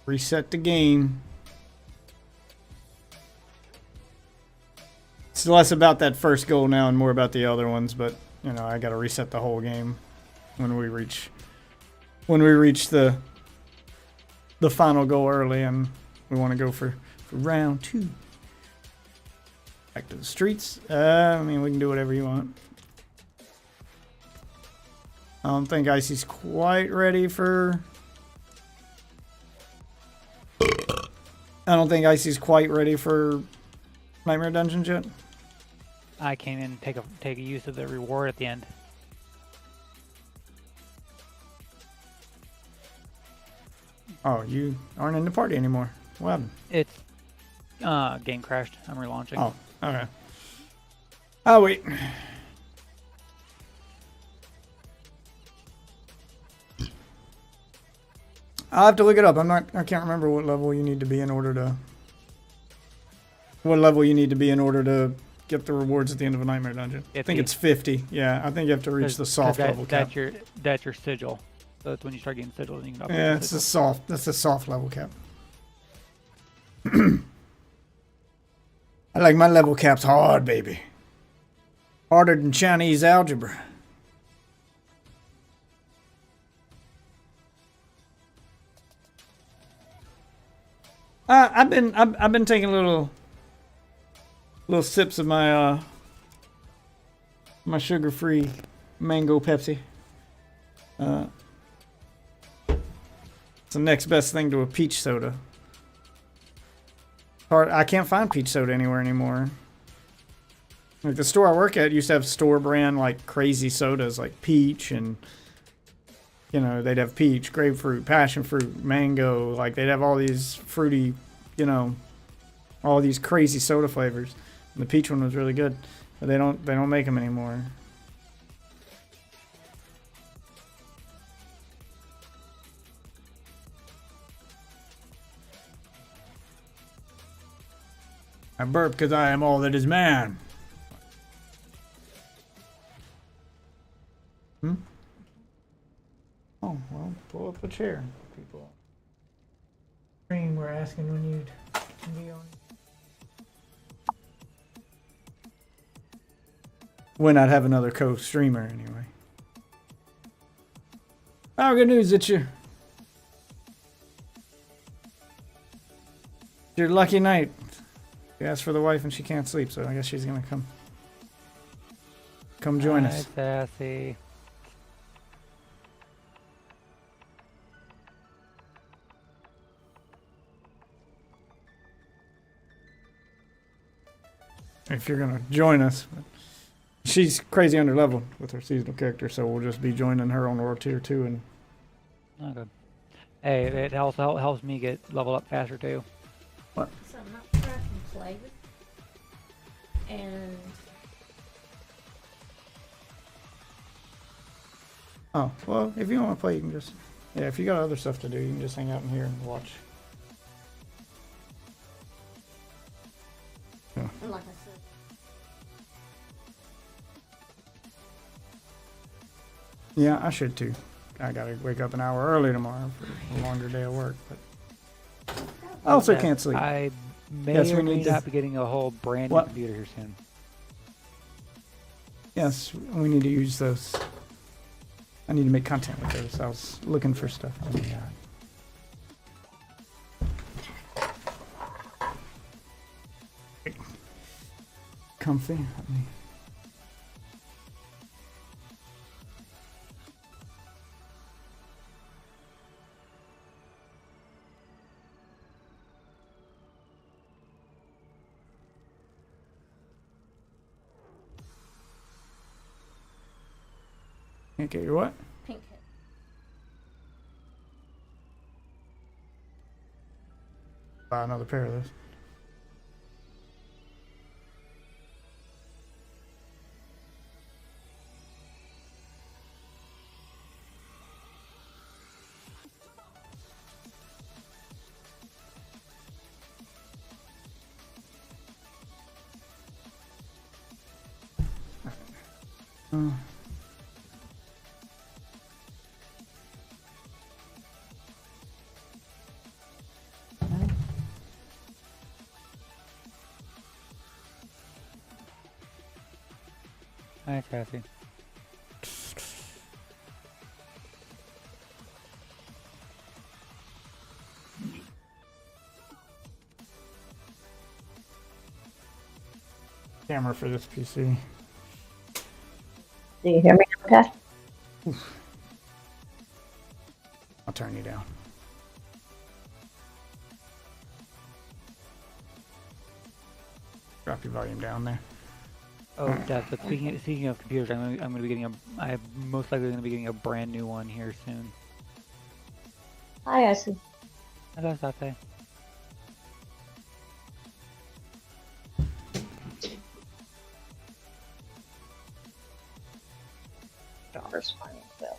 [SPEAKER 1] Reset the game. It's less about that first goal now and more about the other ones, but you know, I gotta reset the whole game when we reach the the final goal early, and we want to go for round 2. Back to the streets. I mean, we can do whatever you want. I don't think Icy's quite ready for... I don't think Icy's quite ready for Nightmare Dungeons yet.
[SPEAKER 4] I came in and take a use of the reward at the end.
[SPEAKER 1] Oh, you aren't in the party anymore. What happened?
[SPEAKER 4] It's game crashed. I'm relaunching.
[SPEAKER 1] Oh, okay. Oh, wait. I'll have to look it up. I can't remember what level you need to be in order to... What level you need to be in order to get the rewards at the end of a Nightmare Dungeon. I think it's 50. Yeah, I think you have to reach the soft level cap.
[SPEAKER 4] That's your sigil. So that's when you start getting sigils, and you can upgrade
[SPEAKER 1] Yeah,
[SPEAKER 4] the
[SPEAKER 1] it's
[SPEAKER 4] sigil.
[SPEAKER 1] the soft. That's the soft level cap. I like my level caps hard, baby. Harder than Chinese algebra. I've been taking little sips of my my sugar-free mango Pepsi. It's the next best thing to a peach soda. I can't find peach soda anywhere anymore. Like the store I work at used to have store brand like crazy sodas like peach, and you know, they'd have peach, grapefruit, passion fruit, mango, like they'd have all these fruity, you know, all these crazy soda flavors. And the peach one was really good, but they don't make them anymore. I burp because I am all that is man. Hmm? Oh, well, pull up a chair. People. Stream, we're asking when you'd be on. When I'd have another co-streamer, anyway. Oh, good news that it's your lucky night. You asked for the wife and she can't sleep, so I guess she's gonna come join us.
[SPEAKER 4] Hi, Sassy.
[SPEAKER 1] If you're gonna join us. She's crazy under leveled with her seasonal character, so we'll just be joining her on World Tier 2. And
[SPEAKER 4] Oh, good. Hey, it also helps me get leveled up faster too.
[SPEAKER 1] what?
[SPEAKER 7] Something I can play with. And
[SPEAKER 1] Oh, well, if you don't want to play, you can just... Yeah, if you got other stuff to do, you can just hang out in here and watch.
[SPEAKER 7] like I said,
[SPEAKER 1] Yeah, I should too. I gotta wake up an hour early tomorrow for a longer day of work, but I also can't sleep.
[SPEAKER 4] I may
[SPEAKER 1] Yes,
[SPEAKER 4] or
[SPEAKER 1] we
[SPEAKER 4] may
[SPEAKER 1] need to-
[SPEAKER 4] not be getting a whole brand new
[SPEAKER 1] What?
[SPEAKER 4] computer here soon.
[SPEAKER 1] Yes, we need to use those. I need to make content with those. I was looking for stuff. Oh my God. Comfy. Let me... Can't get your what?
[SPEAKER 7] pink hit.
[SPEAKER 1] Buy another pair of those.
[SPEAKER 4] Hi, Cassie.
[SPEAKER 1] camera for this PC.
[SPEAKER 8] Do you hear me okay?
[SPEAKER 1] I'll turn you down. Drop your volume down there.
[SPEAKER 4] Oh, Death, but speaking of computers, I'm gonna be getting I'm most likely gonna be getting a brand new one here soon.
[SPEAKER 8] Hi, Icy.
[SPEAKER 4] How does that say?
[SPEAKER 8] Daughter's finding Phil.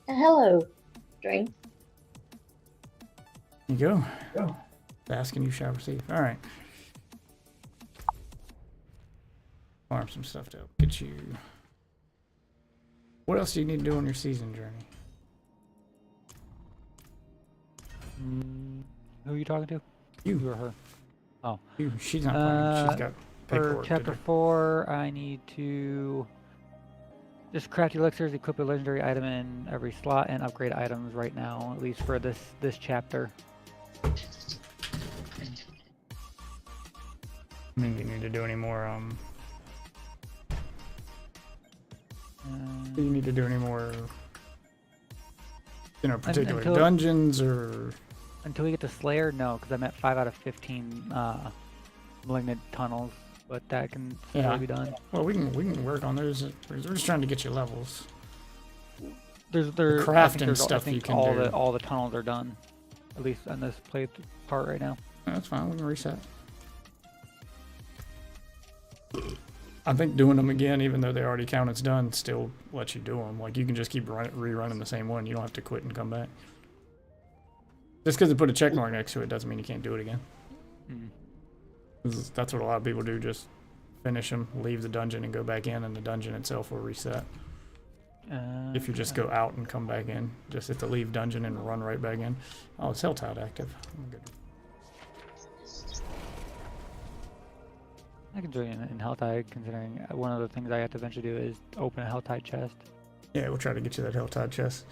[SPEAKER 8] And hello, Drink.
[SPEAKER 1] You go. Ask and you shall receive. All right. Farm some stuff to help get you. What else do you need to do on your season journey?
[SPEAKER 4] Who are you talking to? You or her? Oh.
[SPEAKER 1] You. She's not playing. She's got
[SPEAKER 4] For
[SPEAKER 1] paperwork to
[SPEAKER 4] chapter
[SPEAKER 1] do.
[SPEAKER 4] 4, I need to just craft elixirs, equip a legendary item in every slot, and upgrade items right now, at least for this chapter.
[SPEAKER 1] I mean, you need to do any more, do you need to do any more, particular
[SPEAKER 4] until-
[SPEAKER 1] dungeons or?
[SPEAKER 4] Until we get to Slayer, no, because I'm at 5 out of 15 malignant tunnels, but that can still be done.
[SPEAKER 1] Well, we can work on those. We're just trying to get you levels.
[SPEAKER 4] There's
[SPEAKER 1] crafting stuff you can do.
[SPEAKER 4] All the tunnels are done, at least on this play part right now.
[SPEAKER 1] That's fine. We can reset. I think doing them again, even though they already count as done, still lets you do them. Like, you can just keep rerunning the same one. You don't have to quit and come back. Just because they put a check mark next to it doesn't mean you can't do it again. That's what a lot of people do. Just finish them, leave the dungeon, and go back in, and the dungeon itself will reset. If you just go out and come back in, just hit the leave dungeon and run right back in. Oh, it's Helltide active. I'm good.
[SPEAKER 4] I can join in Helltide, considering one of the things I have to eventually do is open a Helltide chest.
[SPEAKER 1] Yeah, we'll try to get you that Helltide chest.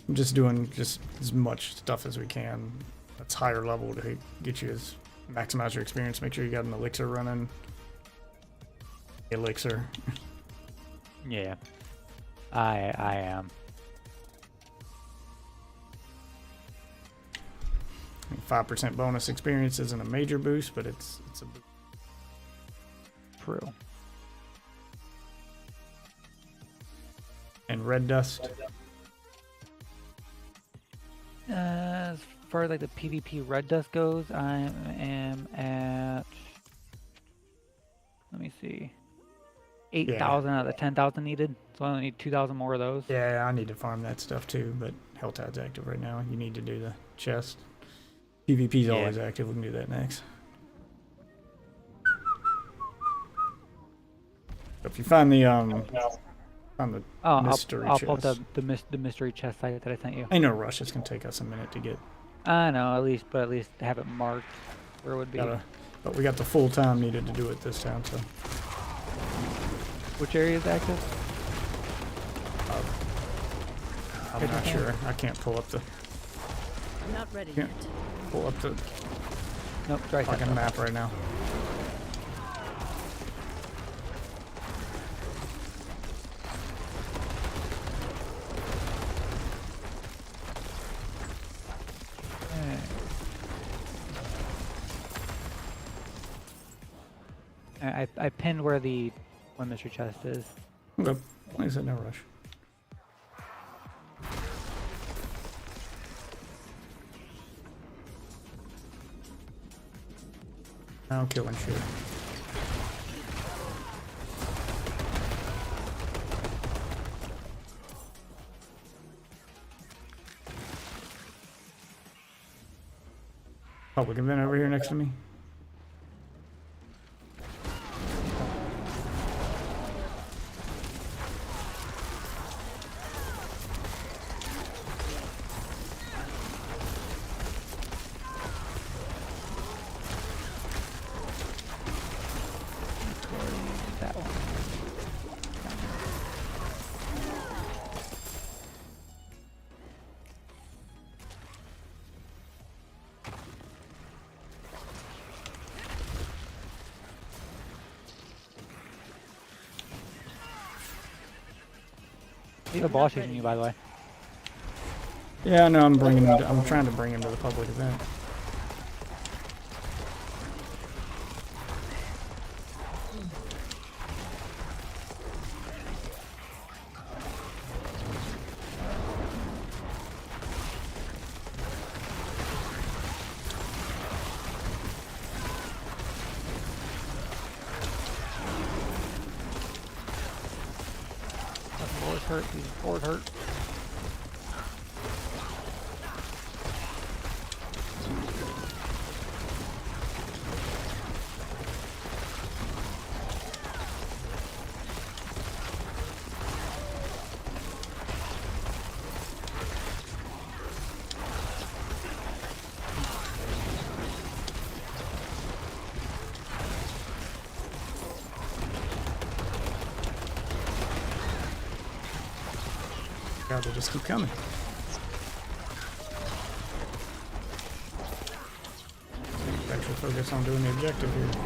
[SPEAKER 1] I'm just doing just as much stuff as we can that's higher level to get you as maximize your experience. Make sure you got an elixir running. Elixir.
[SPEAKER 4] Yeah, I am.
[SPEAKER 1] 5% bonus experience isn't a major boost, but it's a boost.
[SPEAKER 4] True.
[SPEAKER 1] And red dust.
[SPEAKER 4] As far as like the PvP red dust goes, I am at, let me see, 8,000 out of the 10,000 needed. So I only need 2,000 more of those.
[SPEAKER 1] Yeah, I need to farm that stuff too, but Helltide's active right now. You need to do the chest. PvP's always active. We can do that next. If you find the mystery
[SPEAKER 4] I'll
[SPEAKER 1] chest.
[SPEAKER 4] pull up the mystery chest site that I sent you.
[SPEAKER 1] Ain't no rush. It's gonna take us a minute to get.
[SPEAKER 4] I know, at least have it marked where it would be.
[SPEAKER 1] But we got the full time needed to do it this time, so.
[SPEAKER 4] Which area is active?
[SPEAKER 1] I'm not sure. I can't pull up the.
[SPEAKER 2] I'm not ready
[SPEAKER 1] Can't
[SPEAKER 2] yet.
[SPEAKER 1] pull up the
[SPEAKER 4] Nope, dry
[SPEAKER 1] fucking map right now.
[SPEAKER 4] I pinned where the one mystery chest is.
[SPEAKER 1] Okay. Like I said, no rush. I'll kill and shoot. Public event over here next to me.
[SPEAKER 4] That one. He's a boss chasing you, by the way.
[SPEAKER 1] Yeah, no, I'm bringing him. I'm trying to bring him to the public event.
[SPEAKER 4] That boar's hurt. He's forward hurt.
[SPEAKER 1] God, they just keep coming. Actually focus on doing the objective here.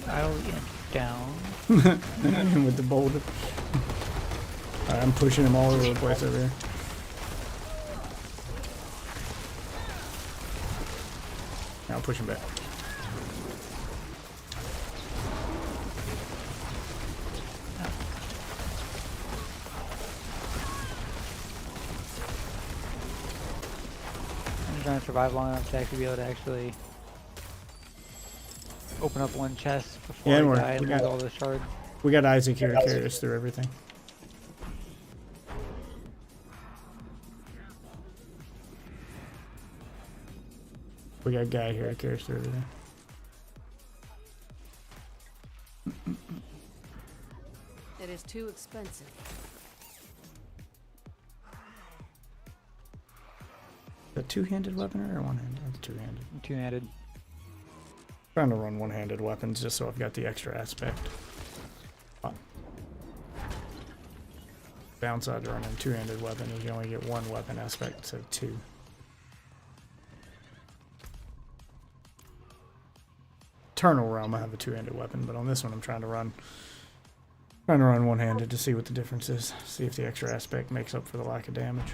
[SPEAKER 4] I'll get down.
[SPEAKER 1] And with the boulder. Alright, I'm pushing him all over the place over here. Now push him back.
[SPEAKER 4] I'm trying to survive long enough to actually be able to actually open up one chest before
[SPEAKER 1] Yeah,
[SPEAKER 4] I
[SPEAKER 1] and
[SPEAKER 4] die and
[SPEAKER 1] we
[SPEAKER 4] lose
[SPEAKER 1] got
[SPEAKER 4] all the shards.
[SPEAKER 1] we got Isaac here to carry us through everything. We got a guy here to carry us through everything.
[SPEAKER 2] It is too expensive.
[SPEAKER 1] A two-handed weapon or a one-handed? It's two-handed.
[SPEAKER 4] Two-handed.
[SPEAKER 1] Trying to run one-handed weapons just so I've got the extra aspect. Downside to running a two-handed weapon is you only get one weapon aspect instead of two. Eternal Realm I have a two-handed weapon, but on this one I'm trying to run one-handed to see what the difference is. See if the extra aspect makes up for the lack of damage.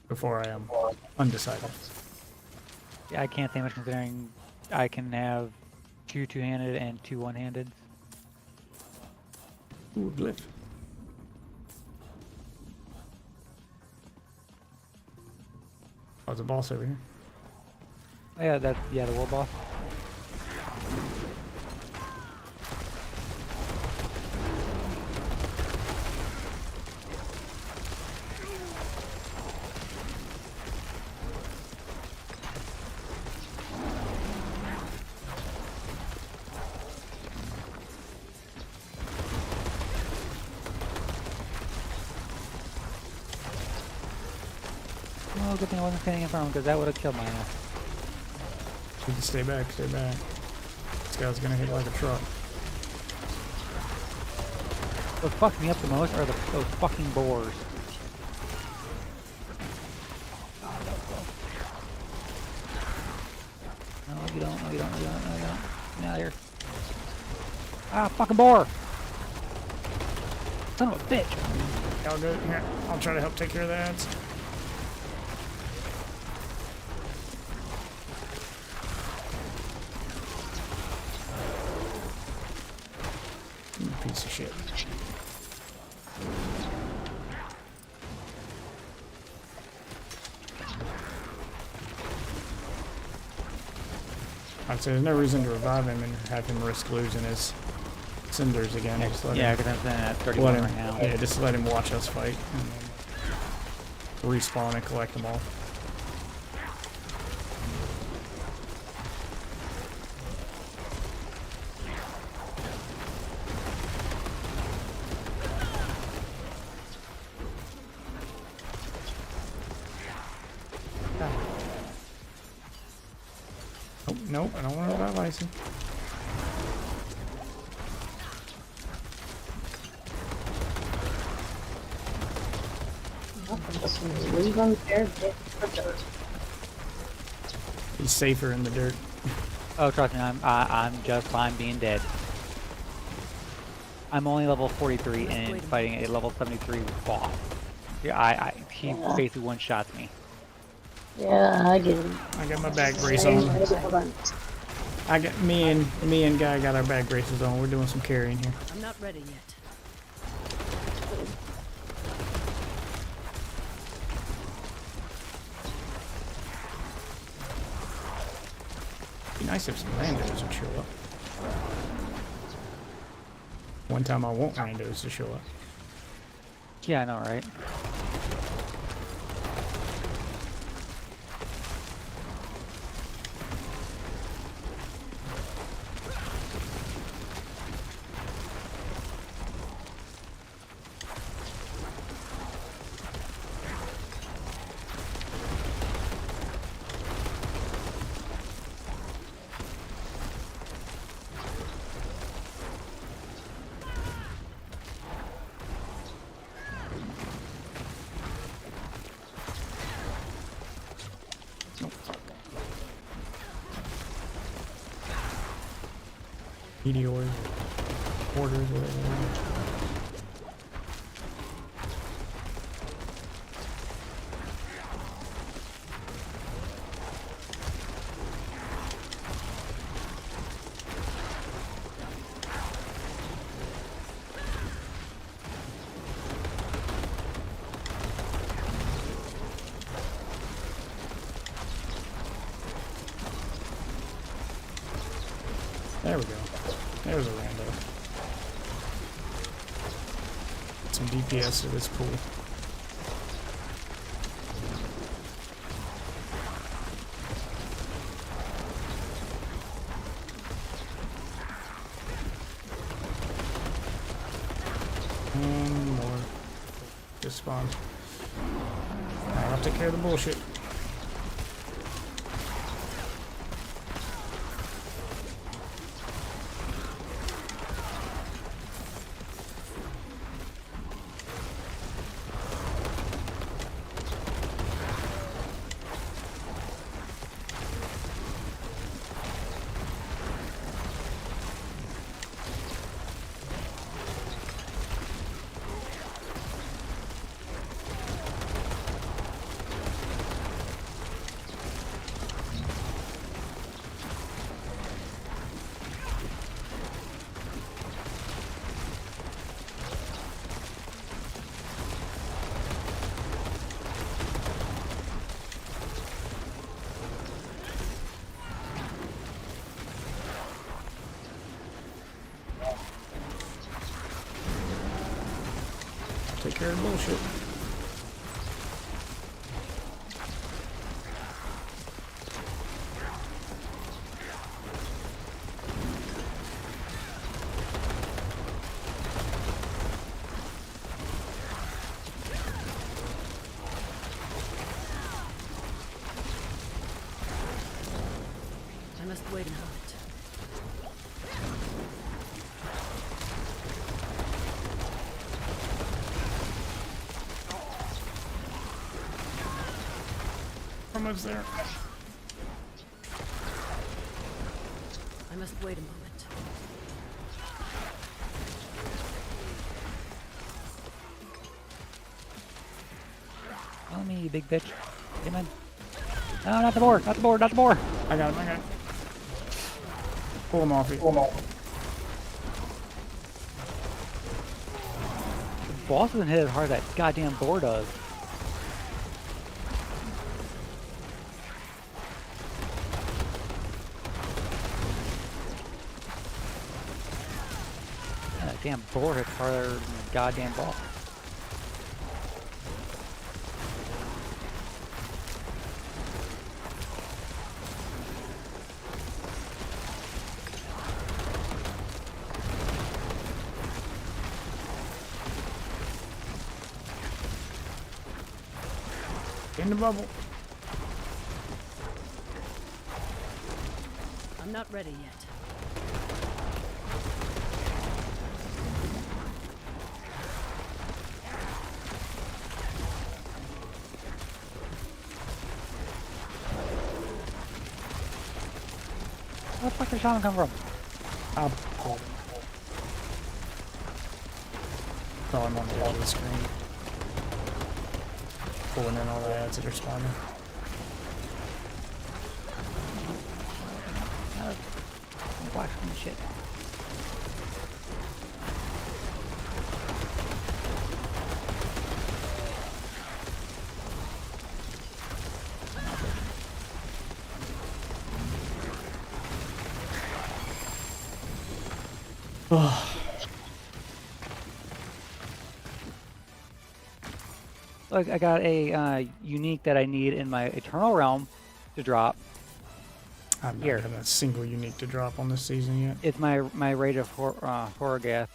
[SPEAKER 1] Before I am undecided.
[SPEAKER 4] Yeah, I can't say much considering I can have two two-handed and two one-handed.
[SPEAKER 1] Ooh, glyph. Oh, there's a boss over here.
[SPEAKER 4] Yeah, that's the war boss. Oh, good thing I wasn't standing in front of him because that would have killed my ass.
[SPEAKER 1] You can stay back, stay back. This guy's gonna hit like a truck.
[SPEAKER 4] What fucks me up the most are those fucking boars. No, you don't, no, you don't, no, you don't, no, you don't. Get out of here. Ah, fucking boar! Son of a bitch!
[SPEAKER 1] I'll go here. I'll try to help take care of the ads. Piece of shit. I'd say there's no reason to revive him and have him risk losing his cinders again. Just let
[SPEAKER 4] Yeah,
[SPEAKER 1] him,
[SPEAKER 4] because I'm sitting at
[SPEAKER 1] let
[SPEAKER 4] 31
[SPEAKER 1] him,
[SPEAKER 4] right now.
[SPEAKER 1] yeah, just let him watch us fight. And then respawn and collect them all. Nope, I don't want to revive Icy.
[SPEAKER 8] Nothing. Just leave them there, dig for dirt.
[SPEAKER 1] He's safer in the dirt.
[SPEAKER 4] Oh, trust me, I'm just fine being dead. I'm only level 43 and fighting a level 73 boss. Yeah, he basically one-shots me.
[SPEAKER 8] Yeah, I get it.
[SPEAKER 1] I got my back brace on. I got me and Guy got our back braces on. We're doing some carrying here.
[SPEAKER 2] I'm not ready yet.
[SPEAKER 1] Be nice if some randos would show up. One time I want randos to show up.
[SPEAKER 4] Yeah, I know, right?
[SPEAKER 1] Meteors, orders, whatever. There we go. There's a rando. Some DPS to this pool. And more. Just spawned. I'll take care of the bullshit. Take care of the bullshit.
[SPEAKER 2] I must wait a moment.
[SPEAKER 1] Almost there.
[SPEAKER 2] I must wait a moment.
[SPEAKER 4] Follow me, you big bitch. Come on. No, not the boar, not the boar, not the boar.
[SPEAKER 1] I got him, I got him. Pull him off.
[SPEAKER 4] The boss doesn't hit as hard as that goddamn boar does. That damn boar hits harder than the goddamn boss.
[SPEAKER 1] In the bubble.
[SPEAKER 2] I'm not ready yet.
[SPEAKER 4] Where the fuck did Shaman come from?
[SPEAKER 1] I'll pull them. Oh, I'm on the edge of the screen. Pulling in all the ads that are spawning.
[SPEAKER 4] Watch some shit. Look, I got a unique that I need in my Eternal Realm to drop.
[SPEAKER 1] I've not
[SPEAKER 4] Here.
[SPEAKER 1] got a single unique to drop on this season yet.
[SPEAKER 4] It's my Rage of Horrorgath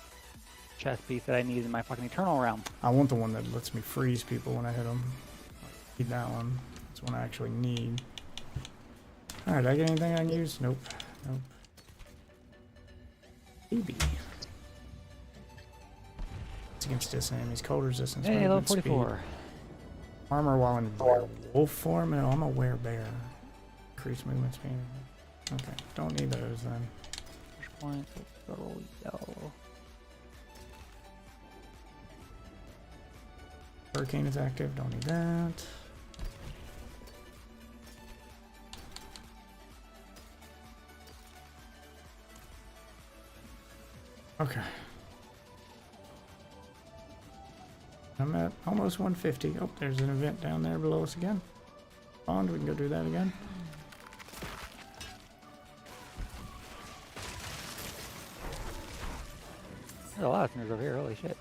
[SPEAKER 4] chest piece that I need in my fucking Eternal Realm.
[SPEAKER 1] I want the one that lets me freeze people when I hit them. Need that one. That's one I actually need. Alright, did I get anything I can use? Nope. Nope. Maybe. It's against this enemy's cold resistance.
[SPEAKER 4] Hey, level
[SPEAKER 1] movement speed.
[SPEAKER 4] 44.
[SPEAKER 1] Armor while in wolf form? No, I'm a werebear. Increase movement speed. Okay, don't need those then.
[SPEAKER 4] Push points, let's go yellow.
[SPEAKER 1] Hurricane is active, don't need that. Okay. I'm at almost 150. Oh, there's an event down there below us again. Bond, we can go do that again.
[SPEAKER 4] There's a lot of sinners over here, holy shit.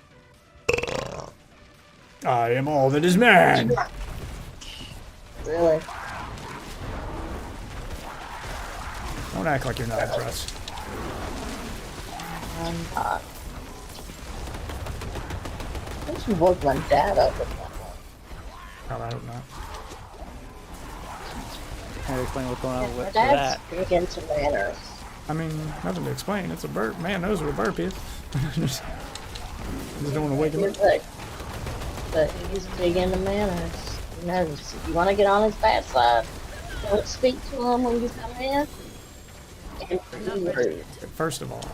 [SPEAKER 1] I am all that is man!
[SPEAKER 8] Really?
[SPEAKER 1] Don't act like you're not impressed.
[SPEAKER 8] I'm not. I should work my dad up with that one.
[SPEAKER 1] Oh, I hope not.
[SPEAKER 4] Can I explain what's going on
[SPEAKER 8] My
[SPEAKER 4] with
[SPEAKER 8] dad's
[SPEAKER 4] that?
[SPEAKER 8] big into manners.
[SPEAKER 1] I mean, nothing to explain. It's a burp. Man knows what a burp is. just don't want to wake him up.
[SPEAKER 8] But he's big into manners. He knows. If you want to get on his bad side, don't speak to him when you come in. And be rude.
[SPEAKER 1] First of all,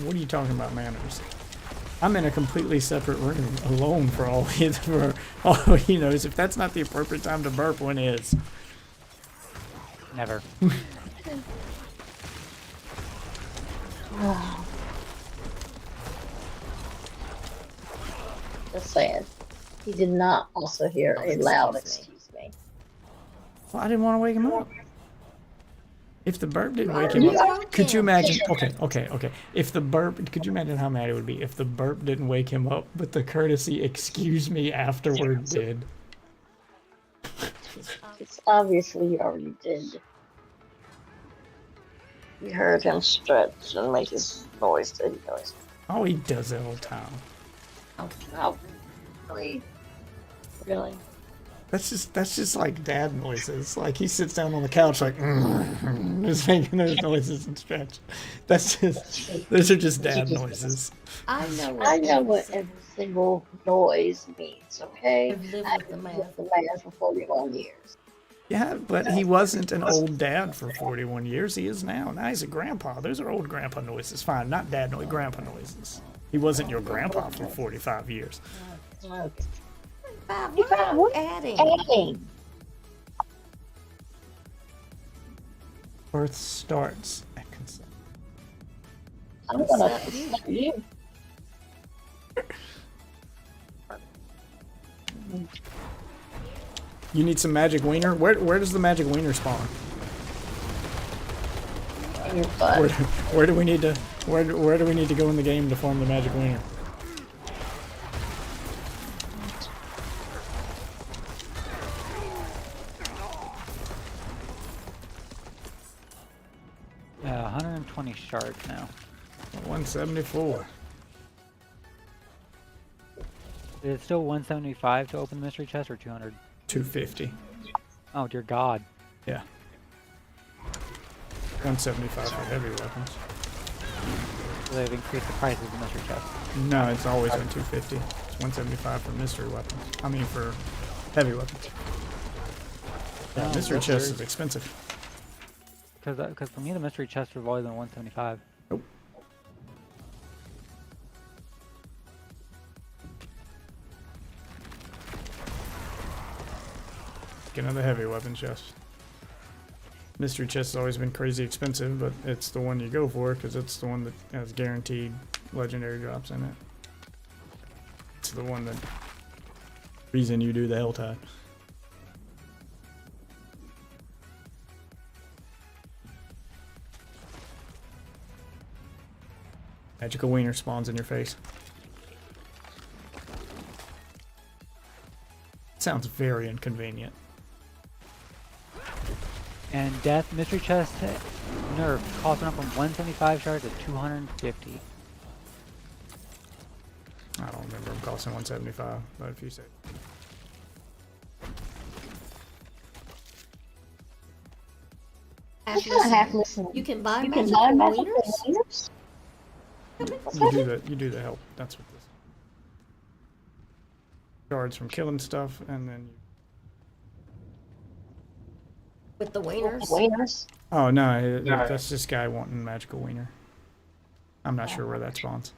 [SPEAKER 1] what are you talking about manners? I'm in a completely separate room, alone for all he knows. If that's not the appropriate time to burp, when is?
[SPEAKER 4] Never.
[SPEAKER 8] Just saying. He did not also hear a loud excuse me.
[SPEAKER 1] Well, I didn't want to wake him up. If the burp didn't wake him up, could you imagine? Okay. If the burp, could you imagine how mad it would be if the burp didn't wake him up, but the courtesy "excuse me" afterward did?
[SPEAKER 8] It's obviously he already did. We heard him stretch and make his noise that he does.
[SPEAKER 1] Oh, he does it all the time.
[SPEAKER 8] Oh, really?
[SPEAKER 1] That's just like dad noises. Like he sits down on the couch like just making those noises and stretch. Those are just dad noises.
[SPEAKER 8] I know what every single noise means, okay? I've lived with the man for 41 years.
[SPEAKER 1] Yeah, but he wasn't an old dad for 41 years. He is now. Now he's a grandpa. Those are old grandpa noises. Fine, not dad noise, grandpa noises. He wasn't your grandpa for 45 years.
[SPEAKER 7] Bob, what are you adding?
[SPEAKER 1] Birth starts at consent.
[SPEAKER 8] I'm gonna slap you.
[SPEAKER 1] You need some magic wiener? Where does the magic wiener spawn?
[SPEAKER 8] In your butt.
[SPEAKER 1] Where do we need to where do we need to go in the game to form the magic wiener?
[SPEAKER 4] Yeah, 120 shards now.
[SPEAKER 1] 174.
[SPEAKER 4] Is it still 175 to open the mystery chest or 200?
[SPEAKER 1] 250.
[SPEAKER 4] Oh dear God.
[SPEAKER 1] Yeah. 175 for heavy weapons.
[SPEAKER 4] So they've increased the price of the mystery chest.
[SPEAKER 1] No, it's always been 250. It's 175 for mystery weapons. I mean for heavy weapons. Yeah,
[SPEAKER 4] Oh,
[SPEAKER 1] mystery
[SPEAKER 4] that's
[SPEAKER 1] chest
[SPEAKER 4] weird.
[SPEAKER 1] is expensive.
[SPEAKER 4] Because for me, the mystery chests have always been 175.
[SPEAKER 1] Nope. Get another heavy weapon chest. Mystery chest has always been crazy expensive, but it's the one you go for because it's the one that has guaranteed legendary drops in it. It's the one that reason you do the Helltide. Magical wiener spawns in your face. Sounds very inconvenient.
[SPEAKER 4] And death mystery chest nerf cost went up from 175 shards to 250.
[SPEAKER 1] I don't remember them costing 175, but if you say.
[SPEAKER 8] I kind of half listen.
[SPEAKER 7] You can buy
[SPEAKER 8] You can
[SPEAKER 7] magical
[SPEAKER 8] buy magical
[SPEAKER 7] wieners?
[SPEAKER 8] wieners?
[SPEAKER 1] You do the help. That's what this. Shards from killing stuff, and then you.
[SPEAKER 7] With the wieners?
[SPEAKER 8] Wieners?
[SPEAKER 1] Oh no, that's this guy wanting magical wiener. I'm not sure where that spawns.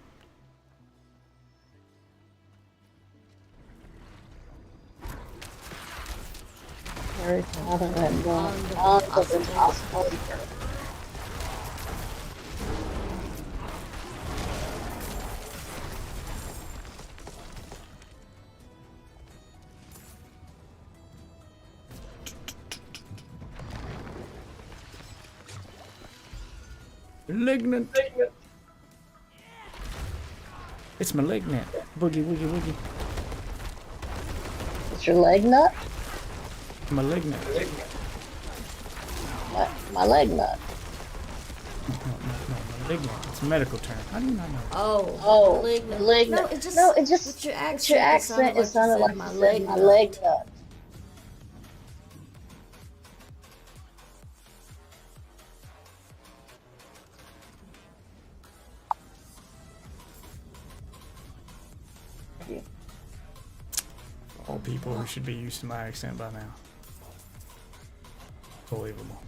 [SPEAKER 8] Very proud of that one. On the impossible.
[SPEAKER 1] Malignant. It's malignant. Boogie, woogie, woogie.
[SPEAKER 8] It's your leg nut?
[SPEAKER 1] Malignant.
[SPEAKER 8] My leg nut.
[SPEAKER 1] No, malignant. It's a medical term. How do you not know?
[SPEAKER 8] Oh,
[SPEAKER 7] malignant.
[SPEAKER 8] leg
[SPEAKER 7] No,
[SPEAKER 8] nut.
[SPEAKER 7] it just,
[SPEAKER 8] No, it just,
[SPEAKER 7] with your
[SPEAKER 8] with your accent, it sounded like
[SPEAKER 7] my
[SPEAKER 8] you
[SPEAKER 7] leg
[SPEAKER 8] said my
[SPEAKER 7] nut.
[SPEAKER 8] leg nut.
[SPEAKER 1] All people who should be used to my accent by now. Unbelievable.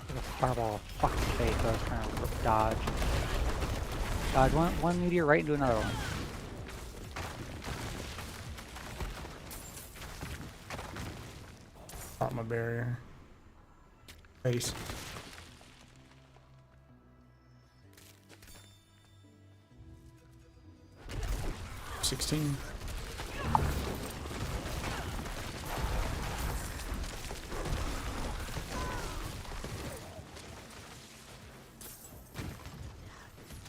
[SPEAKER 4] There's a fireball fucking face, so I was trying to dodge. Dodge one meteor right into another one.
[SPEAKER 1] Pop my barrier. Face. $16.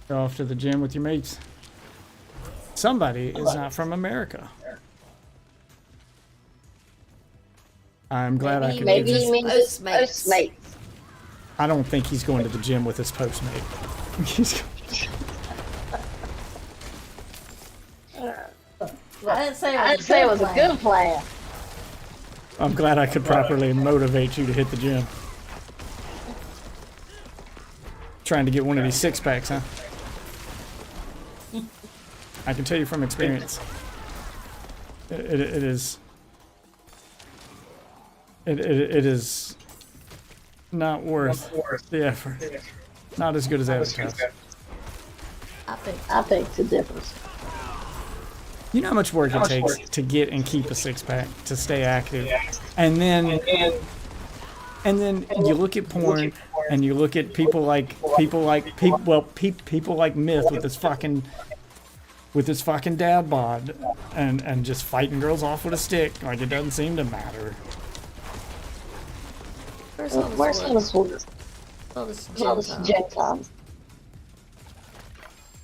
[SPEAKER 1] Go off to the gym with your mates. Somebody is not from America. I'm glad I can
[SPEAKER 8] Maybe
[SPEAKER 1] do
[SPEAKER 8] he
[SPEAKER 1] this.
[SPEAKER 8] means Postmates.
[SPEAKER 1] I don't think he's going to the gym with his postmate. He's
[SPEAKER 7] I didn't say
[SPEAKER 8] I'd say it was a good plan.
[SPEAKER 1] I'm glad I could properly motivate you to hit the gym. Trying to get one of these six packs, huh? I can tell you from experience. It is not worth the effort. Not as good as advertised.
[SPEAKER 8] I think the difference.
[SPEAKER 1] You know how much work it takes to get and keep a six pack, to stay active, and then you look at porn and you look at people like Myth with this fucking dad bod and just fighting girls off with a stick like it doesn't seem to matter.
[SPEAKER 7] Where's
[SPEAKER 8] Where's all this water?
[SPEAKER 7] all this
[SPEAKER 8] All this gym time.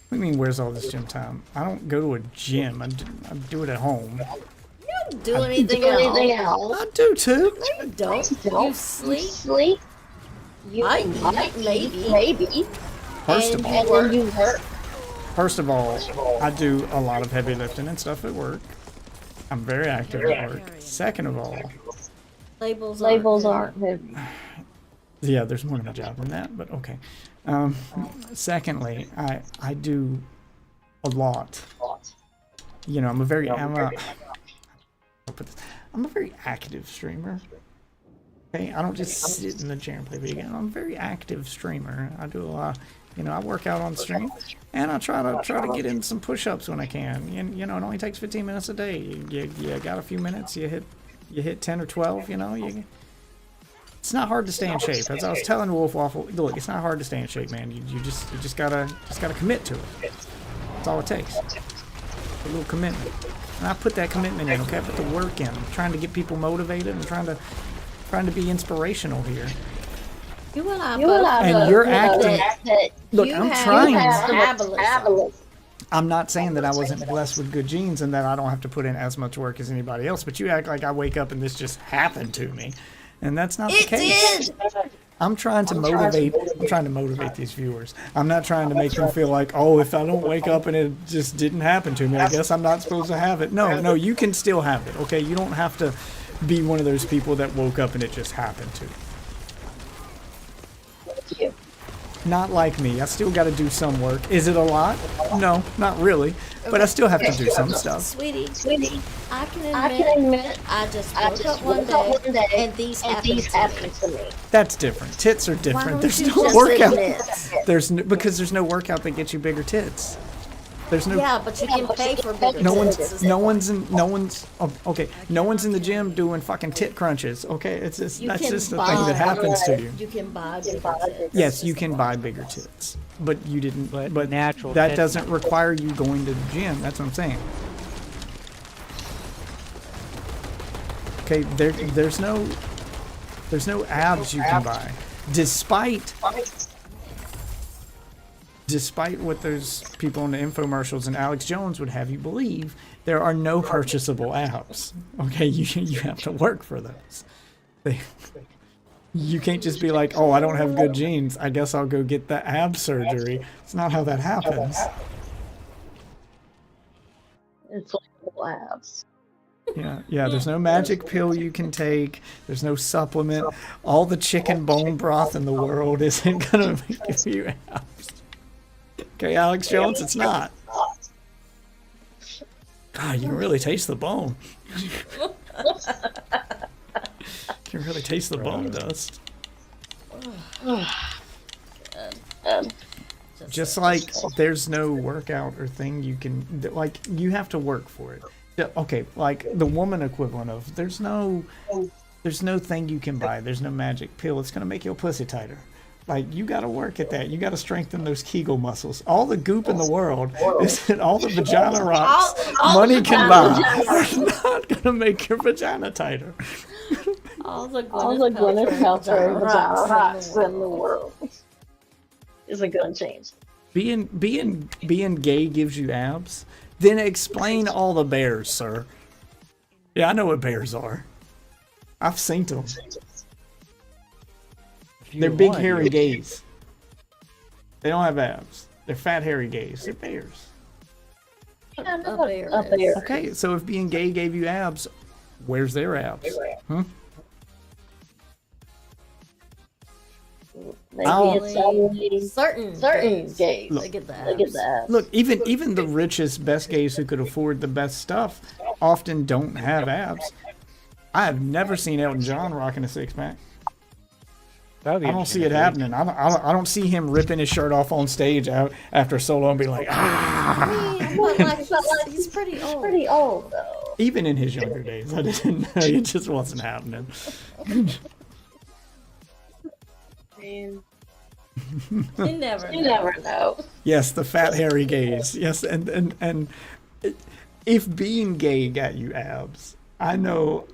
[SPEAKER 1] What do you mean, where's all this gym time? I don't go to a gym. I do it at home.
[SPEAKER 7] You don't do anything
[SPEAKER 8] Do
[SPEAKER 7] at
[SPEAKER 8] anything
[SPEAKER 7] all.
[SPEAKER 8] else?
[SPEAKER 1] I do too.
[SPEAKER 7] You don't.
[SPEAKER 8] Don't.
[SPEAKER 7] You sleep.
[SPEAKER 8] Sleep. You
[SPEAKER 7] Might
[SPEAKER 8] might
[SPEAKER 7] maybe.
[SPEAKER 8] maybe.
[SPEAKER 1] First of
[SPEAKER 7] And
[SPEAKER 1] all,
[SPEAKER 8] And then you hurt.
[SPEAKER 1] First of all, I do a lot of heavy lifting and stuff at work. I'm very active at work. Second of all,
[SPEAKER 8] Labels aren't heavy.
[SPEAKER 1] yeah, there's more to my job than that, but okay. Secondly, I do a lot. You know, I'm a very active streamer. Okay, I don't just sit in the chair and play video games. I'm a very active streamer. I do a lot. You know, I work out on stream, and I try to get in some push-ups when I can. You know, it only takes 15 minutes a day. You got a few minutes. You hit 10 or 12. You know, it's not hard to stay in shape. As I was telling Wolf Waffle, look, it's not hard to stay in shape, man. You just gotta commit to it. That's all it takes. A little commitment. And I put that commitment in. Okay, I put the work in. I'm trying to get people motivated. I'm trying to be inspirational here.
[SPEAKER 9] You and I
[SPEAKER 1] And
[SPEAKER 9] both
[SPEAKER 1] you're
[SPEAKER 9] know
[SPEAKER 1] acting.
[SPEAKER 9] that
[SPEAKER 1] Look,
[SPEAKER 9] you
[SPEAKER 1] I'm
[SPEAKER 9] have
[SPEAKER 1] trying.
[SPEAKER 9] metabolism.
[SPEAKER 1] I'm not saying that I wasn't blessed with good genes and that I don't have to put in as much work as anybody else, but you act like I wake up and this just happened to me. And that's not the
[SPEAKER 9] It
[SPEAKER 1] case.
[SPEAKER 9] did.
[SPEAKER 1] I'm trying to motivate these viewers. I'm not trying to make them feel like, oh, if I don't wake up and it just didn't happen to me, I guess I'm not supposed to have it. No, you can still have it, okay? You don't have to be one of those people that woke up and it just happened to you. Not like me. I still got to do some work. Is it a lot? No, not really. But I still have to do some stuff.
[SPEAKER 9] Sweetie, I can admit I just woke up one day and these happened to me.
[SPEAKER 1] That's different. Tits are different.
[SPEAKER 9] don't
[SPEAKER 1] There's
[SPEAKER 9] you
[SPEAKER 1] no
[SPEAKER 9] just
[SPEAKER 1] workout.
[SPEAKER 9] admit?
[SPEAKER 1] Because there's no workout that gets you bigger tits. There's no.
[SPEAKER 9] Yeah, but you can pay for bigger
[SPEAKER 1] No
[SPEAKER 9] tits.
[SPEAKER 1] one's in the gym doing fucking tit crunches. Okay, that's just the thing that happens to you.
[SPEAKER 9] You can buy bigger tits.
[SPEAKER 1] Yes, you can buy bigger tits, but you didn't. But
[SPEAKER 4] natural
[SPEAKER 1] that
[SPEAKER 4] tits.
[SPEAKER 1] doesn't require you going to the gym. That's what I'm saying. Okay, there's no abs you can buy, despite what those people in the infomercials and Alex Jones would have you believe, there are no purchasable abs. Okay, you have to work for those. You can't just be like, oh, I don't have good genes, I guess I'll go get the ab surgery. It's not how that happens.
[SPEAKER 8] It's like labs.
[SPEAKER 1] Yeah, there's no magic pill you can take. There's no supplement. All the chicken bone broth in the world isn't gonna give you abs. Okay, Alex Jones, it's not. God, you can really taste the bone. You can really taste the bone dust. Just like there's no workout or thing you can, like, you have to work for it. Yeah, okay, like the woman equivalent of there's no thing you can buy. There's no magic pill. It's gonna make your pussy tighter. Like, you gotta work at that. You gotta strengthen those Kegel muscles. All the goop in the world, all the vagina rocks money can buy are not gonna make your vagina tighter.
[SPEAKER 9] All the
[SPEAKER 8] Gwyneth Paltrow vagina rocks in the world isn't gonna change.
[SPEAKER 1] Being gay gives you abs. Then explain all the bears, sir. Yeah, I know what bears are. I've seen them. They're big hairy gays. They don't have abs. They're fat hairy gays. They're bears.
[SPEAKER 8] Up there.
[SPEAKER 1] Okay, so if being gay gave you abs, where's their abs? Huh?
[SPEAKER 8] Maybe it's only
[SPEAKER 9] certain
[SPEAKER 8] gays.
[SPEAKER 9] They get the
[SPEAKER 8] They get the abs.
[SPEAKER 1] Look, even the richest, best gays who could afford the best stuff often don't have abs. I have never seen Elton John rocking a six-pack. I don't see it happening. I don't see him ripping his shirt off on stage out after a solo and be like, ah.
[SPEAKER 9] But like, he's pretty old.
[SPEAKER 8] Pretty old though.
[SPEAKER 1] Even in his younger days, I didn't know. It just wasn't happening.
[SPEAKER 9] You never know.
[SPEAKER 8] You never know.
[SPEAKER 1] Yes, the fat hairy gays. Yes, and if being gay got you abs, I know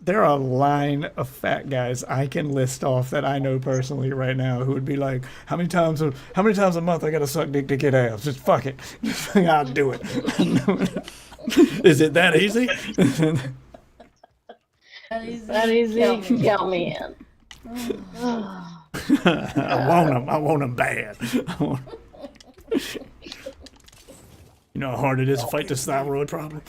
[SPEAKER 1] there are a line of fat guys I can list off that I know personally right now who would be like, how many times a month I gotta suck dick to get abs? Just fuck it. I'll do it. Is it that easy?
[SPEAKER 8] That easy. Count me in.
[SPEAKER 1] I want them bad. You know how hard it is to fight this thyroid problem?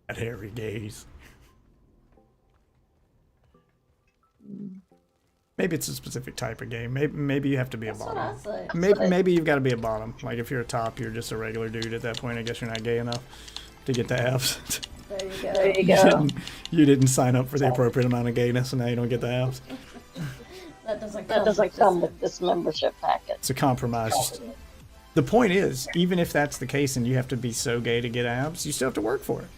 [SPEAKER 1] That hairy gaze. Maybe it's a specific type of game. Maybe you have to be
[SPEAKER 9] That's
[SPEAKER 1] a
[SPEAKER 9] what
[SPEAKER 1] bottom.
[SPEAKER 9] I say.
[SPEAKER 1] Maybe you've got to be a bottom. Like if you're a top, you're just a regular dude at that point. I guess you're not gay enough to get the abs.
[SPEAKER 9] There you go.
[SPEAKER 8] There you go.
[SPEAKER 1] You didn't sign up for the appropriate amount of gayness, and now you don't get the abs.
[SPEAKER 9] That doesn't
[SPEAKER 8] Come with this membership packet.
[SPEAKER 1] It's a compromise. The point is, even if that's the case and you have to be so gay to get abs, you still have to work for it.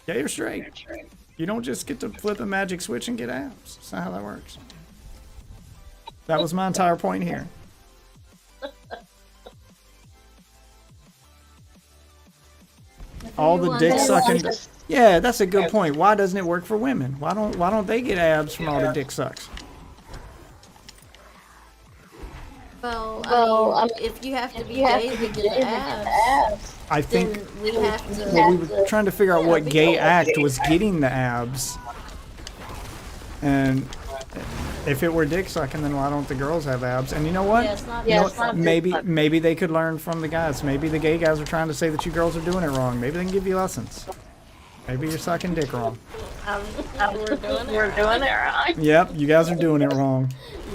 [SPEAKER 1] Gay or straight. You don't just get to flip a magic switch and get abs. That's not how that works. That was my entire point here. All the dick sucking. Yeah, that's a good point. Why doesn't it work for women? Why don't they get abs from all the dick sucks?
[SPEAKER 9] Well,
[SPEAKER 8] Well,
[SPEAKER 9] I mean, if you have to be gay to get the abs,
[SPEAKER 1] I think
[SPEAKER 9] then we have to.
[SPEAKER 1] well, we were trying to figure out what gay act was getting the abs. And if it were dick sucking, then why don't the girls have abs? And you know what?
[SPEAKER 9] Yeah, it's not.
[SPEAKER 1] You know
[SPEAKER 8] it's
[SPEAKER 1] what?
[SPEAKER 8] not
[SPEAKER 1] Maybe they could learn from the guys. Maybe the gay guys are trying to say that you girls are doing it wrong. Maybe they can give you lessons. Maybe you're sucking dick wrong.
[SPEAKER 8] We're doing it right.
[SPEAKER 1] Yep, you guys are doing it wrong.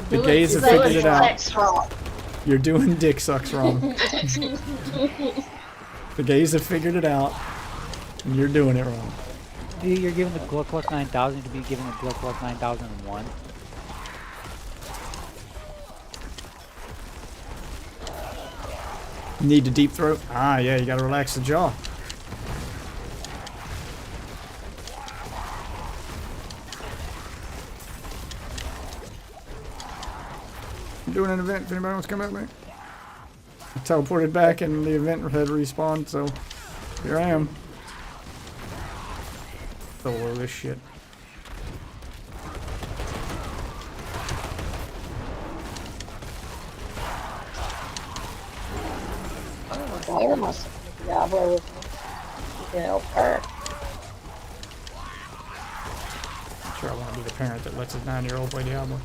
[SPEAKER 1] The gays have figured it out.
[SPEAKER 8] Sex wrong.
[SPEAKER 1] You're doing dick sucks wrong. The gays have figured it out, and you're doing it wrong.
[SPEAKER 4] Dude, you're giving the Gluck 9000 to be giving the Gluck 9001.
[SPEAKER 1] Need to deep throat? Ah, yeah, you gotta relax the jaw. I'm doing an event if anybody wants to come out with me. I teleported back and the event had respawned, so here I am. Solo this shit.
[SPEAKER 8] Diablo must Diablo with her.
[SPEAKER 1] Sure, I want to be the parent that lets his 9-year-old play Diablo.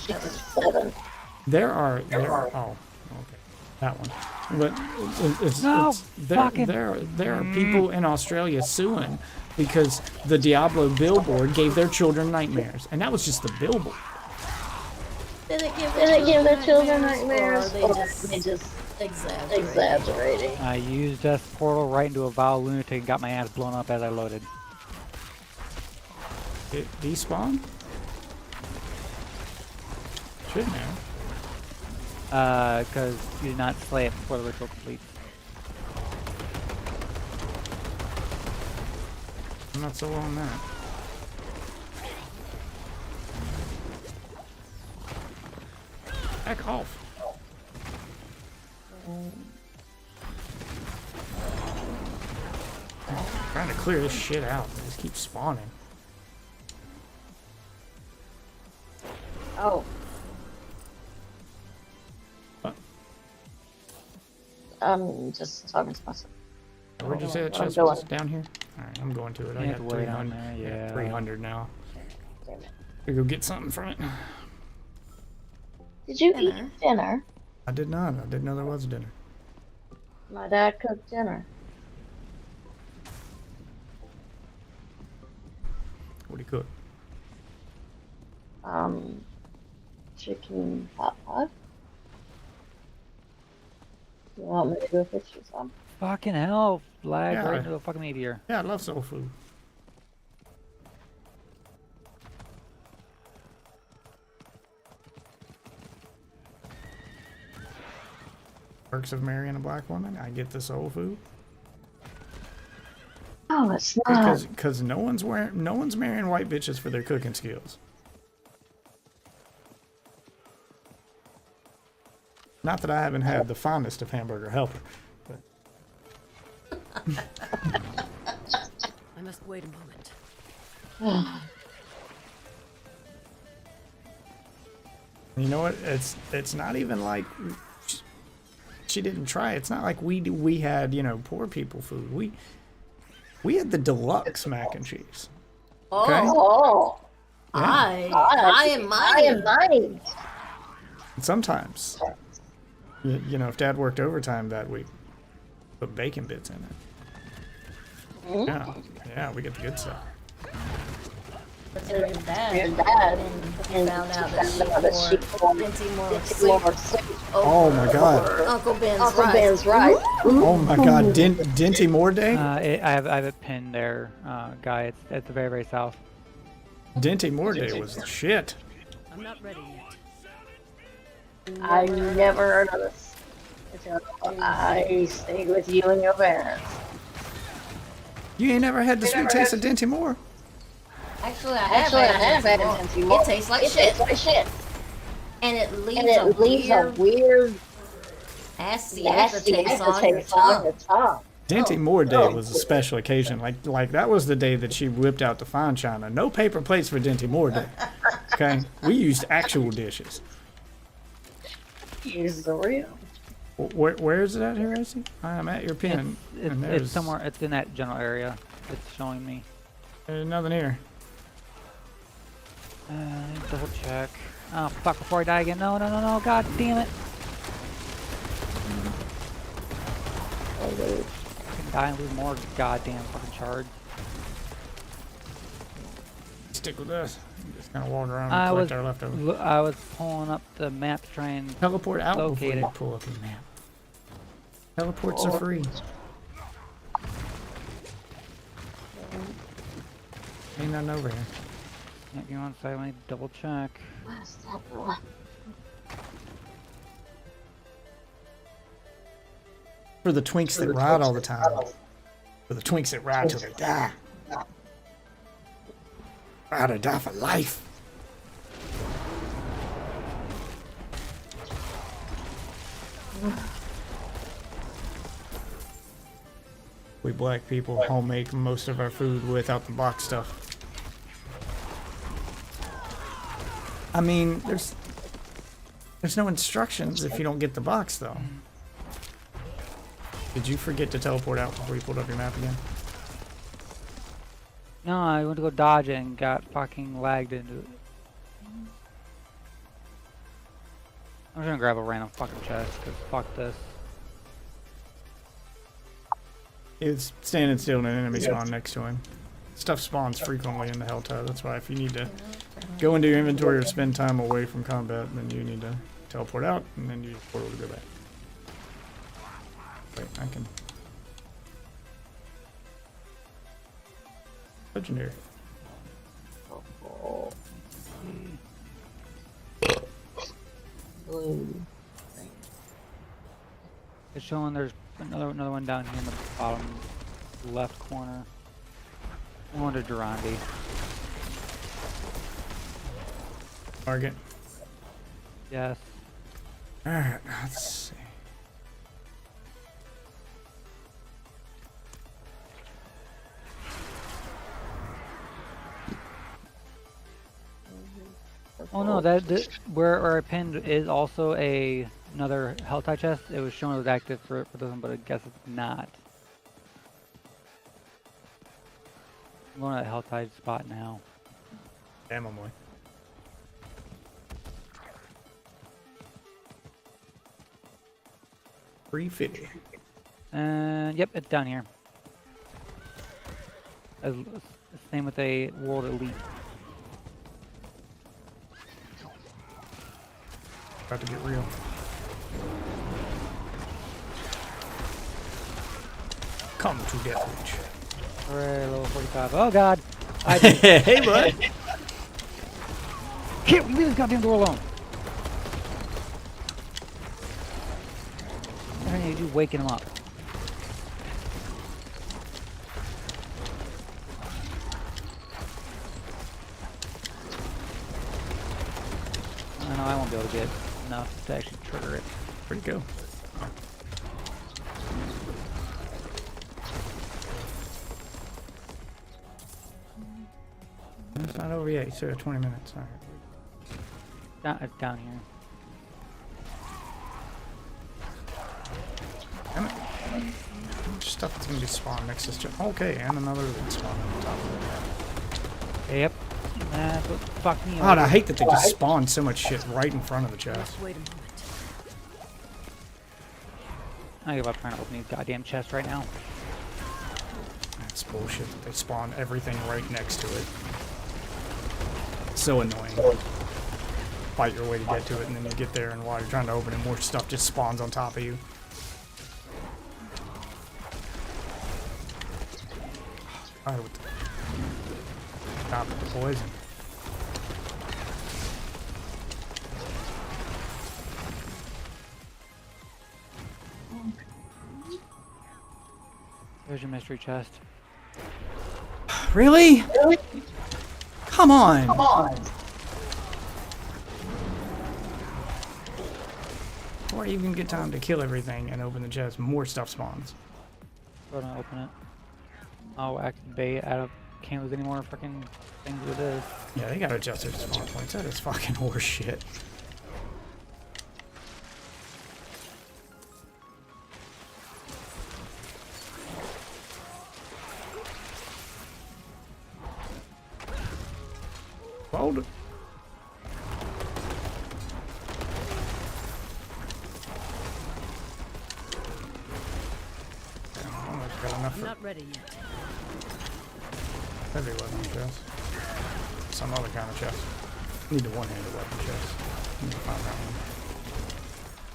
[SPEAKER 8] She's 7.
[SPEAKER 1] There are oh, okay, that one. But there are people in Australia suing because the Diablo billboard gave their children nightmares, and that was just the billboard.
[SPEAKER 9] Did it give
[SPEAKER 8] their children nightmares?
[SPEAKER 9] Or they just
[SPEAKER 8] Exaggerating.
[SPEAKER 4] I used Death Portal right into a Vile Lunatic and got my ass blown up as I loaded.
[SPEAKER 1] It despawned? Shouldn't have.
[SPEAKER 4] Because you did not slay it before the ritual completes.
[SPEAKER 1] I'm not so on that. Heck off. I'm trying to clear this shit out. They just keep spawning.
[SPEAKER 8] Oh.
[SPEAKER 1] What?
[SPEAKER 8] I'm just talking to myself.
[SPEAKER 1] Where'd you say that
[SPEAKER 8] I'm
[SPEAKER 1] chest
[SPEAKER 8] going.
[SPEAKER 1] was? Down here? Alright, I'm going to it. I
[SPEAKER 4] You have
[SPEAKER 1] got
[SPEAKER 4] to wait on
[SPEAKER 1] 300.
[SPEAKER 4] there,
[SPEAKER 1] Yeah,
[SPEAKER 4] yeah.
[SPEAKER 1] 300 now.
[SPEAKER 8] Damn it.
[SPEAKER 1] We go get something from it.
[SPEAKER 8] Did you eat dinner?
[SPEAKER 1] I did not. I didn't know there was dinner.
[SPEAKER 8] My dad cooked dinner.
[SPEAKER 1] What'd he cook?
[SPEAKER 8] Chicken pot pie. You want me to go fix you some?
[SPEAKER 4] Fucking hell, lag
[SPEAKER 1] Yeah.
[SPEAKER 4] right into a fucking meteor.
[SPEAKER 1] Yeah, I love soul food. Perks of marrying a black woman. I get the soul food
[SPEAKER 8] Oh, it's not.
[SPEAKER 1] because no one's marrying white bitches for their cooking skills. Not that I haven't had the fondest of hamburger helper, but
[SPEAKER 2] I must wait a moment.
[SPEAKER 1] you know what? It's not even like she didn't try. It's not like we had, you know, poor people food. We had the deluxe mac and cheese. Okay?
[SPEAKER 8] Oh,
[SPEAKER 1] Yeah.
[SPEAKER 9] I am mine.
[SPEAKER 1] And sometimes, you know, if Dad worked overtime that week, put bacon bits in it. Yeah, yeah, we get the good stuff.
[SPEAKER 9] But then your dad,
[SPEAKER 8] Your dad,
[SPEAKER 9] and found out that she poured Dinty more soup
[SPEAKER 1] Oh my God.
[SPEAKER 9] over Uncle Ben's
[SPEAKER 8] Uncle
[SPEAKER 9] rice.
[SPEAKER 8] Ben's rice.
[SPEAKER 1] Oh my God, Dinty Moore Day?
[SPEAKER 4] I have it pinned there, guy. It's at the very, very south.
[SPEAKER 1] Dinty Moore Day was the shit.
[SPEAKER 2] I'm not ready yet.
[SPEAKER 8] I never heard of this until I stayed with you and your parents.
[SPEAKER 1] You ain't never had the sweet taste of Dinty Moore?
[SPEAKER 9] Actually, I
[SPEAKER 8] Actually, I
[SPEAKER 9] have
[SPEAKER 8] have had
[SPEAKER 9] had
[SPEAKER 8] it more.
[SPEAKER 9] It tastes like
[SPEAKER 8] It
[SPEAKER 9] shit.
[SPEAKER 8] tastes like shit.
[SPEAKER 9] And it leaves,
[SPEAKER 8] And it leaves a weird,
[SPEAKER 9] nasty
[SPEAKER 8] nasty
[SPEAKER 9] aftertaste on your
[SPEAKER 8] aftertaste on your
[SPEAKER 9] tongue.
[SPEAKER 8] tongue.
[SPEAKER 1] Dinty Moore Day was a special occasion. Like that was the day that she whipped out the fine china. No paper plates for Dinty Moore Day. Okay? We used actual dishes.
[SPEAKER 8] Use the real.
[SPEAKER 1] Where is it at here, Icy? I'm at your pin. and
[SPEAKER 4] It's somewhere. It's in that general area. It's showing me.
[SPEAKER 1] There's nothing here.
[SPEAKER 4] Double check. Oh fuck! Before I die again. No! God damn it! I can die and lose more goddamn fucking shards.
[SPEAKER 1] Stick with us. I'm just kind of walking around
[SPEAKER 4] I
[SPEAKER 1] and
[SPEAKER 4] was
[SPEAKER 1] collect our leftovers.
[SPEAKER 4] I was pulling up the map to try and
[SPEAKER 1] Teleport out before
[SPEAKER 4] locate
[SPEAKER 1] you
[SPEAKER 4] it.
[SPEAKER 1] pull up your map. Teleports are free. Ain't nothing over here.
[SPEAKER 4] Yep, you want to say, let me double check.
[SPEAKER 8] What's that boy?
[SPEAKER 1] For the twinks that ride all the time. For the twinks that ride till they die. Ride or die for life. We black people homemade most of our food without the box stuff. I mean, there's no instructions if you don't get the box though. Did you forget to teleport out before you pulled up your map again?
[SPEAKER 4] No, I went to go dodge it and got fucking lagged into it. I'm just gonna grab a random fucking chest, cause fuck this.
[SPEAKER 1] It's standing still in an enemy spawn next to him. Stuff spawns frequently in the Helltide. That's why if you need to go into your inventory or spend time away from combat, then you need to teleport out and then use the portal to go back. Wait, I can. Legendary.
[SPEAKER 8] Blue.
[SPEAKER 4] It's showing there's another one down here in the bottom left corner. I'm going to Durandi.
[SPEAKER 1] Target.
[SPEAKER 4] Yes.
[SPEAKER 1] Alright, let's see.
[SPEAKER 4] Oh no, where I pinned is also another Helltide chest. It was shown as active for this one, but I guess it's not. I'm going to that Helltide spot now.
[SPEAKER 1] Damn, I'm away. $350.
[SPEAKER 4] And yep, it's down here. Same with a World Elite.
[SPEAKER 1] About to get real. Come to Death Reach.
[SPEAKER 4] Hooray, level 45. Oh god!
[SPEAKER 1] Hey, bud.
[SPEAKER 4] Can't leave this goddamn door alone. What do you do waking him up? I know I won't be able to get enough to actually trigger it.
[SPEAKER 1] Where'd it go? It's not over yet. You still got 20 minutes. All right.
[SPEAKER 4] It's down here.
[SPEAKER 1] Damn it. How much stuff is going to be spawned next to this chest? Okay, and another elite spawn on top of it.
[SPEAKER 4] Yep. That's what fucked me
[SPEAKER 1] God,
[SPEAKER 4] over.
[SPEAKER 1] I hate that they just spawn so much shit right in front of the chest.
[SPEAKER 2] Wait a moment.
[SPEAKER 4] I give up trying to open these goddamn chests right now.
[SPEAKER 1] That It's bullshit that they spawn everything right next to it. So annoying. Fight your way to get to it, and then you get there, and while you're trying to open it, more stuff just spawns on top of you. Alright, with the stop the poison.
[SPEAKER 4] There's your mystery chest.
[SPEAKER 1] Really? Come on! Come on! Before you even get time to kill everything and open the chest, more stuff spawns.
[SPEAKER 4] Go to open it. Oh, activate. I can't lose any more fucking things with this.
[SPEAKER 1] Yeah, they gotta adjust their spawn points. That is fucking horse shit. Hold it. Almost got enough for
[SPEAKER 2] Not ready yet.
[SPEAKER 1] heavy weapon chest. Some other kind of chest. Need the one-handed weapon chest. Need to find that one.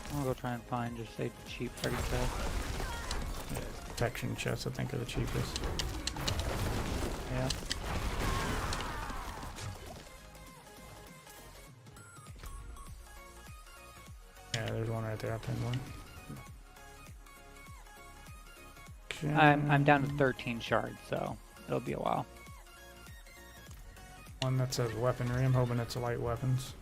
[SPEAKER 4] I'm gonna go try and find just a cheap party chest.
[SPEAKER 1] Yeah, protection chests I think are the cheapest.
[SPEAKER 4] Yeah.
[SPEAKER 1] Yeah, there's one right there. I pinned one.
[SPEAKER 4] I'm down to 13 shards, so it'll be a while.
[SPEAKER 1] One that says weaponry. I'm hoping it's light weapons.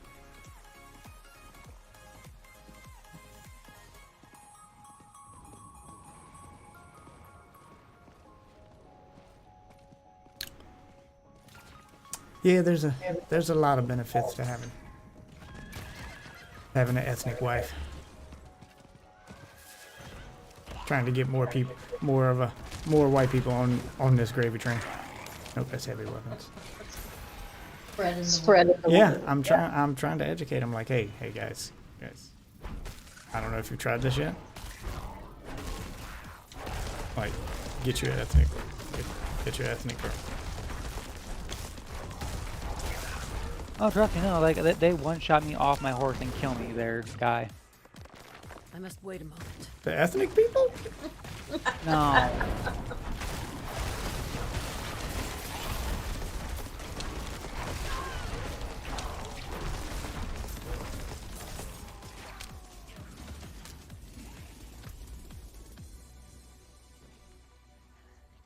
[SPEAKER 1] Yeah, there's a lot of benefits to having an ethnic wife. Trying to get more people, more white people on this gravy train. Nope, that's heavy weapons.
[SPEAKER 8] Spread it.
[SPEAKER 1] Yeah, I'm trying to educate them. Like, hey guys. I don't know if you've tried this yet. Like, get your ethnic girl.
[SPEAKER 4] Oh, trust me, no. Like they one-shot me off my horse and kill me. There, guy.
[SPEAKER 2] I must wait a moment.
[SPEAKER 1] The ethnic people?
[SPEAKER 4] No.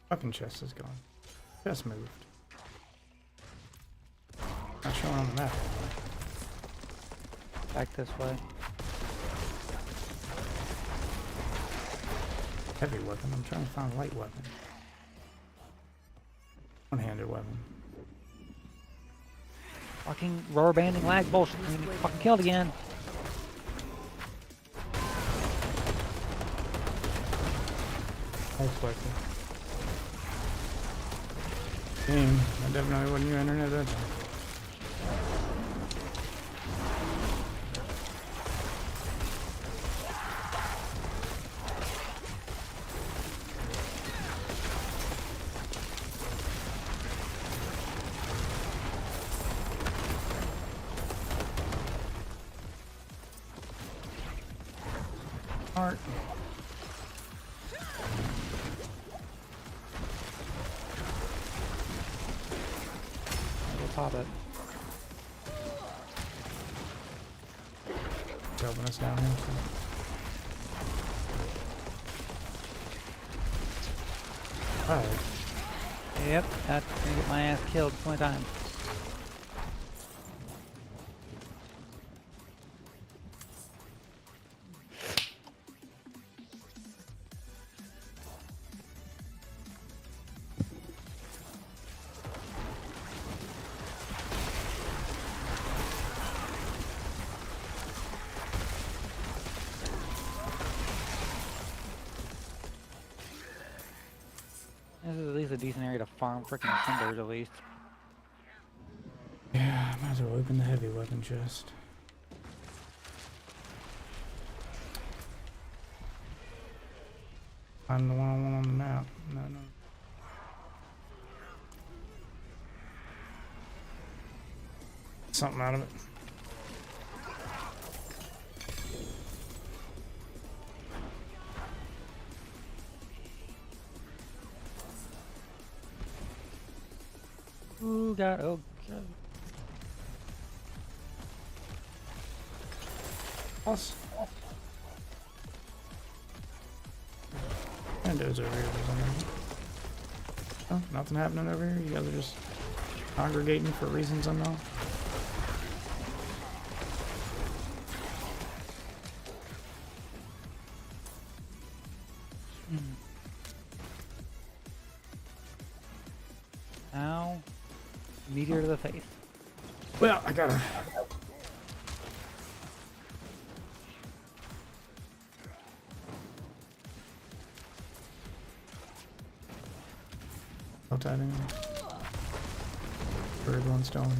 [SPEAKER 1] Weapon chest is gone. Chest moved. Not showing on the map anymore.
[SPEAKER 4] Back this way.
[SPEAKER 1] Heavy weapon. I'm trying to find a light weapon. One-handed weapon.
[SPEAKER 4] Fucking rubber banding lag bullshit. I'm gonna get fucking killed again.
[SPEAKER 1] Nice weapon. Dang, that definitely wasn't your internet that time. Art.
[SPEAKER 4] We'll pop it.
[SPEAKER 1] It's helping us down here. Alright.
[SPEAKER 4] Yep, that's gonna get my ass killed 20 times. This is at least a decent area to farm freaking cinders, at least.
[SPEAKER 1] Yeah, I might as well open the heavy weapon chest. Find the one I want on the map. No. something out of it.
[SPEAKER 4] Ooh, God. Oh, God.
[SPEAKER 1] Us. And those over here. Oh, nothing happening over here. You guys are just congregating for reasons unknown.
[SPEAKER 4] Now, meteor to the face.
[SPEAKER 1] Well, I gotta. I'll tie it in. Third one still in here.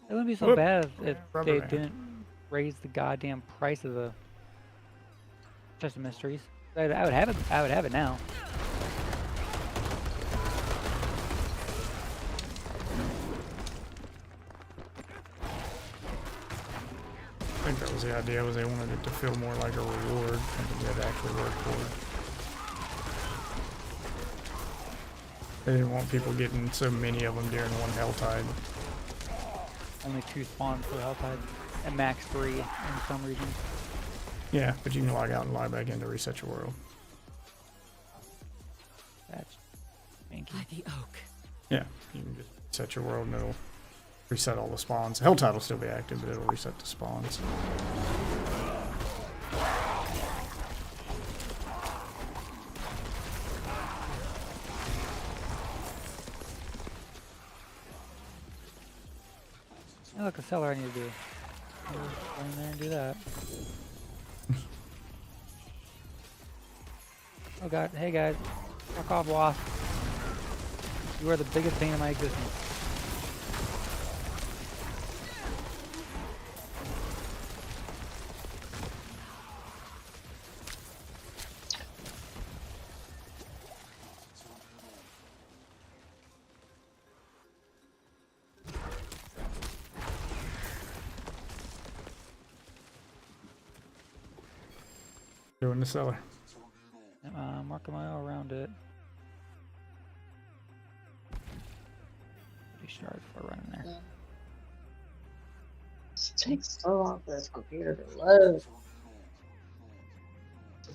[SPEAKER 4] It wouldn't be so
[SPEAKER 1] Whoop.
[SPEAKER 4] bad if
[SPEAKER 1] Rubber
[SPEAKER 4] they
[SPEAKER 1] band.
[SPEAKER 4] didn't raise the goddamn price of the Chest of Mysteries. I would have it. I would have it now.
[SPEAKER 1] I think that was the idea, was they wanted it to feel more like a reward than you had to actually work for it. They didn't want people getting so many of them during one Helltide.
[SPEAKER 4] Only 2 spawns per Helltide, and max 3 in some regions.
[SPEAKER 1] Yeah, but you can log out and log back in to reset your world.
[SPEAKER 4] That's stinky.
[SPEAKER 2] By the oak.
[SPEAKER 1] Yeah, you can just set your world and it'll reset all the spawns. Helltide will still be active, but it'll reset the spawns.
[SPEAKER 4] Hey, look, a cellar I need to do. Go in there and do that. Oh god, hey guys. Fuck off, wasp. You are the biggest pain in my existence.
[SPEAKER 1] Doing the cellar.
[SPEAKER 4] Marking my all around it. 30 shards before running there.
[SPEAKER 8] It takes so long for this computer to load.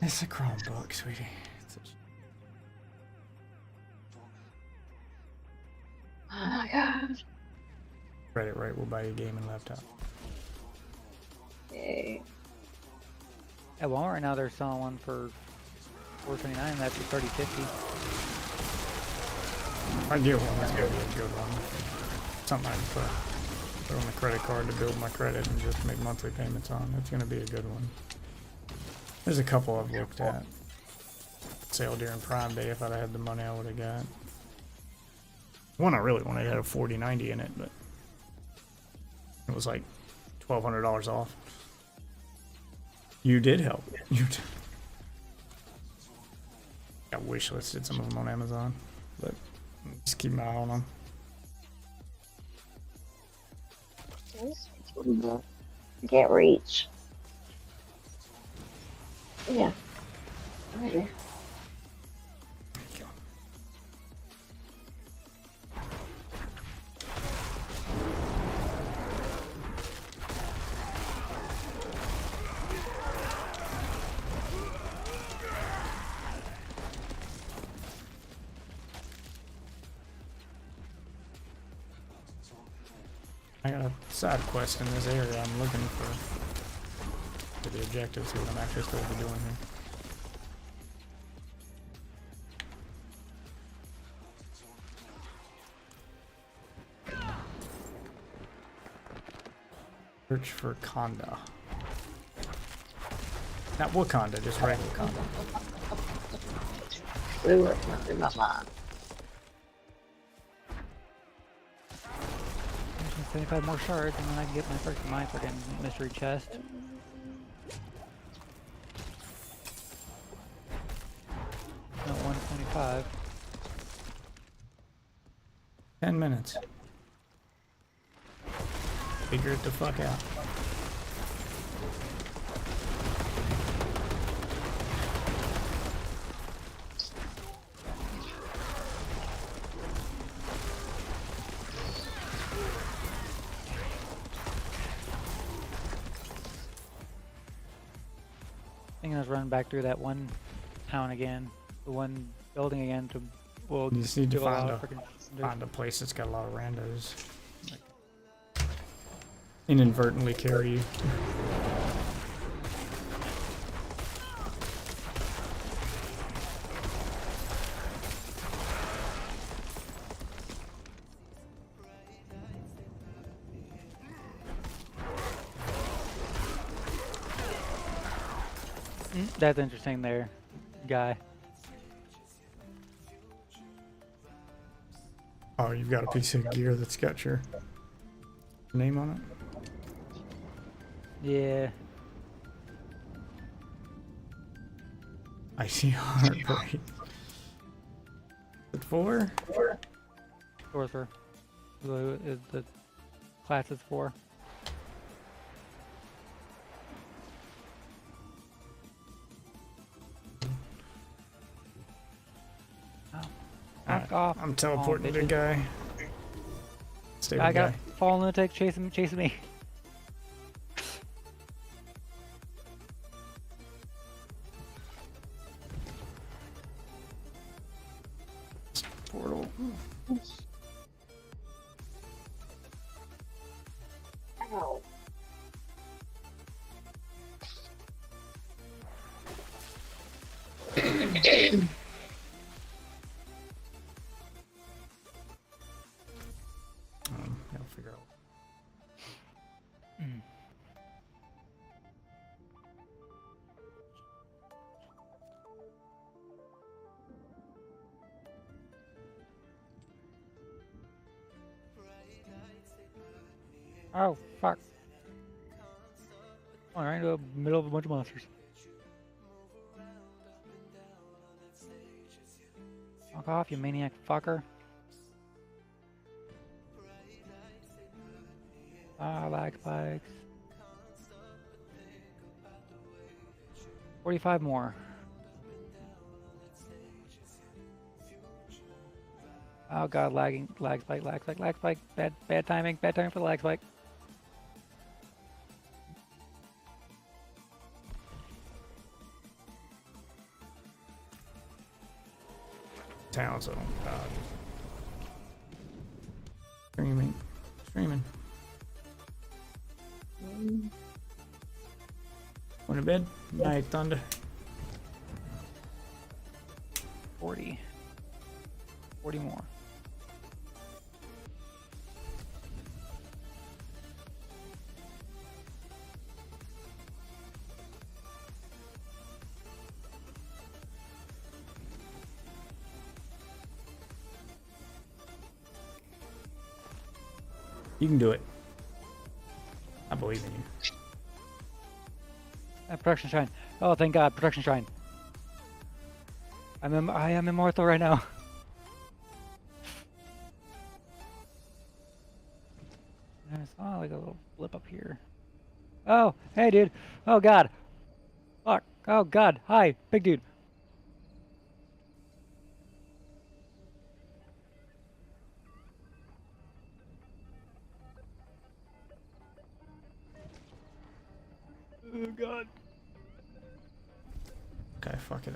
[SPEAKER 1] It's a Chromebook, sweetie.
[SPEAKER 8] Oh my god.
[SPEAKER 1] Credit rate will buy you a gaming laptop.
[SPEAKER 8] Yay.
[SPEAKER 4] At Walmart right now they're selling one for $4.29. That's a 3050.
[SPEAKER 1] I get one, that's gonna be a good one. Something I can put on the credit card to build my credit and just make monthly payments on. That's gonna be a good one. There's a couple I've looked at. Sale during Prime Day. If I'd had the money, I would have got. One I really wanted had a 4090 in it, but it was like $1,200 off. You did help. You did. I wish listed some of them on Amazon, but just keep my eye on them.
[SPEAKER 8] You can't reach. Yeah. Right there.
[SPEAKER 1] I got a side quest in this area I'm looking for the objective, see what I'm actually supposed to be doing here. Search for Conda. Not Wakanda, just regular Conda.
[SPEAKER 8] We were through my mind.
[SPEAKER 4] 75 more shards, and then I can get my freaking mystery chest. No, 125.
[SPEAKER 1] 10 minutes. Figure it the fuck out.
[SPEAKER 4] I think I was running back through that one town again, the one building again to. Well,
[SPEAKER 1] You just need to
[SPEAKER 4] do a lot
[SPEAKER 1] find
[SPEAKER 4] of
[SPEAKER 1] a
[SPEAKER 4] frickin'
[SPEAKER 1] find a place that's got a lot of randos. Like, inadvertently carry you.
[SPEAKER 4] That's interesting there, guy.
[SPEAKER 1] Oh, you've got a piece of gear that's got your name on it?
[SPEAKER 4] Yeah.
[SPEAKER 1] I see heartbreak. Is it 4?
[SPEAKER 4] Sorcerer. The class is 4. Knock off.
[SPEAKER 1] I'm teleporting the guy. Stay with
[SPEAKER 4] I
[SPEAKER 1] the
[SPEAKER 4] got
[SPEAKER 1] guy.
[SPEAKER 4] fallen lunatic chasing me.
[SPEAKER 1] Portal.
[SPEAKER 8] Ow.
[SPEAKER 1] I'll figure out.
[SPEAKER 4] Oh, fuck. Oh, right into the middle of a bunch of monsters. Fuck off, you maniac fucker. Ah, lag spikes. 45 more. Oh god, lag spike. Bad timing for the lag spike.
[SPEAKER 1] Town, so God. Streaming. Going to bed? Night thunder.
[SPEAKER 4] 40 more.
[SPEAKER 1] You can do it. I believe in you.
[SPEAKER 4] Production shrine. Oh, thank God, production shrine. I am immortal right now. I saw like a little blip up here. Oh, hey, dude. Oh God. Fuck. Oh God. Hi, big dude. Oh God.
[SPEAKER 1] Okay, fuck it.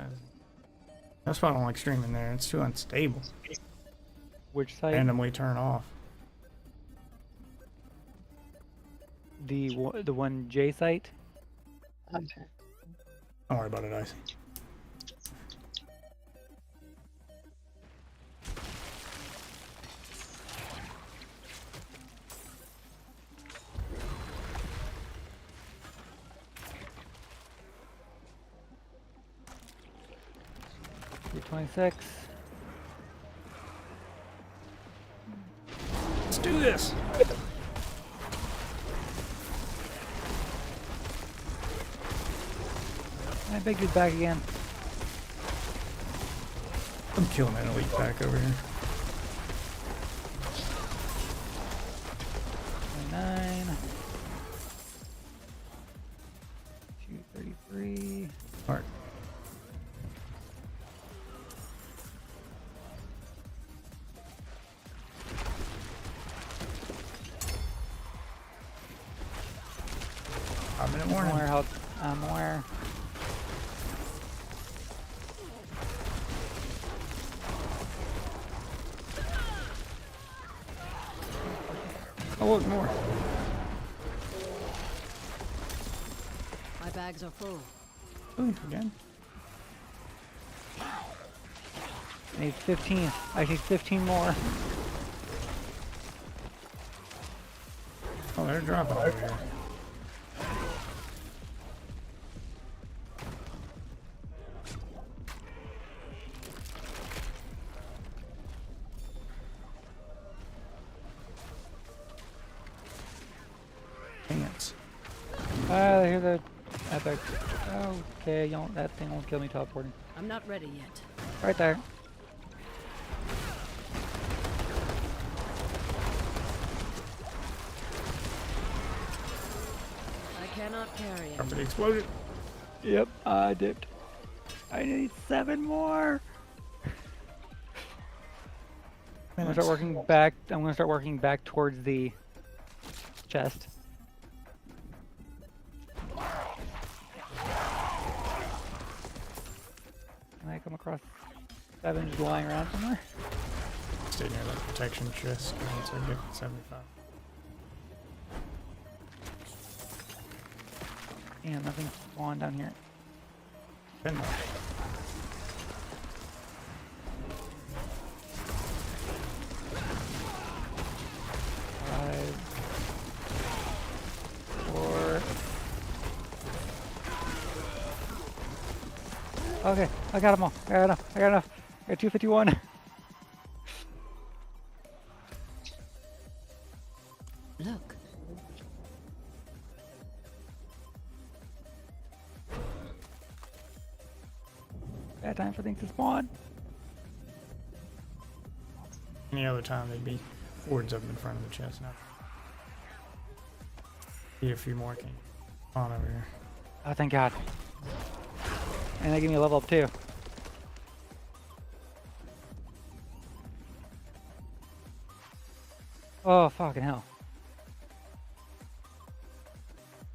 [SPEAKER 1] That's why I don't like streaming there. It's too unstable.
[SPEAKER 4] Which site?
[SPEAKER 1] Randomly turn off.
[SPEAKER 4] The one J site.
[SPEAKER 8] Okay.
[SPEAKER 1] Don't worry about it, Icy.
[SPEAKER 4] $326.
[SPEAKER 1] Let's do this.
[SPEAKER 4] My big dude's back again.
[SPEAKER 1] I'm killing that elite pack over here.
[SPEAKER 4] 29. 233.
[SPEAKER 1] Alright. Five-minute warning.
[SPEAKER 4] More health. More.
[SPEAKER 1] Oh, look, more.
[SPEAKER 2] My bags are full.
[SPEAKER 1] Ooh, again.
[SPEAKER 4] I need 15. I need 15 more.
[SPEAKER 1] Oh, they're dropping over here. Pants.
[SPEAKER 4] I hear the epic. Okay, that thing won't kill me teleporting.
[SPEAKER 2] I'm not ready yet.
[SPEAKER 4] Right there.
[SPEAKER 2] I cannot carry it.
[SPEAKER 1] Property exploded.
[SPEAKER 4] Yep, I dipped. I need 7 more. I'm gonna start working back. I'm gonna start working back towards the chest. Can I come across 7 just lying around somewhere?
[SPEAKER 1] Stay near that protection chest once I get 75.
[SPEAKER 4] Damn, nothing's spawned down here.
[SPEAKER 1] 10 more.
[SPEAKER 4] Okay, I got them all. I got enough. I got enough. I got 251.
[SPEAKER 2] Look.
[SPEAKER 4] Bad time for things to spawn.
[SPEAKER 1] Any other time they'd be forwards up in front of the chest now. Need a few more. Can you on over here?
[SPEAKER 4] Oh, thank God. And they give me a level up too. Oh, fucking hell.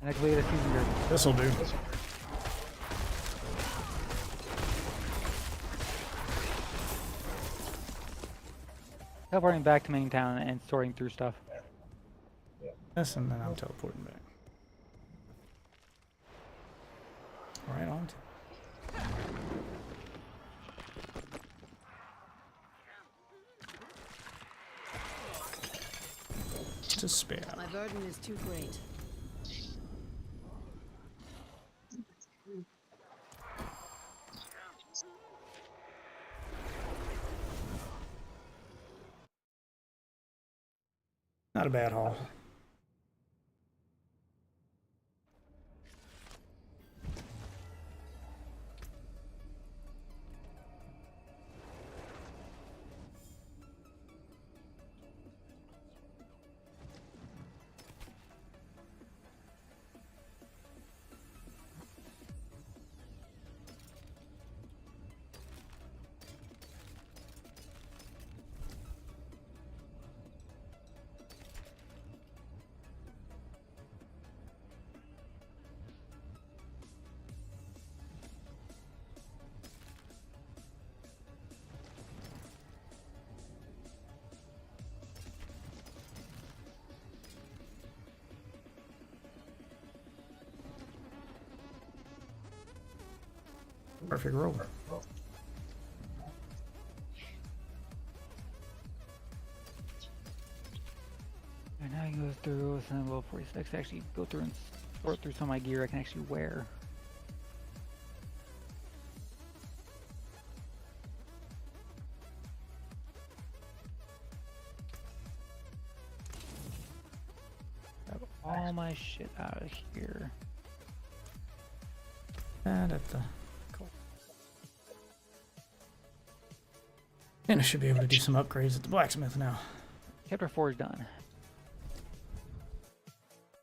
[SPEAKER 4] And I completed a season group.
[SPEAKER 1] This'll do.
[SPEAKER 4] Teleporting back to main town and sorting through stuff.
[SPEAKER 1] This and then I'm teleporting back. Right on to. To spare.
[SPEAKER 2] My burden is too great.
[SPEAKER 1] Not a bad haul. Perfect roll.
[SPEAKER 4] And now you go through, and level 46, actually go through and sort through some of my gear I can actually wear. Grab all my shit out of here.
[SPEAKER 1] That at the cool. And I should be able to do some upgrades at the blacksmith now.
[SPEAKER 4] Chapter 4 is done.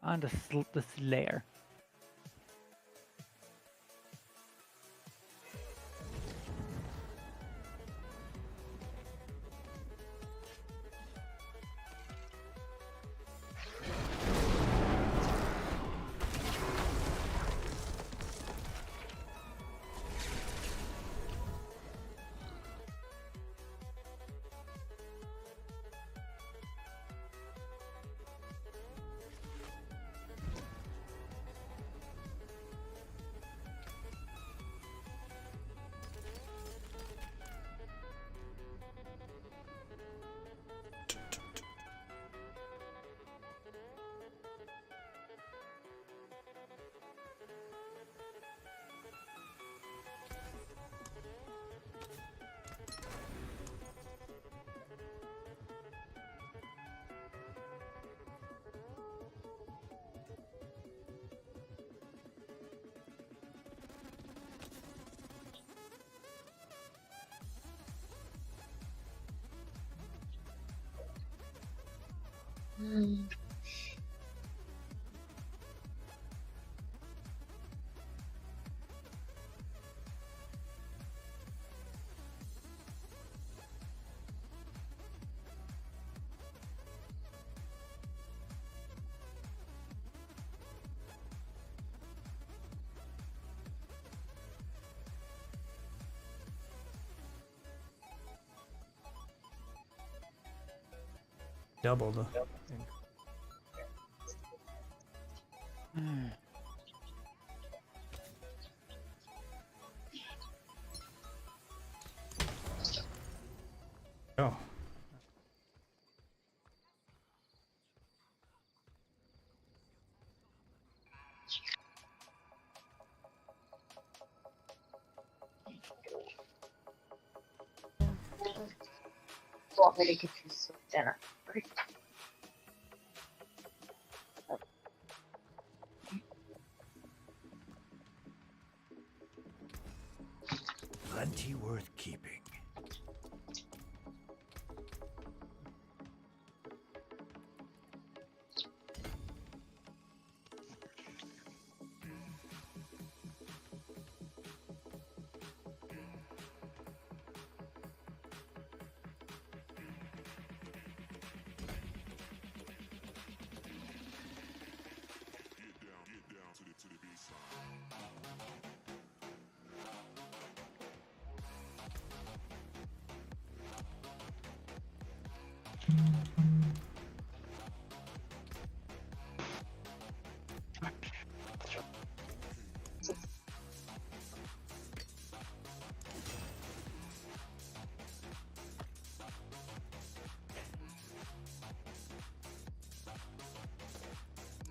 [SPEAKER 4] On to the Slayer.
[SPEAKER 1] Double the. Oh.
[SPEAKER 8] Want me to get you some dinner?
[SPEAKER 6] Plenty worth keeping.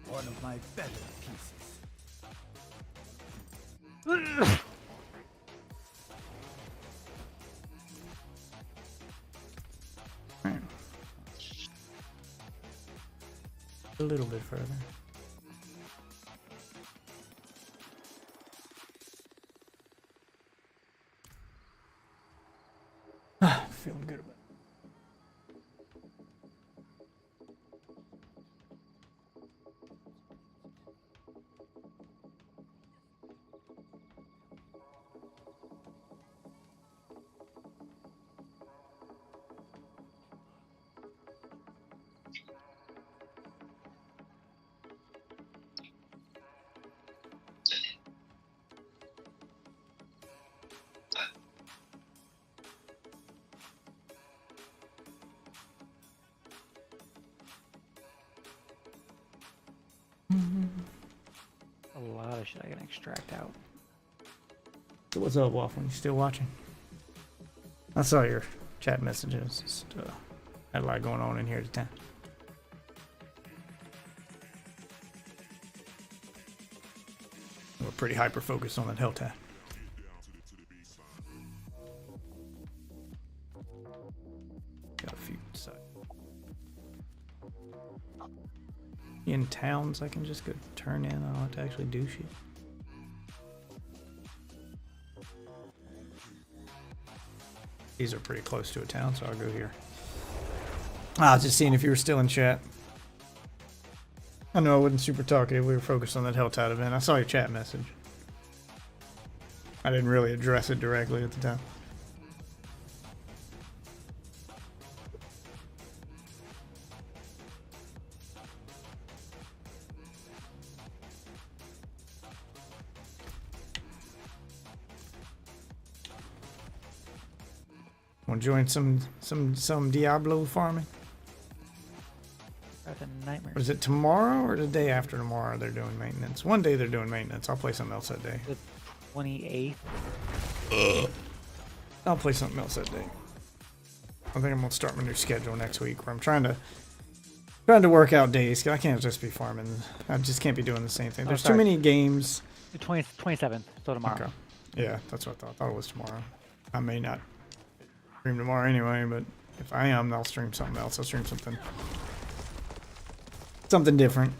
[SPEAKER 6] One of my better pieces.
[SPEAKER 1] A little bit further. Feeling good about it.
[SPEAKER 4] A lot of shit I can extract out.
[SPEAKER 1] So what's up, Waffle? You still watching? I saw your chat messages. Just had a lot going on in here at the time. We're pretty hyper focused on that hell tab. Got a few sides. In towns, I can just go turn in. I don't have to actually do shit. These are pretty close to a town, so I'll go here. I was just seeing if you were still in chat. I know I wasn't super talkative. We were focused on that Helltide event. I saw your chat message. I didn't really address it directly at the time. Want to join some Diablo farming?
[SPEAKER 4] That's a nightmare.
[SPEAKER 1] Or is it tomorrow or the day after tomorrow they're doing maintenance? One day they're doing maintenance. I'll play something else that day.
[SPEAKER 4] The 28th.
[SPEAKER 1] I'll play something else that day. I think I'm gonna start my new schedule next week where I'm trying to work out days. 'Cause I can't just be farming. I just can't be doing the same thing. There's too many games.
[SPEAKER 4] The 27th, so tomorrow.
[SPEAKER 1] Okay. Yeah, that's what I thought. I thought it was tomorrow. I may not stream tomorrow anyway, but if I am, I'll stream something else. I'll stream something different.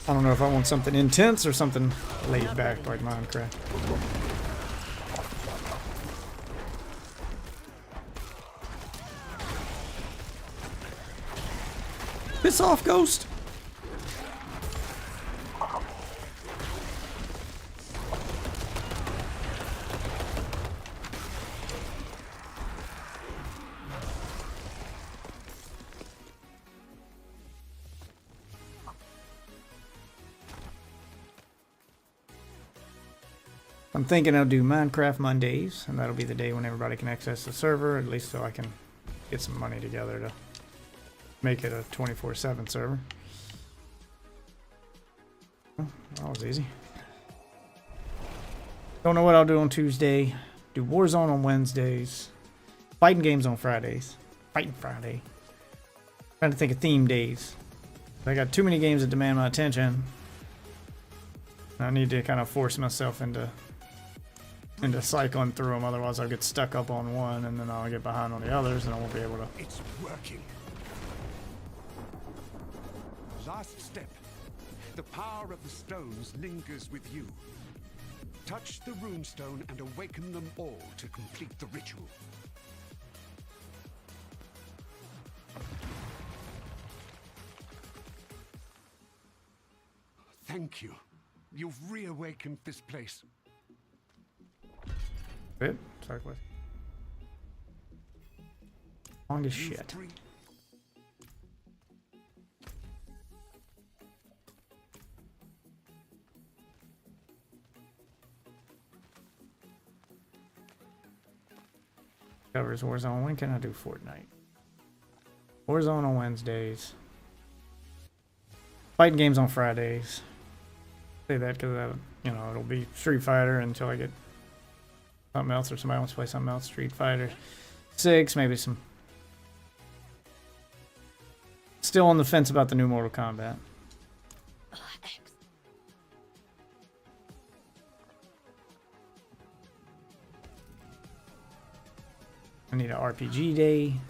[SPEAKER 1] I don't know if I want something intense or something laid back like Minecraft. Piss off, Ghost! I'm thinking I'll do Minecraft Mondays, and that'll be the day when everybody can access the server, at least so I can get some money together to make it a 24/7 server. Oh, that was easy. Don't know what I'll do on Tuesday. Do Warzone on Wednesdays. Fighting games on Fridays. Fighting Friday. Trying to think of theme days. I got too many games that demand my attention. I need to kind of force myself into cycling through them, otherwise I'll get stuck up on one and then I'll get behind on the others and I won't be able to.
[SPEAKER 6] It's working. Last step. The power of the stones lingers with you. Touch the runestone and awaken them all to complete the ritual. Thank you. You've reawakened this place.
[SPEAKER 1] Bit? Sorry, what? Long as shit. Covers Warzone. When can I do Fortnite? Warzone on Wednesdays. Fighting games on Fridays. Say that because it'll be Street Fighter until I get something else, or somebody wants to play something else. Street Fighter 6, maybe some. Still on the fence about the new Mortal Kombat. I need an RPG day,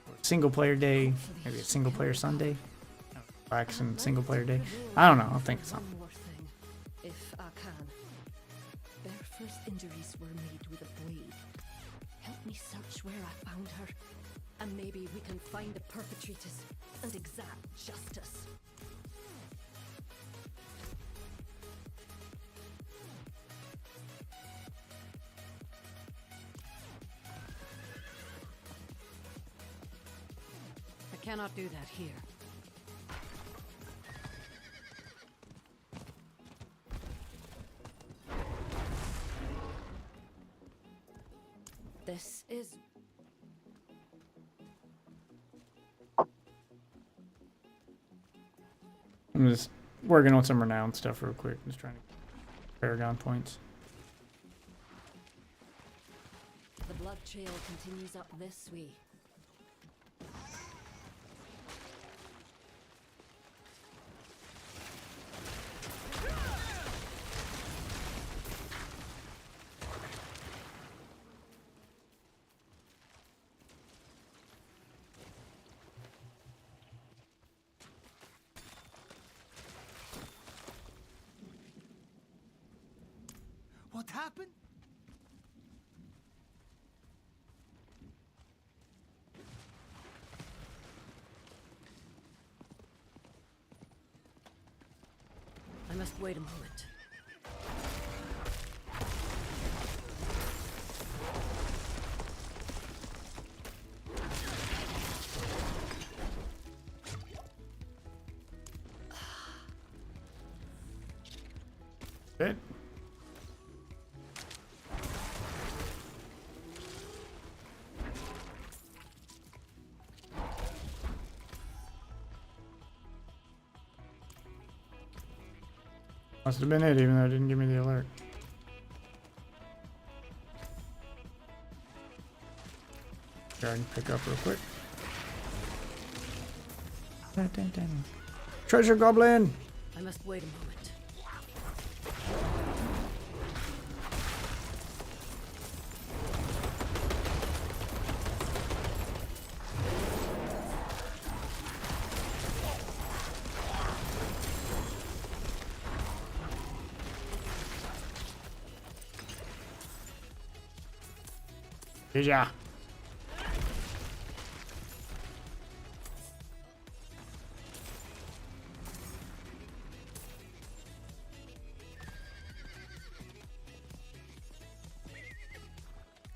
[SPEAKER 1] or a single player day, maybe a single player Sunday, action single player day. I don't know. I'll think of something.
[SPEAKER 2] One more thing, if I can. Their first injuries were made with a blade. Help me search where I found her, and maybe we can find the perpetrators and exact justice. I cannot do that here. This is...
[SPEAKER 1] I'm just working on some renown stuff real quick. Just trying to get Paragon points.
[SPEAKER 2] The blood trail continues up this way.
[SPEAKER 6] What happened?
[SPEAKER 2] must wait a moment.
[SPEAKER 1] Good. Must have been it, even though it didn't give me the alert. Here, I can pick up real quick. Treasure goblin!
[SPEAKER 2] I must wait a moment.
[SPEAKER 1] Yeah.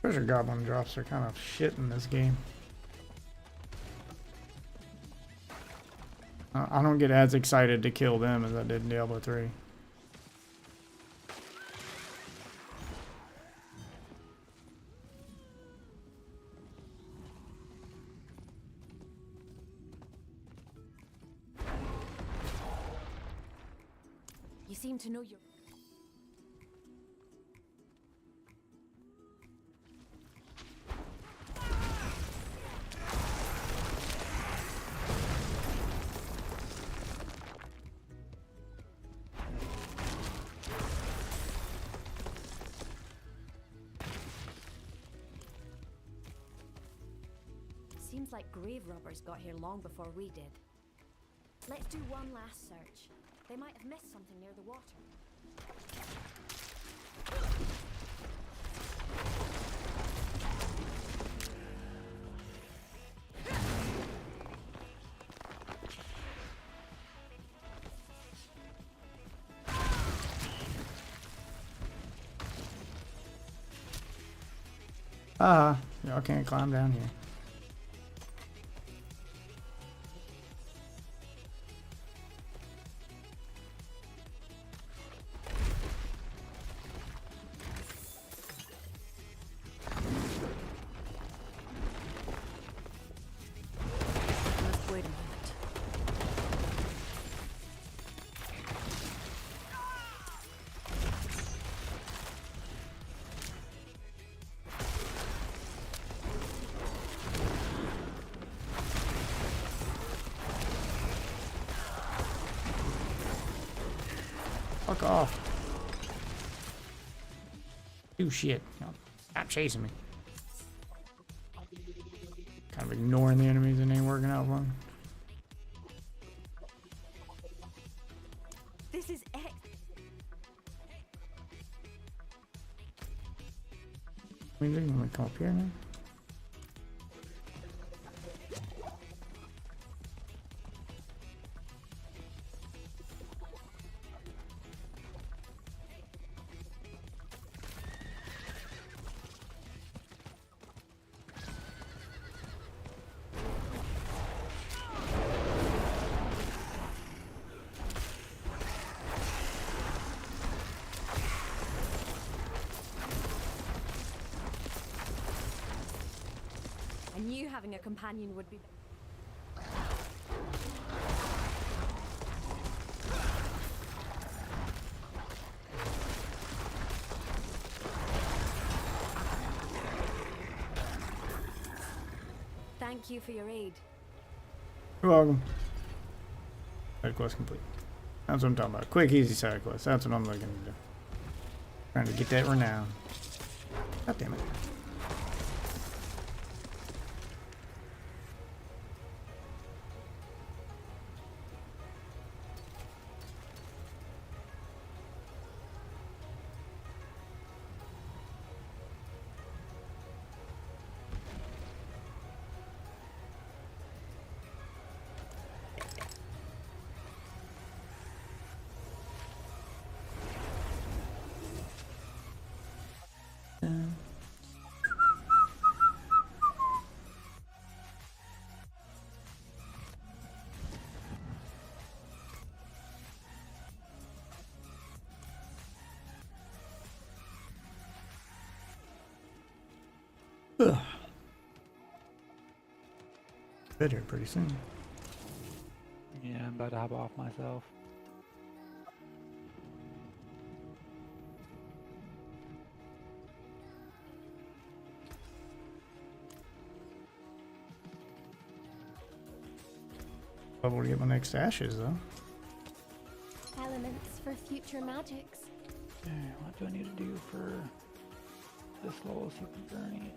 [SPEAKER 1] Treasure goblin drops are kind of shit in this game. I don't get as excited to kill them as I did in Diablo 3.
[SPEAKER 2] You seem to know your... Seems like grave robbers got here long before we did. Let's do one last search. They might have missed something near the water.
[SPEAKER 1] Y'all can't climb down here.
[SPEAKER 2] Must wait a moment.
[SPEAKER 1] Fuck off. Do shit. No, stop chasing me. Kind of ignoring the enemies and ain't working out for me.
[SPEAKER 2] This is X.
[SPEAKER 1] What are you doing? You want to come up here now?
[SPEAKER 2] I knew having a companion would be... Thank you for your aid.
[SPEAKER 1] You're welcome. Side quest complete. That's what I'm talking about. Quick, easy side quest. That's what I'm looking to do. Trying to get that renown. God damn it. Ugh. Bed here pretty soon.
[SPEAKER 4] Yeah, I'm about to hop off myself.
[SPEAKER 1] Able to get my next ashes though.
[SPEAKER 7] Elements for future magics.
[SPEAKER 4] Okay, what do I need to do for this level super journey?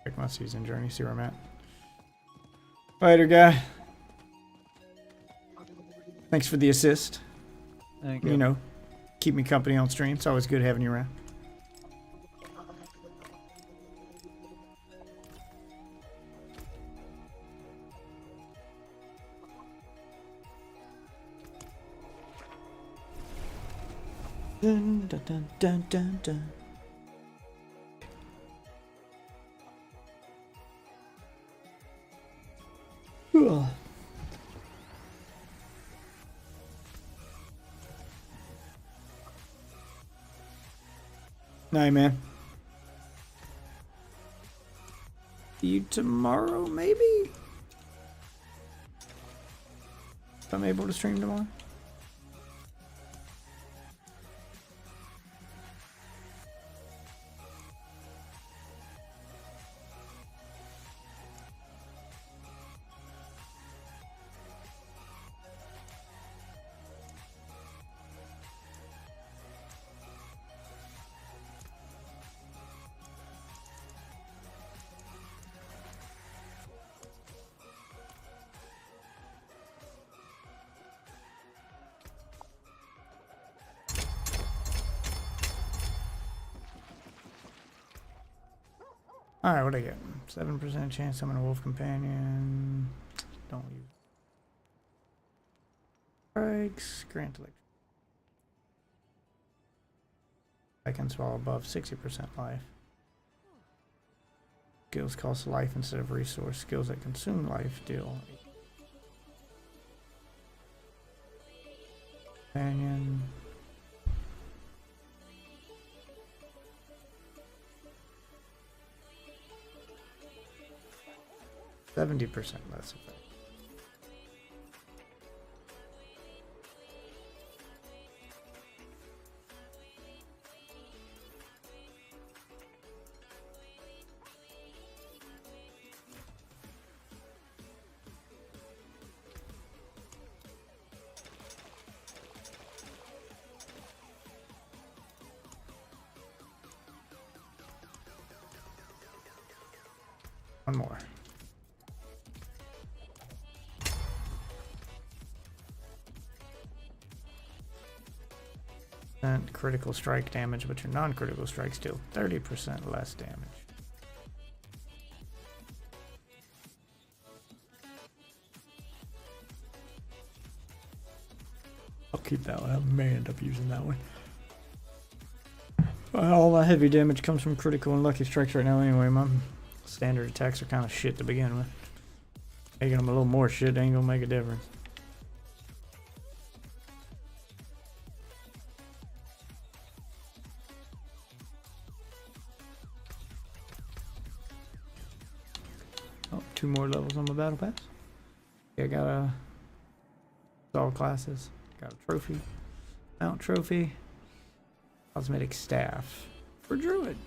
[SPEAKER 1] Check my season journey, see where I'm at. Later, guy. Thanks for the assist.
[SPEAKER 4] Thank you.
[SPEAKER 1] You know, keep me company on stream. It's always good having you around. Dun, dun, dun, dun, dun, dun. Ugh. Night, man. See you tomorrow, maybe? If I'm able to stream tomorrow. Alright, what do I get? 7% chance I'm in a wolf companion. Don't use strikes. Grant electric. I can swallow above 60% life. Skills cost life instead of resource. Skills that consume life deal. Companion. 70% less effect. One more. Critical strike damage, but your non-critical strikes deal 30% less damage. I'll keep that one. I may end up using that one. All my heavy damage comes from critical and lucky strikes right now anyway. My standard attacks are kind of shit to begin with. Making them a little more shit ain't gonna make a difference. Oh, 2 more levels on my battle pass. Yeah, I got all classes. Got a trophy. Mount trophy. Cosmetic staff. For druid.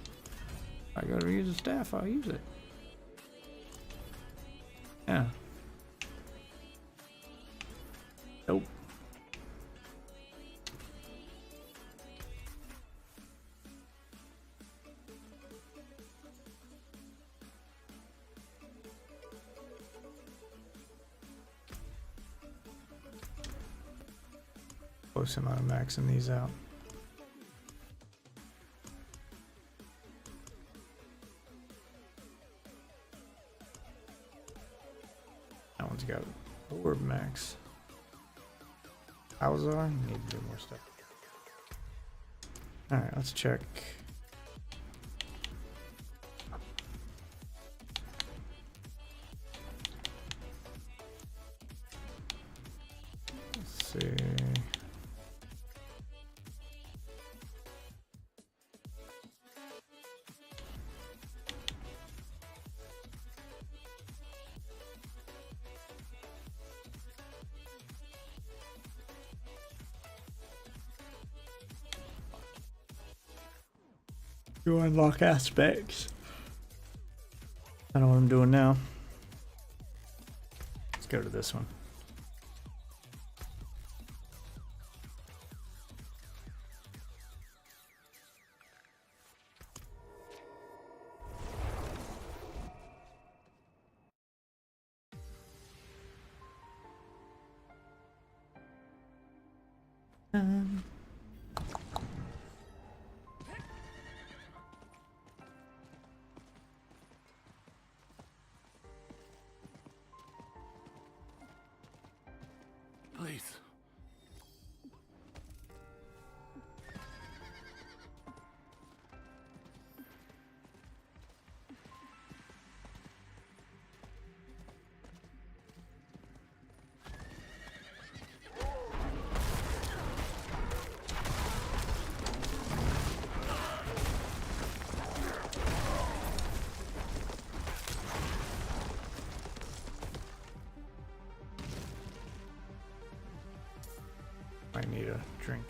[SPEAKER 1] If I go to use a staff, I'll use it. Yeah. Nope. Close amount of maxing these out. That one's got orb max. Alzar, need to do more stuff. Alright, let's check. You unlock aspects. I know what I'm doing now. Let's go to this one.
[SPEAKER 6] Please.
[SPEAKER 1] I need a drink.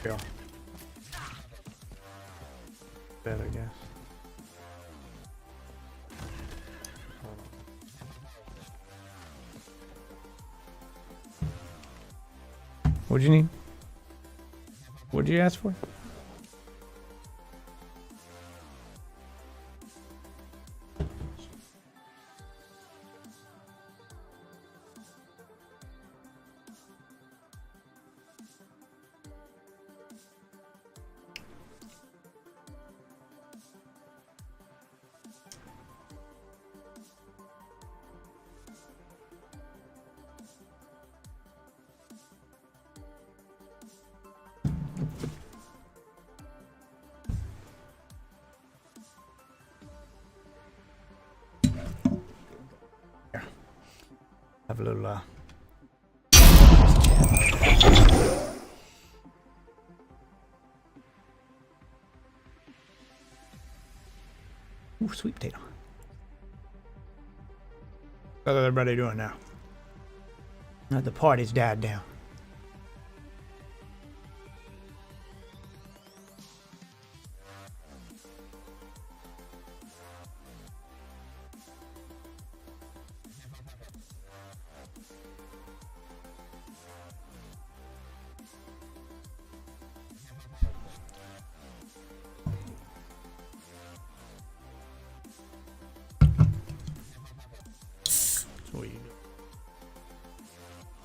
[SPEAKER 1] Go. Bet, I guess. Hold on. What'd you need? What'd you ask for? Have a little ooh, sweet potato. How's everybody doing now? The party's died down.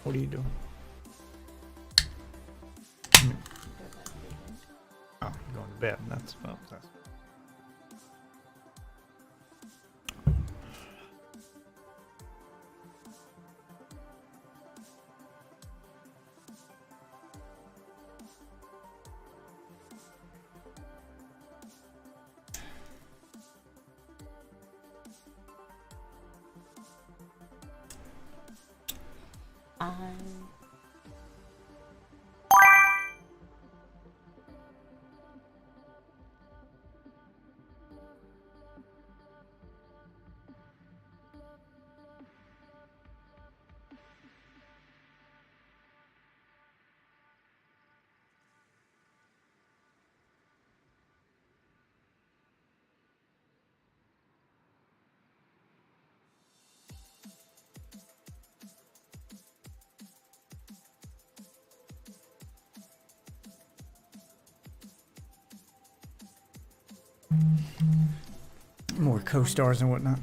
[SPEAKER 1] What are you doing? Oh, I'm going to bed. That's well, that's. More co-stars and whatnot.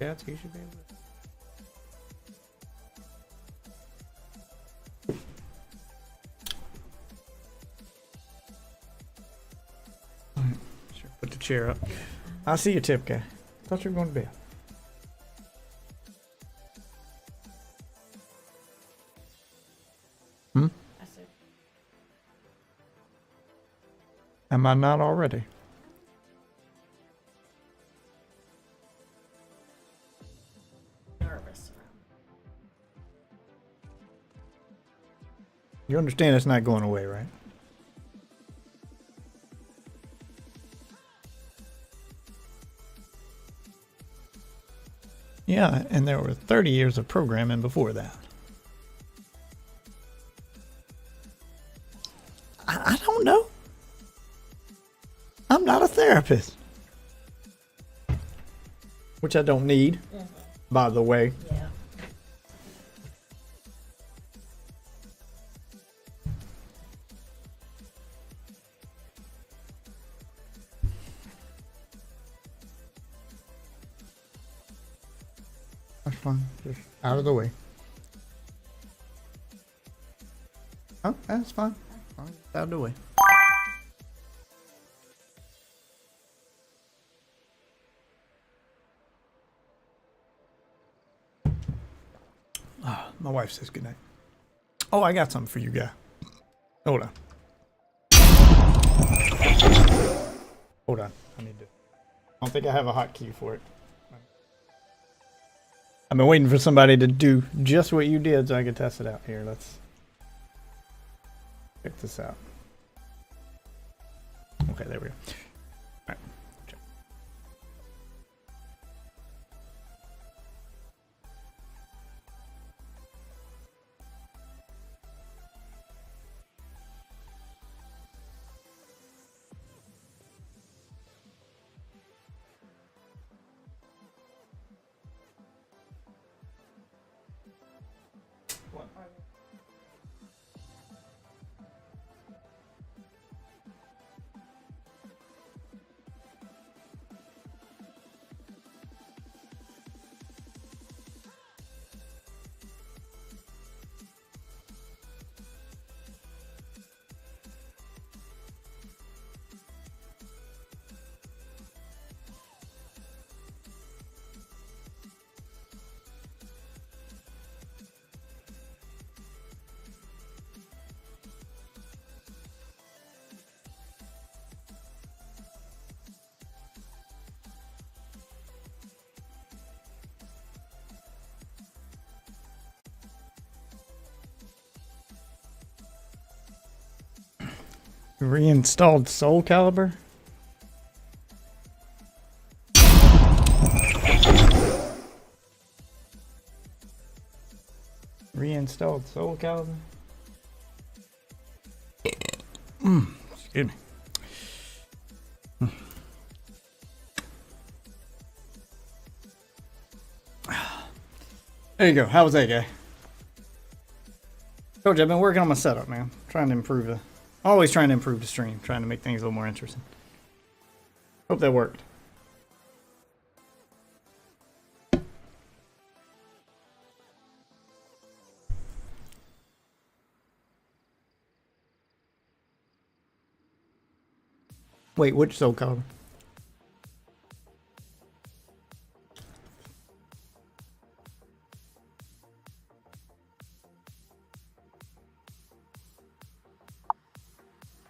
[SPEAKER 1] Yeah, that's you should be able to. Sure, put the chair up. I'll see you, Tip guy. Thought you were going to bed. Am I not already?
[SPEAKER 9] Nervous.
[SPEAKER 1] You understand it's not going away, right? Yeah, and there were 30 years of programming before that. I don't know. I'm not a therapist. Which I don't need, by the way.
[SPEAKER 8] Yeah.
[SPEAKER 1] That's fine. Just out of the way. Oh, that's fine. Out of the way. My wife says goodnight. Oh, I got something for you, guy. Hold on. Hold on. I need to. I don't think I have a hotkey for it. I've been waiting for somebody to do just what you did so I could test it out. Here, let's check this out. Okay, there we go. All right. Check. Reinstalled Soul Calibur? Reinstalled Soul Calibur? Excuse me. There you go. How was that, guy? Told you, I've been working on my setup, man. Trying to improve the... Always trying to improve the stream. Trying to make things a little more interesting. Hope that worked. Wait, which Soul Calibur?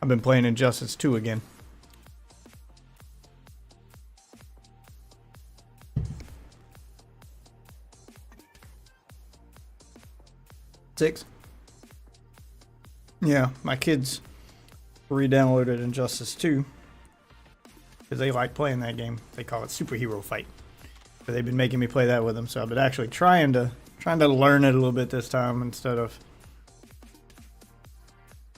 [SPEAKER 1] I've been playing Injustice 2 again. Six? Yeah, my kids re-downloaded Injustice 2 because they like playing that game. They call it Superhero Fight. But they've been making me play that with them, so I've been actually trying to learn it a little bit this time instead of,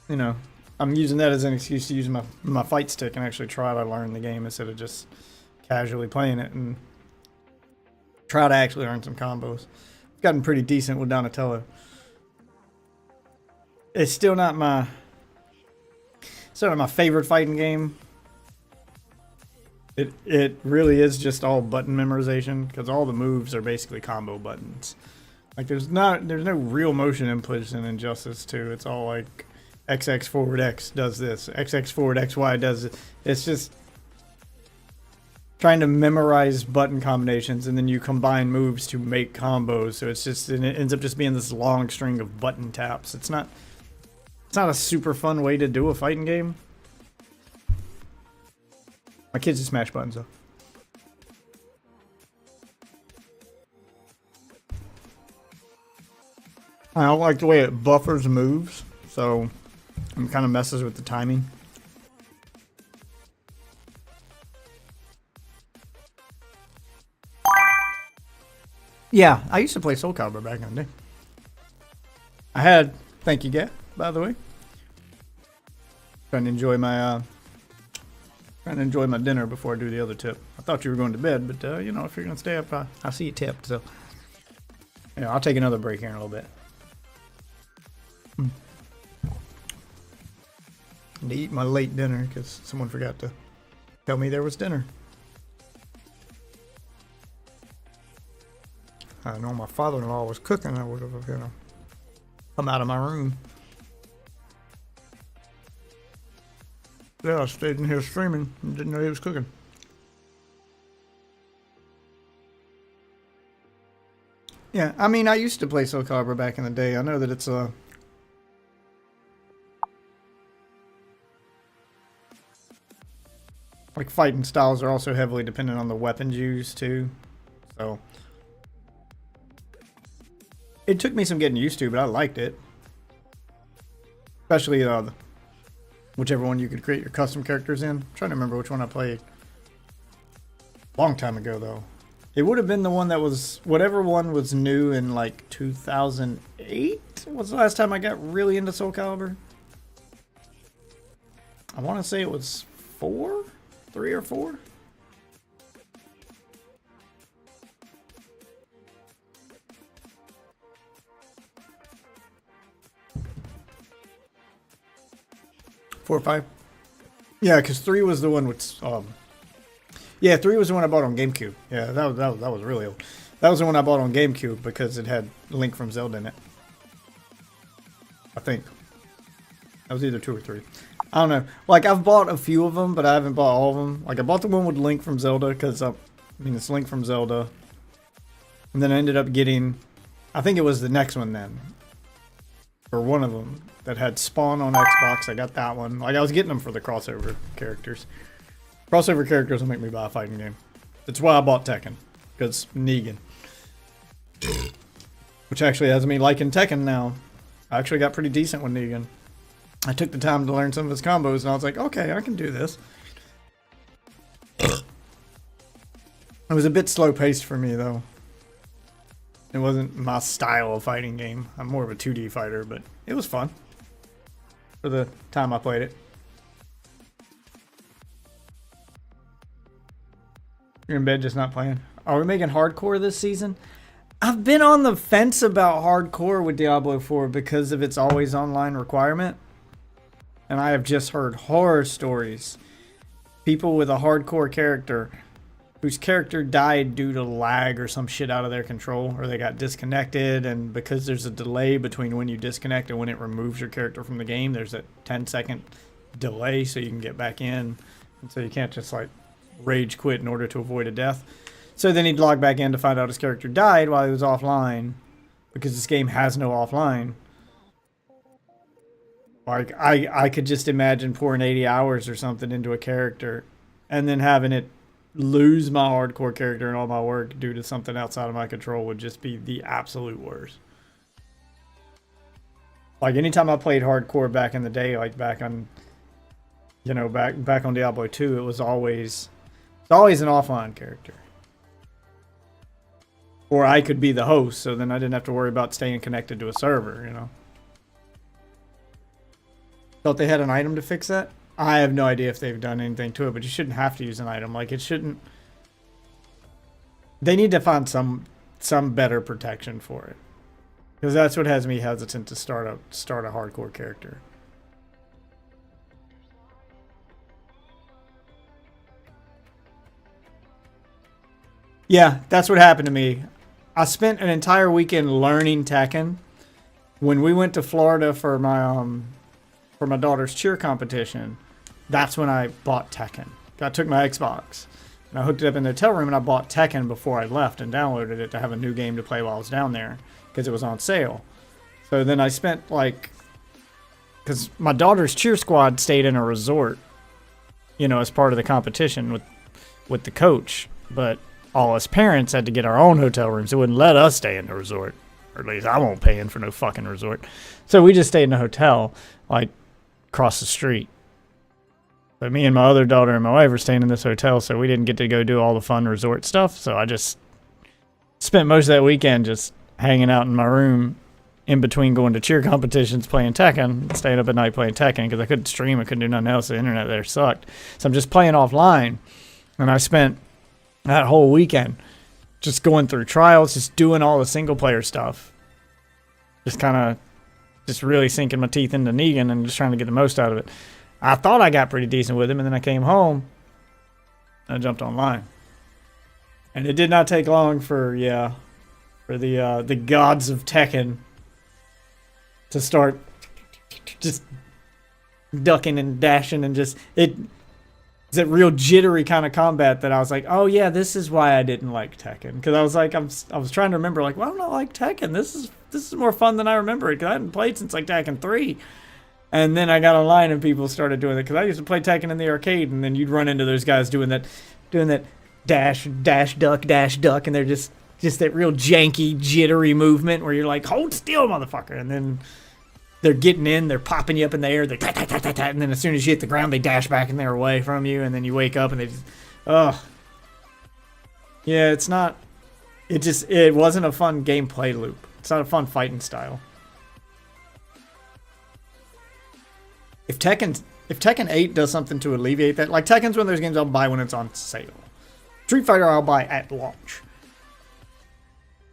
[SPEAKER 1] you know, I'm using that as an excuse to use my fight stick and actually try to learn the game instead of just casually playing it and try to actually learn some combos. I've gotten pretty decent with Donatello. It's still not my favorite fighting game. It really is just all button memorization because all the moves are basically combo buttons. Like there's no real motion inputs in Injustice 2. It's all like XX forward X does this, XX forward XY does it. It's just trying to memorize button combinations and then you combine moves to make combos. So it ends up just being this long string of button taps. It's not a super fun way to do a fighting game. My kids just smash buttons though. I don't like the way it buffers moves. so it kind of messes with the timing. Yeah, I used to play Soul Calibur back in the day. I had, thank you, Gat, by the way. Trying to enjoy my dinner before I do the other tip. I thought you were going to bed, but you know, if you're gonna stay up, I see you tipped. So, yeah, I'll take another break here in a little bit. To eat my late dinner because someone forgot to tell me there was dinner. I know my father-in-law was cooking. I would have, you know, come out of my room. Yeah, I stayed in here streaming and didn't know he was cooking. Yeah, I mean, I used to play Soul Calibur back in the day. I know that it's like fighting styles are also heavily dependent on the weapons used too. So it took me some getting used to, but I liked it. Especially whichever one you could create your custom characters in. I'm trying to remember which one I played. Long time ago though. It would have been the one that was, whatever one was new in like 2008 was the last time I got really into Soul Calibur. I want to say it was 3 or 4. Four or 5. Yeah, because 3 was the one with yeah, 3 was the one I bought on GameCube. Yeah, that was really old. That was the one I bought on GameCube because it had Link from Zelda in it. I think. That was either 2 or 3. I don't know. Like, I've bought a few of them, but I haven't bought all of them. Like, I bought the one with Link from Zelda because, I mean, it's Link from Zelda. And then I ended up getting, I think it was the next one then. Or one of them that had Spawn on Xbox. I got that one. Like, I was getting them for the crossover characters. Crossover characters will make me buy a fighting game. That's why I bought Tekken. Because Negan. Which actually has me liking Tekken now. I actually got pretty decent with Negan. I took the time to learn some of his combos and I was like, okay, I can do this. It was a bit slow paced for me though. It wasn't my style of fighting game. I'm more of a 2D fighter, but it was fun. For the time I played it. You're in bed just not playing. Are we making hardcore this season? I've been on the fence about hardcore with Diablo 4 because of its always online requirement. And I have just heard horror stories. People with a hardcore character whose character died due to lag or some shit out of their control, or they got disconnected, and because there's a delay between when you disconnect and when it removes your character from the game, there's a 10-second delay so you can get back in. And so you can't just like rage quit in order to avoid a death. So then he'd log back in to find out his character died while he was offline, because this game has no offline. Like, I could just imagine pouring 80 hours or something into a character and then having it lose my hardcore character and all my work due to something outside of my control would just be the absolute worst. Like, anytime I played hardcore back in the day, like back on, you know, back on Diablo 2, it's always an offline character. Or I could be the host, so then I didn't have to worry about staying connected to a server, you know. Thought they had an item to fix that? I have no idea if they've done anything to it, but you shouldn't have to use an item. Like, it shouldn't... They need to find some better protection for it. Because that's what has me hesitant to start a hardcore character. Yeah, that's what happened to me. I spent an entire weekend learning Tekken. When we went to Florida for my daughter's cheer competition, that's when I bought Tekken. I took my Xbox and I hooked it up in the hotel room and I bought Tekken before I left and downloaded it to have a new game to play while I was down there because it was on sale. So then I spent like, because my daughter's cheer squad stayed in a resort, you know, as part of the competition with the coach, but all us parents had to get our own hotel rooms. It wouldn't let us stay in the resort. Or at least I won't pay in for no fucking resort. So we just stayed in a hotel, like, across the street. But me and my other daughter and my wife were staying in this hotel, so we didn't get to go do all the fun resort stuff. So I just spent most of that weekend just hanging out in my room in between going to cheer competitions, playing Tekken, staying up at night playing Tekken because I couldn't stream. I couldn't do nothing else. The internet there sucked. So I'm just playing offline. And I spent that whole weekend just going through trials, just doing all the single player stuff. Just kind of just really sinking my teeth into Negan and just trying to get the most out of it. I thought I got pretty decent with him, and then I came home and I jumped online. And it did not take long for the gods of Tekken to start just ducking and dashing and just it's that real jittery kind of combat that I was like, oh yeah, this is why I didn't like Tekken. Because I was like, I was trying to remember, like, why don't I like Tekken? This is more fun than I remember it because I hadn't played since like Tekken 3. And then I got online and people started doing it because I used to play Tekken in the arcade, and then you'd run into those guys doing that dash duck, and they're just that real janky jittery movement where you're like, hold still, motherfucker, and then they're getting in, they're popping you up in the air, they and then as soon as you hit the ground, they dash back and they're away from you, and then you wake up and they just, yeah, it wasn't a fun gameplay loop. It's not a fun fighting style. If Tekken 8 does something to alleviate that, like Tekken's one of those games I'll buy when it's on sale. Street Fighter I'll buy at launch.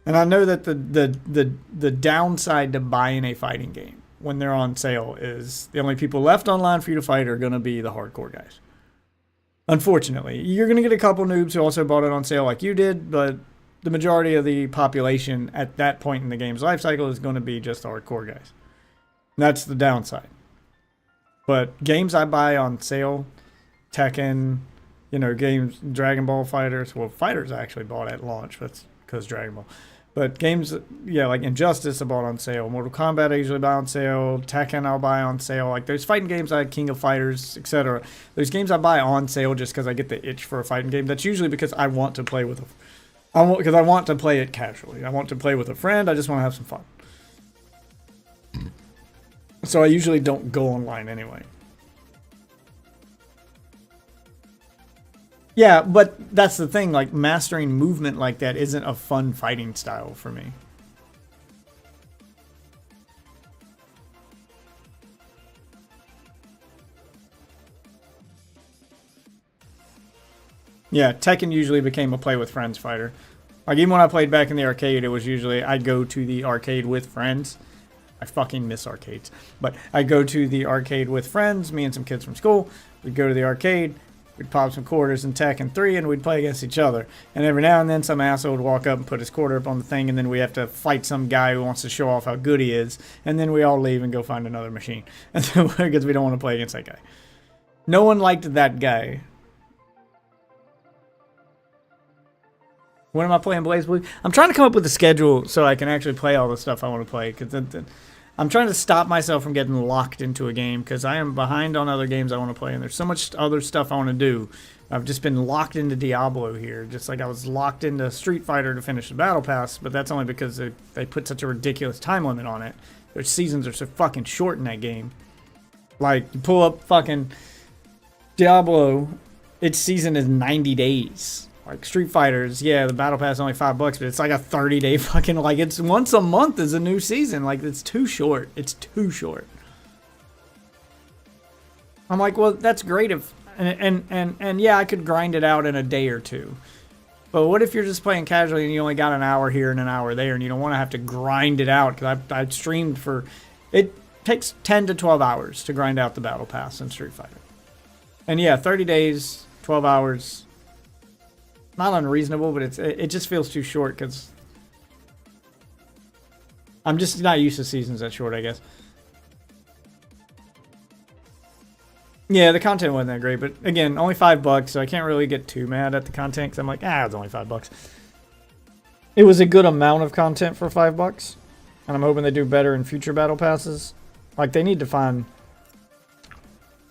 [SPEAKER 1] And I know that the downside to buying a fighting game when they're on sale is the only people left online for you to fight are going to be the hardcore guys. Unfortunately, you're going to get a couple noobs who also bought it on sale like you did, but the majority of the population at that point in the game's life cycle is going to be just the hardcore guys. And that's the downside. But games I buy on sale, Tekken, games, Dragon Ball Fighters. Well, Fighters I actually bought at launch. That's because Dragon Ball. But games, yeah, like Injustice I bought on sale. Mortal Kombat I usually buy on sale. Tekken I'll buy on sale. Like those fighting games I had, King of Fighters, etc. Those games I buy on sale just because I get the itch for a fighting game. That's usually because I want to play I want to play it casually. I want to play with a friend. I just want to have some fun. So I usually don't go online anyway. Yeah, but that's the thing, like mastering movement like that isn't a fun fighting style for me. Yeah, Tekken usually became a play with friends fighter. Like even when I played back in the arcade, it was usually I'd go to the arcade with friends. I fucking miss arcades. But I'd go to the arcade with friends, me and some kids from school. We'd go to the arcade. We'd pop some quarters in Tekken 3 and we'd play against each other. And every now and then some asshole would walk up and put his quarter up on the thing, and then we have to fight some guy who wants to show off how good he is. And then we all leave and go find another machine. Because we don't want to play against that guy. No one liked that guy. When am I playing Blaze Blue? I'm trying to come up with a schedule so I can actually play all the stuff I want to play. Because I'm trying to stop myself from getting locked into a game because I am behind on other games I want to play, and there's so much other stuff I want to do. I've just been locked into Diablo here, just like I was locked into Street Fighter to finish the Battle Pass, but that's only because they put such a ridiculous time limit on it. Their seasons are so fucking short in that game. Like, you pull up fucking Diablo, its season is 90 days. Like Street Fighters, yeah, the Battle Pass is only $5, but it's like a 30-day fucking, like, it's once a month is a new season. Like, it's too short. It's too short. I'm like, well, that's great if, and yeah, I could grind it out in a day or two. But what if you're just playing casually and you only got an hour here and an hour there, and you don't want to have to grind it out? Because I've streamed for, it takes 10 to 12 hours to grind out the Battle Pass in Street Fighter. And yeah, 30 days, 12 hours. Not unreasonable, but it just feels too short because I'm just not used to seasons that short, I guess. Yeah, the content wasn't that great, but again, only $5, so I can't really get too mad at the content because I'm like, it's only $5. It was a good amount of content for $5, and I'm hoping they do better in future battle passes. Like, they need to find.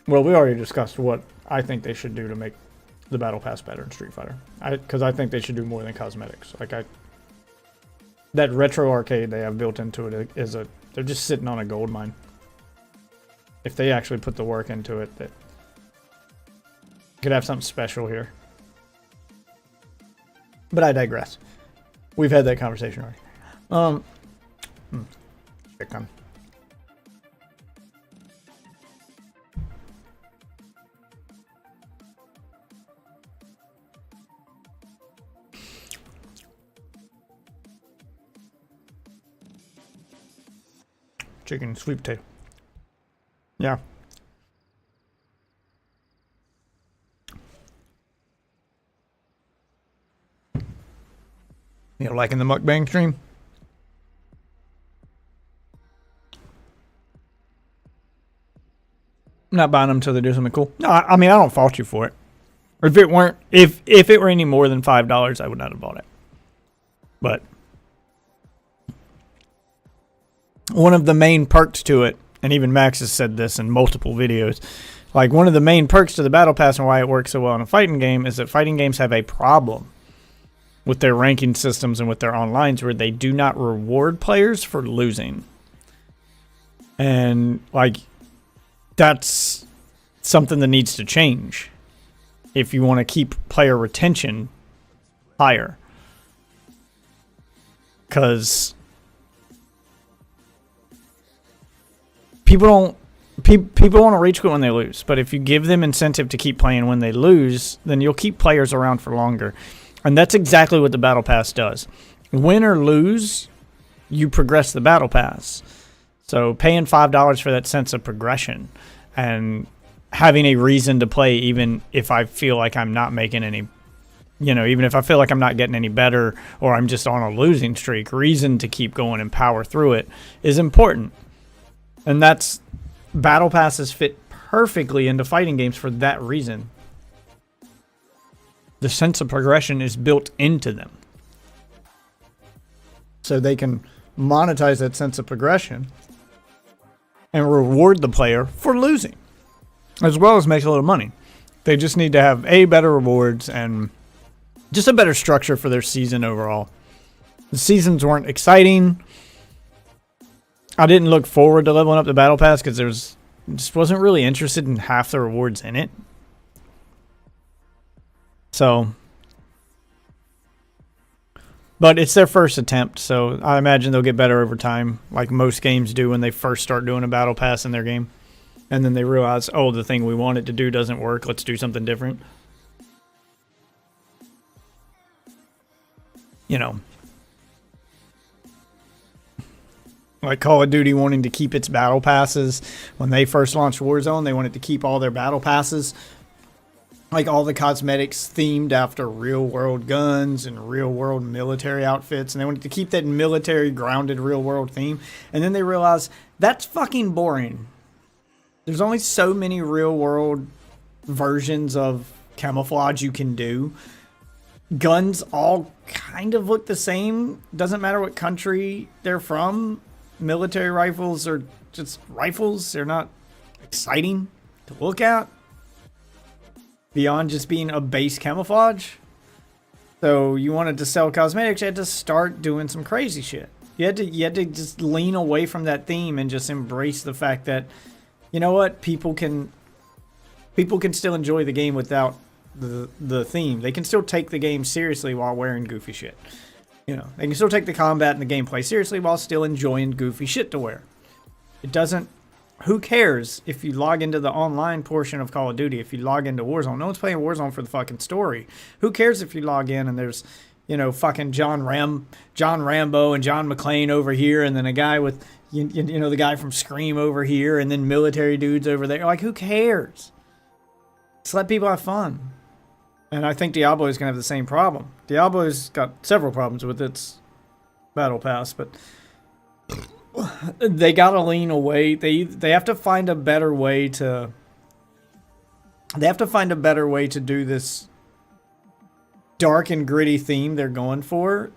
[SPEAKER 1] Well, we already discussed what I think they should do to make the Battle Pass better in Street Fighter. Because I think they should do more than cosmetics. Like, that retro arcade they have built into it is they're just sitting on a gold mine. If they actually put the work into it, that could have something special here. But I digress. We've had that conversation already. Chicken. Chicken sweet potato. Yeah. You know, liking the mukbang stream? I'm not buying them until they do something cool. No, I mean, I don't fault you for it. Or if it were any more than $5, I would not have bought it. But one of the main perks to it, and even Max has said this in multiple videos, like one of the main perks to the Battle Pass and why it works so well in a fighting game is that fighting games have a problem with their ranking systems and with their onlines where they do not reward players for losing. And like, that's something that needs to change if you want to keep player retention higher. Because people want to rage quit when they lose, but if you give them incentive to keep playing when they lose, then you'll keep players around for longer. And that's exactly what the Battle Pass does. Win or lose, you progress the Battle Pass. So paying $5 for that sense of progression and having a reason to play, even if I feel like I'm not making any, even if I feel like I'm not getting any better or I'm just on a losing streak, reason to keep going and power through it is important. And that's, Battle Passes fit perfectly into fighting games for that reason. The sense of progression is built into them. So they can monetize that sense of progression and reward the player for losing, as well as make a little money. They just need to have better rewards and just a better structure for their season overall. The seasons weren't exciting. I didn't look forward to leveling up the Battle Pass because just wasn't really interested in half the rewards in it. So, but it's their first attempt, so I imagine they'll get better over time, like most games do when they first start doing a Battle Pass in their game. And then they realize, oh, the thing we want it to do doesn't work, let's do something different. Like Call of Duty wanting to keep its Battle Passes. When they first launched Warzone, they wanted to keep all their Battle Passes, like all the cosmetics themed after real world guns and real world military outfits. And they wanted to keep that military grounded real world theme. And then they realized that's fucking boring. There's only so many real world versions of camouflage you can do. Guns all kind of look the same. Doesn't matter what country they're from. Military rifles are just rifles. They're not exciting to look at beyond just being a base camouflage. So you wanted to sell cosmetics, you had to start doing some crazy shit. You had to just lean away from that theme and just embrace the fact that, you know what, people can still enjoy the game without the theme. They can still take the game seriously while wearing goofy shit. They can still take the combat and the gameplay seriously while still enjoying goofy shit to wear. Who cares if you log into the online portion of Call of Duty, if you log into Warzone? No one's playing Warzone for the fucking story. Who cares if you log in and there's, fucking John Rambo and John McClane over here, and then a guy with, the guy from Scream over here, and then military dudes over there. Like, who cares? Just let people have fun. And I think Diablo is going to have the same problem. Diablo's got several problems with its Battle Pass, but they gotta lean away. They have to find a better way to. They have to find a better way to do this dark and gritty theme they're going for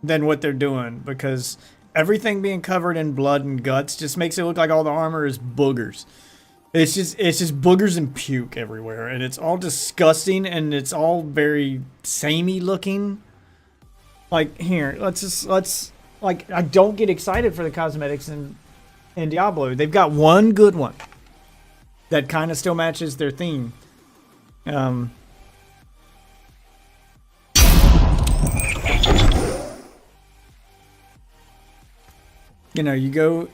[SPEAKER 1] than what they're doing, because everything being covered in blood and guts just makes it look like all the armor is boogers. It's just boogers and puke everywhere, and it's all disgusting, and it's all very samey looking. Like, here, let's like, I don't get excited for the cosmetics in Diablo. They've got one good one that kind of still matches their theme. You know, you go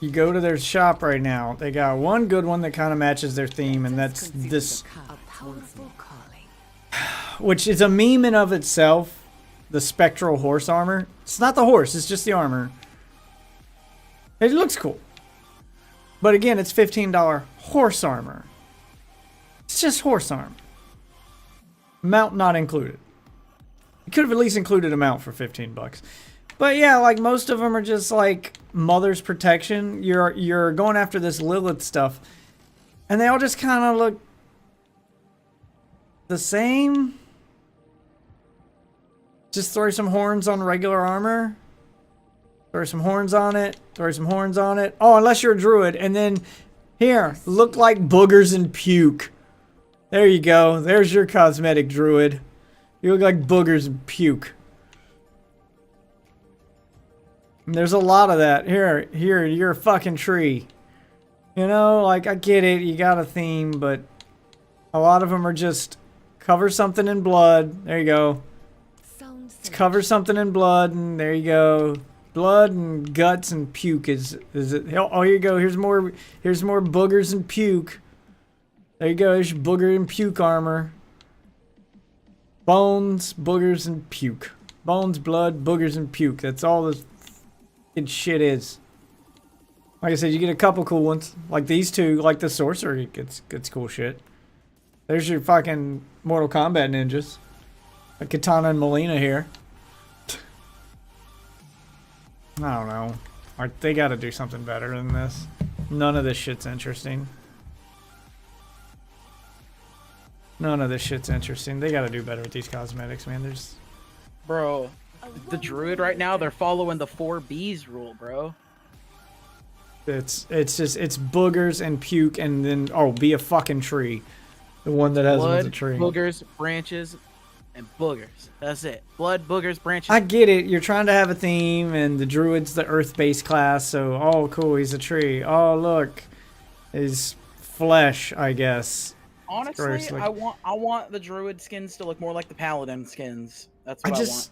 [SPEAKER 1] to their shop right now. They got one good one that kind of matches their theme, and that's this, which is a meme in of itself. The spectral horse armor. It's not the horse. It's just the armor. It looks cool, but again, it's $15 horse armor. It's just horse armor. Mount not included. You could have at least included a mount for 15 bucks. But yeah, like most of them are just like Mother's Protection. You're going after this Lilith stuff, and they all just kind of look the same. Just throw some horns on regular armor. Throw some horns on it. Throw some horns on it. Oh, unless you're a druid, and then here, look like boogers and puke. There you go. There's your cosmetic druid. You look like boogers and puke. And there's a lot of that. Here, you're a fucking tree. You know, like, I get it, you got a theme, but a lot of them are just cover something in blood. There you go. It's cover something in blood, and there you go. Blood and guts and puke is it? Oh, here you go. Here's more boogers and puke. There you go. There's your booger and puke armor. Bones, boogers, and puke. Bones, blood, boogers, and puke. That's all this shit is. Like I said, you get a couple cool ones. Like these two, like the sorcerer gets cool shit. There's your fucking Mortal Kombat ninjas. Like Katana and Melina here. I don't know. Like, they gotta do something better than this. None of this shit's interesting. None of this shit's interesting. They gotta do better with these cosmetics, man. There's...
[SPEAKER 10] Bro, the druid right now, they're following the 4Bs rule, bro.
[SPEAKER 1] It's boogers and puke, and then, oh, be a fucking tree. The one that has
[SPEAKER 10] Blood,
[SPEAKER 1] a tree.
[SPEAKER 10] boogers, branches, and boogers. That's it. Blood, boogers, branches.
[SPEAKER 1] I get it. You're trying to have a theme, and the druid's the earth-based class, so, oh, cool, he's a tree. Oh, look. His flesh, I guess.
[SPEAKER 10] Honestly,
[SPEAKER 1] gross, like...
[SPEAKER 10] I want the druid skins to look more like the paladin skins. That's what I want.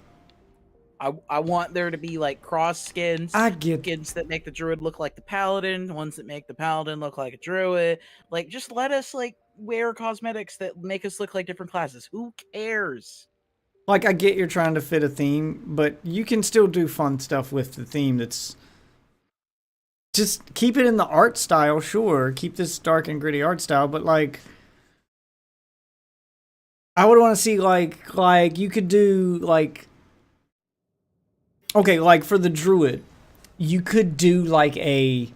[SPEAKER 10] I want there to be like cross skins.
[SPEAKER 1] I get
[SPEAKER 10] skins that make the druid look like the paladin, ones that make the paladin look like a druid. Like, just let us like wear cosmetics that make us look like different classes. Who cares?
[SPEAKER 1] Like, I get you're trying to fit a theme, but you can still do fun stuff with the theme. That's just keep it in the art style, sure. Keep this dark and gritty art style, but like, I would want to see like you could do like, okay, like for the druid, you could do like a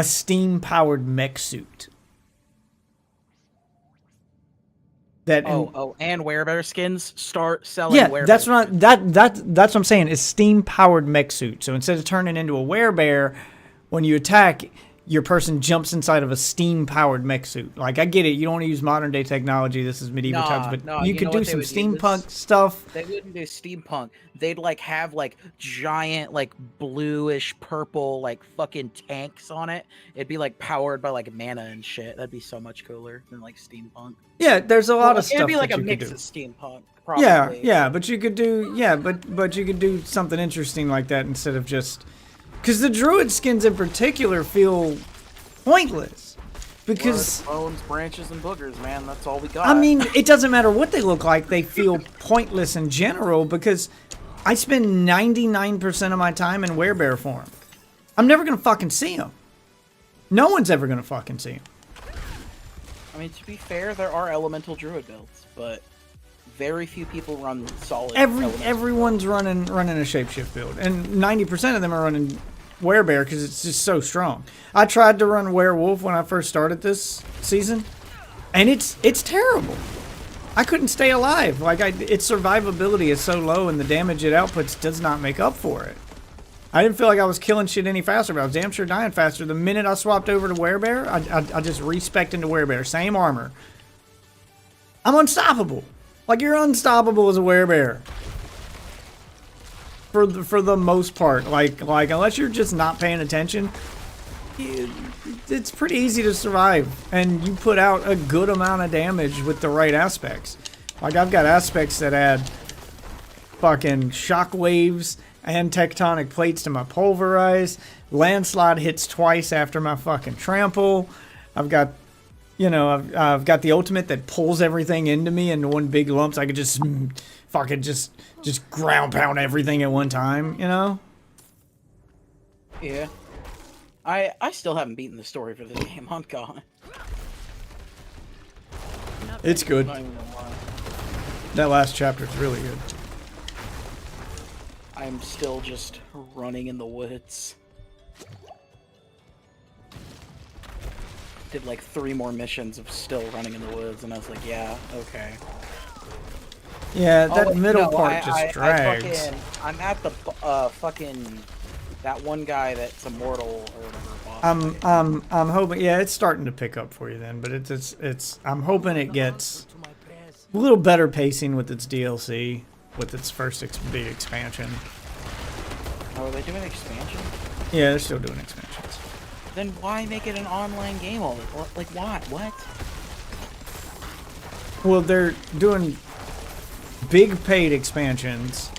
[SPEAKER 1] steam powered mech suit. That
[SPEAKER 10] and werebear skins start selling.
[SPEAKER 1] Yeah, that's what I'm saying. Is steam powered mech suit. So instead of turning into a werebear, when you attack, your person jumps inside of a steam powered mech suit. Like, I get it. You don't want to use modern day technology. This is medieval times, but you could do some steampunk stuff.
[SPEAKER 10] They wouldn't do steampunk. They'd like have like giant like bluish purple like fucking tanks on it. It'd be like powered by like mana and shit. That'd be so much cooler than like steampunk.
[SPEAKER 1] Yeah, there's a lot of stuff.
[SPEAKER 10] It'd be like
[SPEAKER 1] that
[SPEAKER 10] a
[SPEAKER 1] you
[SPEAKER 10] mix
[SPEAKER 1] could do.
[SPEAKER 10] of steampunk. Probably.
[SPEAKER 1] Yeah, but you could do but you could do something interesting like that instead of just because the druid skins in particular feel pointless because
[SPEAKER 10] bones, branches, and boogers, man. That's all we got.
[SPEAKER 1] I mean, it doesn't matter what they look like; they feel pointless in general because I spend 99% of my time in werebear form. I'm never gonna fucking see them. No one's ever gonna fucking see them.
[SPEAKER 10] I mean, to be fair, there are elemental druid builds, but very few people run solid.
[SPEAKER 1] Everyone's running a shapeshift build, and 90% of them are running werebear because it's just so strong. I tried to run werewolf when I first started this season, and it's terrible. I couldn't stay alive. Like its survivability is so low, and the damage it outputs does not make up for it. I didn't feel like I was killing shit any faster, but I was damn sure dying faster. The minute I swapped over to werebear, I just respec'd into werebear. Same armor. I'm unstoppable. Like, you're unstoppable as a werebear. for the most part. Like unless you're just not paying attention, it's pretty easy to survive, and you put out a good amount of damage with the right aspects. Like I've got aspects that add fucking shockwaves and tectonic plates to my pulverize. Landslide hits twice after my fucking trample. I've got, you know, I've got the ultimate that pulls everything into me into one big lump, so I could just fucking just ground pound everything at one time, you know?
[SPEAKER 10] Yeah. I still haven't beaten the story for this game. I'm gone.
[SPEAKER 1] It's good.
[SPEAKER 10] Not even gonna lie.
[SPEAKER 1] That last chapter is really good.
[SPEAKER 10] I'm still just running in the woods. Did like 3 more missions of still running in the woods, and I was like, yeah, okay.
[SPEAKER 1] Yeah, that
[SPEAKER 10] Oh,
[SPEAKER 1] middle
[SPEAKER 10] no,
[SPEAKER 1] part just drags.
[SPEAKER 10] I'm at the fucking that one guy that's immortal or whatever. Boss
[SPEAKER 1] I'm hoping, yeah, it's starting to pick up for you then, but it's I'm hoping it gets a little better pacing with its DLC, with its first big expansion.
[SPEAKER 10] Oh, are they doing expansion?
[SPEAKER 1] Yeah, they're still doing expansions.
[SPEAKER 10] Then why make it an online game all the like why? What?
[SPEAKER 1] Well, they're doing big paid expansions,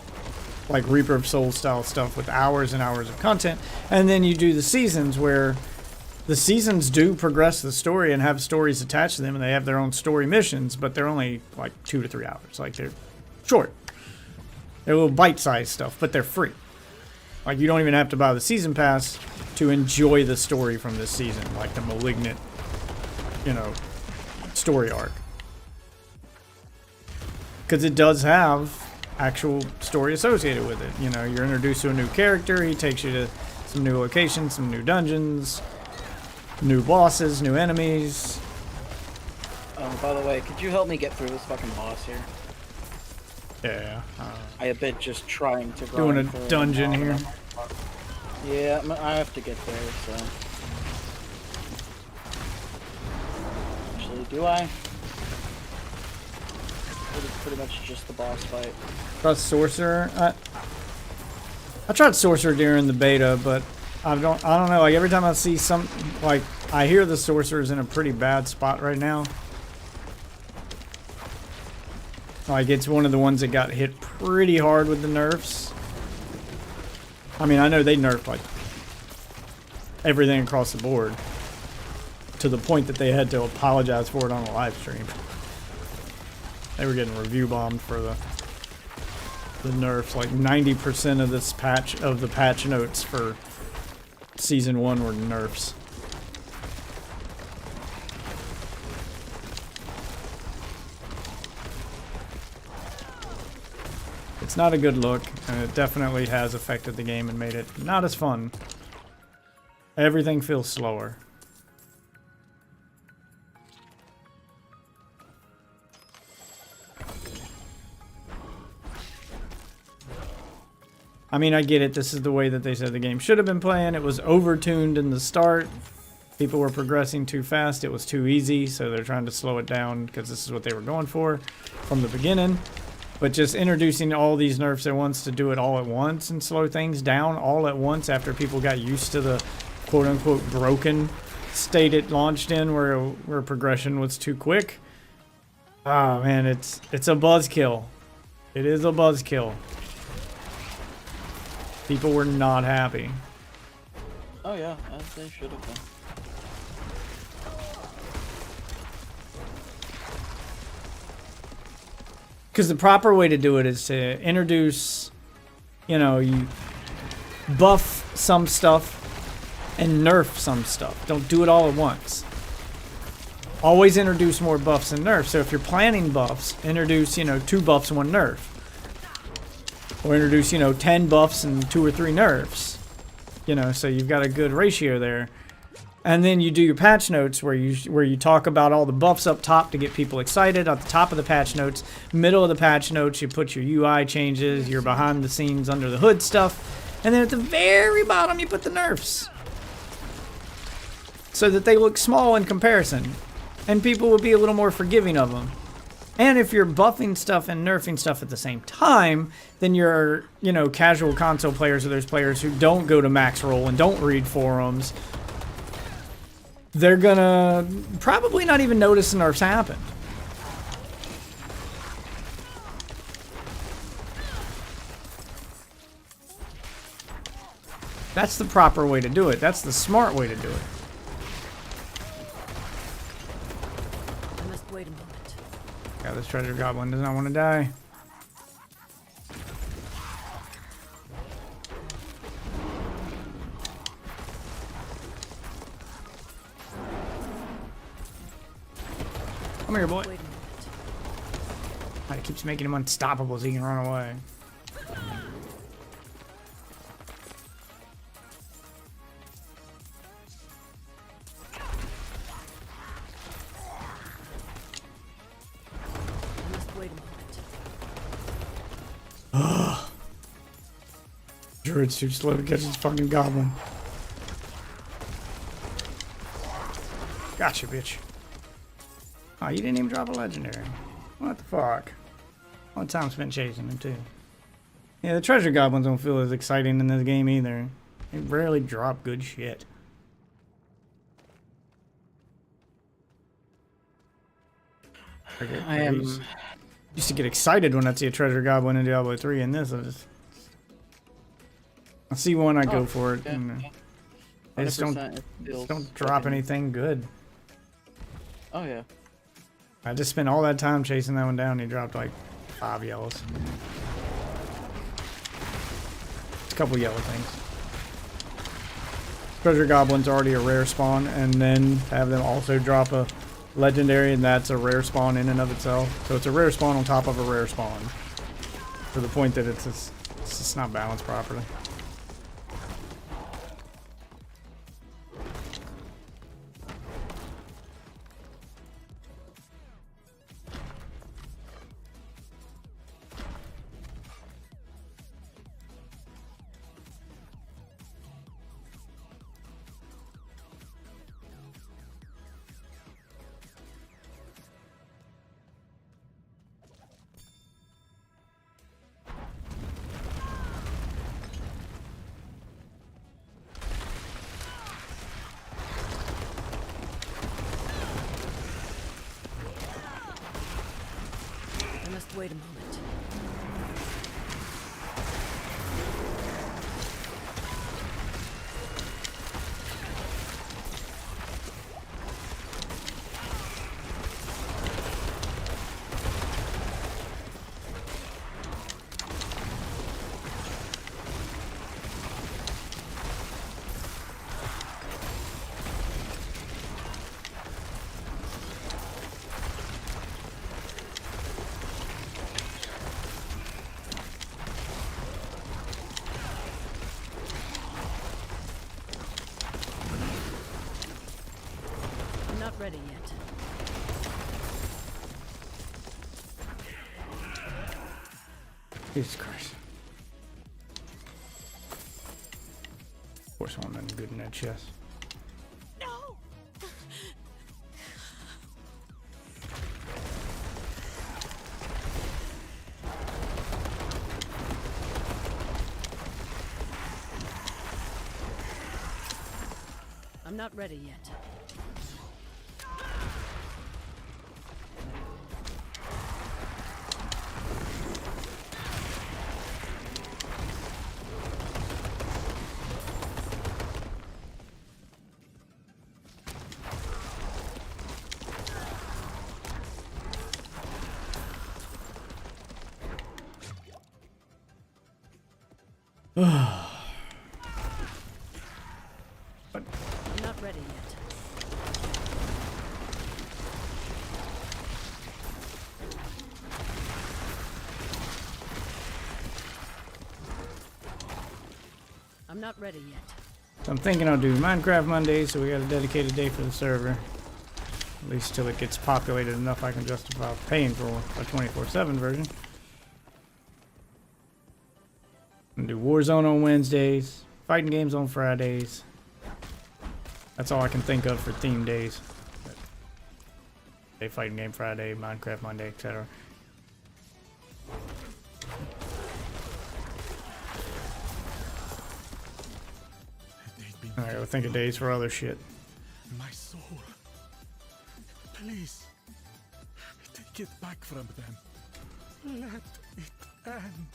[SPEAKER 1] like Reaper of Souls style stuff with hours and hours of content, and then you do the seasons where the seasons do progress the story and have stories attached to them, and they have their own story missions, but they're only like 2 to 3 hours. Like they're short. They're little bite-sized stuff, but they're free. Like you don't even have to buy the season pass to enjoy the story from this season, like the Malignant, you know, story arc. Because it does have actual story associated with it. You know, you're introduced to a new character, he takes you to some new locations, some new dungeons, new bosses, new enemies.
[SPEAKER 10] By the way, could you help me get through this fucking boss here?
[SPEAKER 1] Yeah.
[SPEAKER 10] I have been just trying to
[SPEAKER 1] Doing a
[SPEAKER 10] grind through
[SPEAKER 1] dungeon here.
[SPEAKER 10] Yeah, I have to get there, so. Actually, do I? It's pretty much just the boss fight.
[SPEAKER 1] Tried Sorcerer. I tried Sorcerer during the beta, but I don't know. Like every time I see some, like I hear the Sorcerer's in a pretty bad spot right now. Like it's one of the ones that got hit pretty hard with the nerfs. I mean, I know they nerfed like everything across the board to the point that they had to apologize for it on a live stream. They were getting review bombed for the nerfs. Like 90% of this patch of the patch notes for season 1 were nerfs. It's not a good look, and it definitely has affected the game and made it not as fun. Everything feels slower. I mean, I get it. This is the way that they said the game should have been playing. It was overtuned in the start. People were progressing too fast. It was too easy, so they're trying to slow it down because this is what they were going for from the beginning. But just introducing all these nerfs at once to do it all at once and slow things down all at once after people got used to the quote-unquote broken state it launched in where progression was too quick. Oh, man, it's a buzzkill. It is a buzzkill. People were not happy.
[SPEAKER 10] Oh yeah, as they should have been.
[SPEAKER 1] Because the proper way to do it is to introduce, you know, you buff some stuff and nerf some stuff. Don't do it all at once. Always introduce more buffs and nerfs. So if you're planning buffs, introduce, you know, 2 buffs and 1 nerf. Or introduce, you know, 10 buffs and 2 or 3 nerfs. You know, so you've got a good ratio there. And then you do your patch notes where you talk about all the buffs up top to get people excited. At the top of the patch notes, middle of the patch notes, you put your UI changes, your behind the scenes, under the hood stuff. And then at the very bottom, you put the nerfs. So that they look small in comparison. And people will be a little more forgiving of them. And if you're buffing stuff and nerfing stuff at the same time, then your, you know, casual console players or those players who don't go to max roll and don't read forums, they're gonna probably not even notice the nerfs happen. That's the proper way to do it. That's the smart way to do it.
[SPEAKER 2] I must wait a moment.
[SPEAKER 1] Yeah, this treasure goblin does not want to die. Come here, boy.
[SPEAKER 2] Wait a moment.
[SPEAKER 1] It keeps making him unstoppable so he can run away.
[SPEAKER 2] I must wait a moment.
[SPEAKER 1] Druid's too slow to catch this fucking goblin. Gotcha, bitch. Oh, you didn't even drop a legendary. What the fuck? All the time spent chasing him, too. Yeah, the treasure goblins don't feel as exciting in this game either. They rarely drop good shit.
[SPEAKER 10] I am.
[SPEAKER 1] Used to get excited when I see a treasure goblin in Diablo 3, and this I see one, I go for it.
[SPEAKER 10] Yeah,
[SPEAKER 1] And
[SPEAKER 10] yeah.
[SPEAKER 1] they just
[SPEAKER 10] 100% it feels
[SPEAKER 1] don't drop
[SPEAKER 10] fucking-
[SPEAKER 1] anything good.
[SPEAKER 10] Oh yeah.
[SPEAKER 1] I just spent all that time chasing that one down, and he dropped like 5 yellows. It's a couple yellow things. Treasure goblin's already a rare spawn, and then have them also drop a legendary, and that's a rare spawn in and of itself. So it's a rare spawn on top of a rare spawn. To the point that it's just not balanced properly.
[SPEAKER 2] I must wait a moment. I'm not ready yet.
[SPEAKER 1] Jesus Christ. Of course, one nothing good in that chest.
[SPEAKER 2] No! I'm not ready yet. I'm not ready yet. I'm not ready yet.
[SPEAKER 1] So I'm thinking I'll do Minecraft Mondays, so we got a dedicated day for the server. At least till it gets populated enough I can justify paying for a 24/7 version. And do Warzone on Wednesdays, fighting games on Fridays. That's all I can think of for theme days. Fighting Game Friday, Minecraft Monday, etc.
[SPEAKER 3] They've been
[SPEAKER 1] I gotta think of days for other shit.
[SPEAKER 3] my soul. Please, take it back from them. Let it end.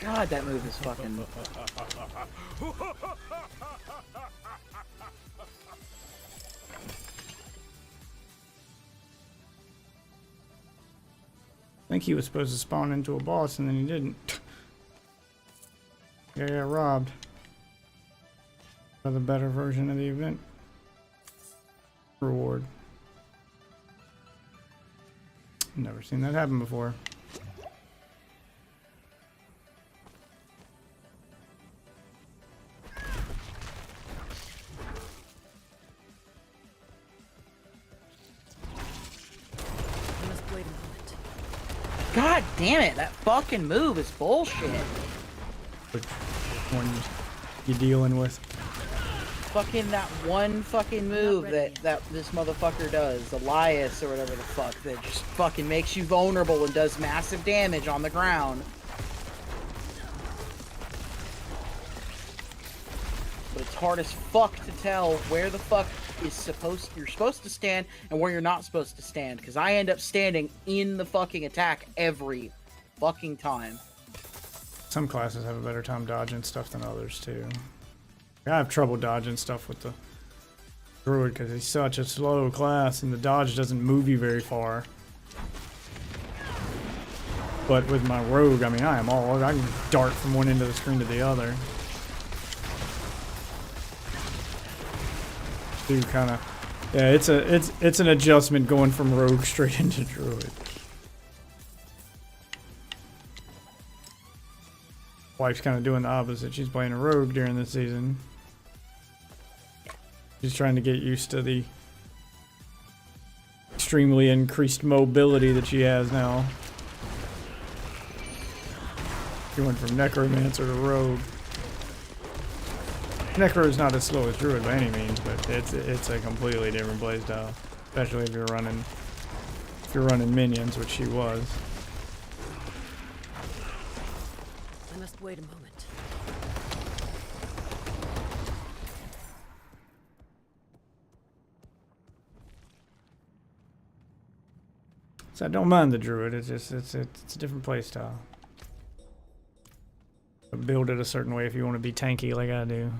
[SPEAKER 10] God, that move is fucking.
[SPEAKER 1] I think he was supposed to spawn into a boss and then he didn't. Yeah, robbed. Another better version of the event. Reward. Never seen that happen before.
[SPEAKER 10] God damn it, that fucking move is bullshit.
[SPEAKER 1] Which one you dealing with?
[SPEAKER 10] Fucking that one fucking move that this motherfucker does, Elias or whatever the fuck, that just fucking makes you vulnerable and does massive damage on the ground. But it's hard as fuck to tell where the fuck is you're supposed to stand and where you're not supposed to stand, because I end up standing in the fucking attack every fucking time.
[SPEAKER 1] Some classes have a better time dodging stuff than others too. I have trouble dodging stuff with the druid because he's such a slow class and the dodge doesn't move you very far. But with my rogue, I mean, I can dart from one end of the screen to the other. Kind of, yeah, it's an adjustment going from rogue straight into druid. Wife's kind of doing the opposite. She's playing a rogue during this season. She's trying to get used to the extremely increased mobility that she has now. She went from necromancer to rogue. Necro is not as slow as druid by any means, but it's a completely different playstyle, especially if you're running minions, which she was.
[SPEAKER 2] I must wait a moment.
[SPEAKER 1] So I don't mind the druid. It's just it's a different playstyle. Build it a certain way if you want to be tanky like I do.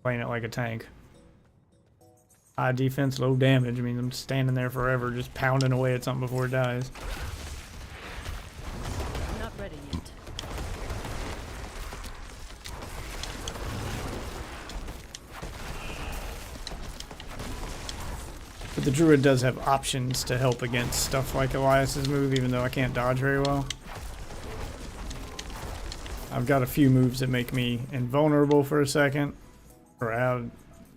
[SPEAKER 1] Playing it like a tank. High defense, low damage. I mean, I'm standing there forever just pounding away at something before it dies.
[SPEAKER 2] I'm not ready yet.
[SPEAKER 1] But the druid does have options to help against stuff like Elias's move, even though I can't dodge very well. I've got a few moves that make me invulnerable for a second, or add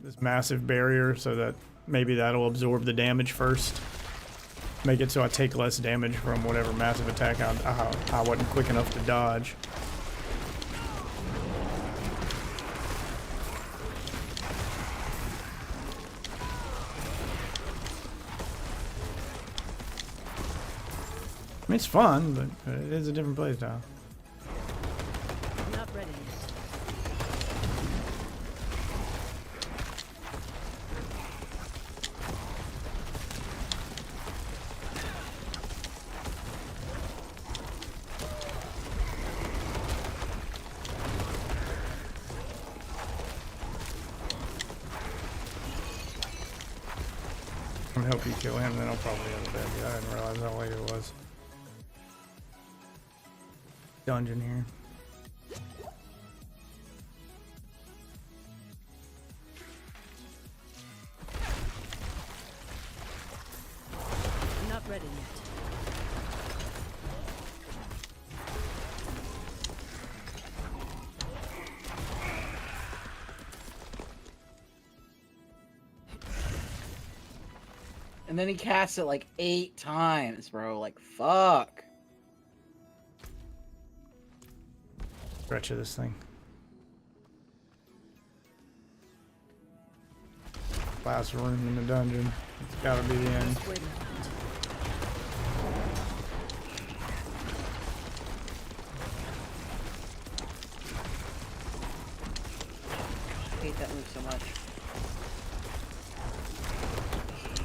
[SPEAKER 1] this massive barrier so that maybe that'll absorb the damage first. Make it so I take less damage from whatever massive attack I wasn't quick enough to dodge. I mean, it's fun, but it is a different playstyle.
[SPEAKER 2] I'm not ready yet.
[SPEAKER 1] I'm gonna help you kill him, then I'll probably have a bad guy. I didn't realize how late it was. Dungeon here.
[SPEAKER 2] Not ready yet.
[SPEAKER 10] And then he casts it like 8 times, bro. Like, fuck.
[SPEAKER 1] Stretch of this thing. Last room in the dungeon. It's gotta be the end.
[SPEAKER 10] I hate that move so much.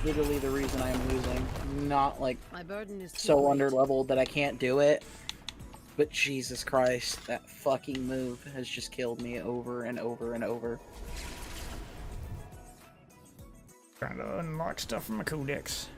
[SPEAKER 10] Literally the reason I am losing. I'm not like
[SPEAKER 2] My burden is
[SPEAKER 10] so
[SPEAKER 2] too
[SPEAKER 10] under
[SPEAKER 2] great.
[SPEAKER 10] leveled that I can't do it. But Jesus Christ, that fucking move has just killed me over and over and over.
[SPEAKER 1] Trying to unlock stuff from my codex.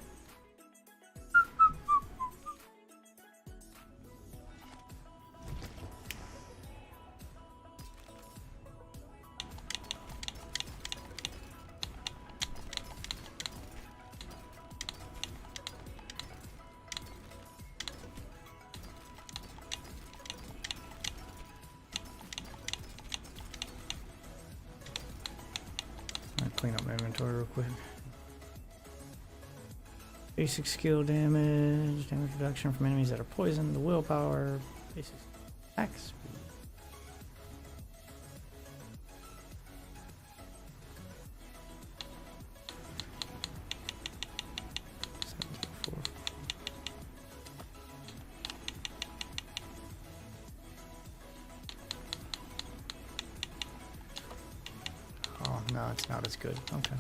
[SPEAKER 1] Clean up my inventory real quick. Basic skill damage reduction from enemies that are poisoned, the willpower, basic attack speed. Oh, no, it's not as good. Okay.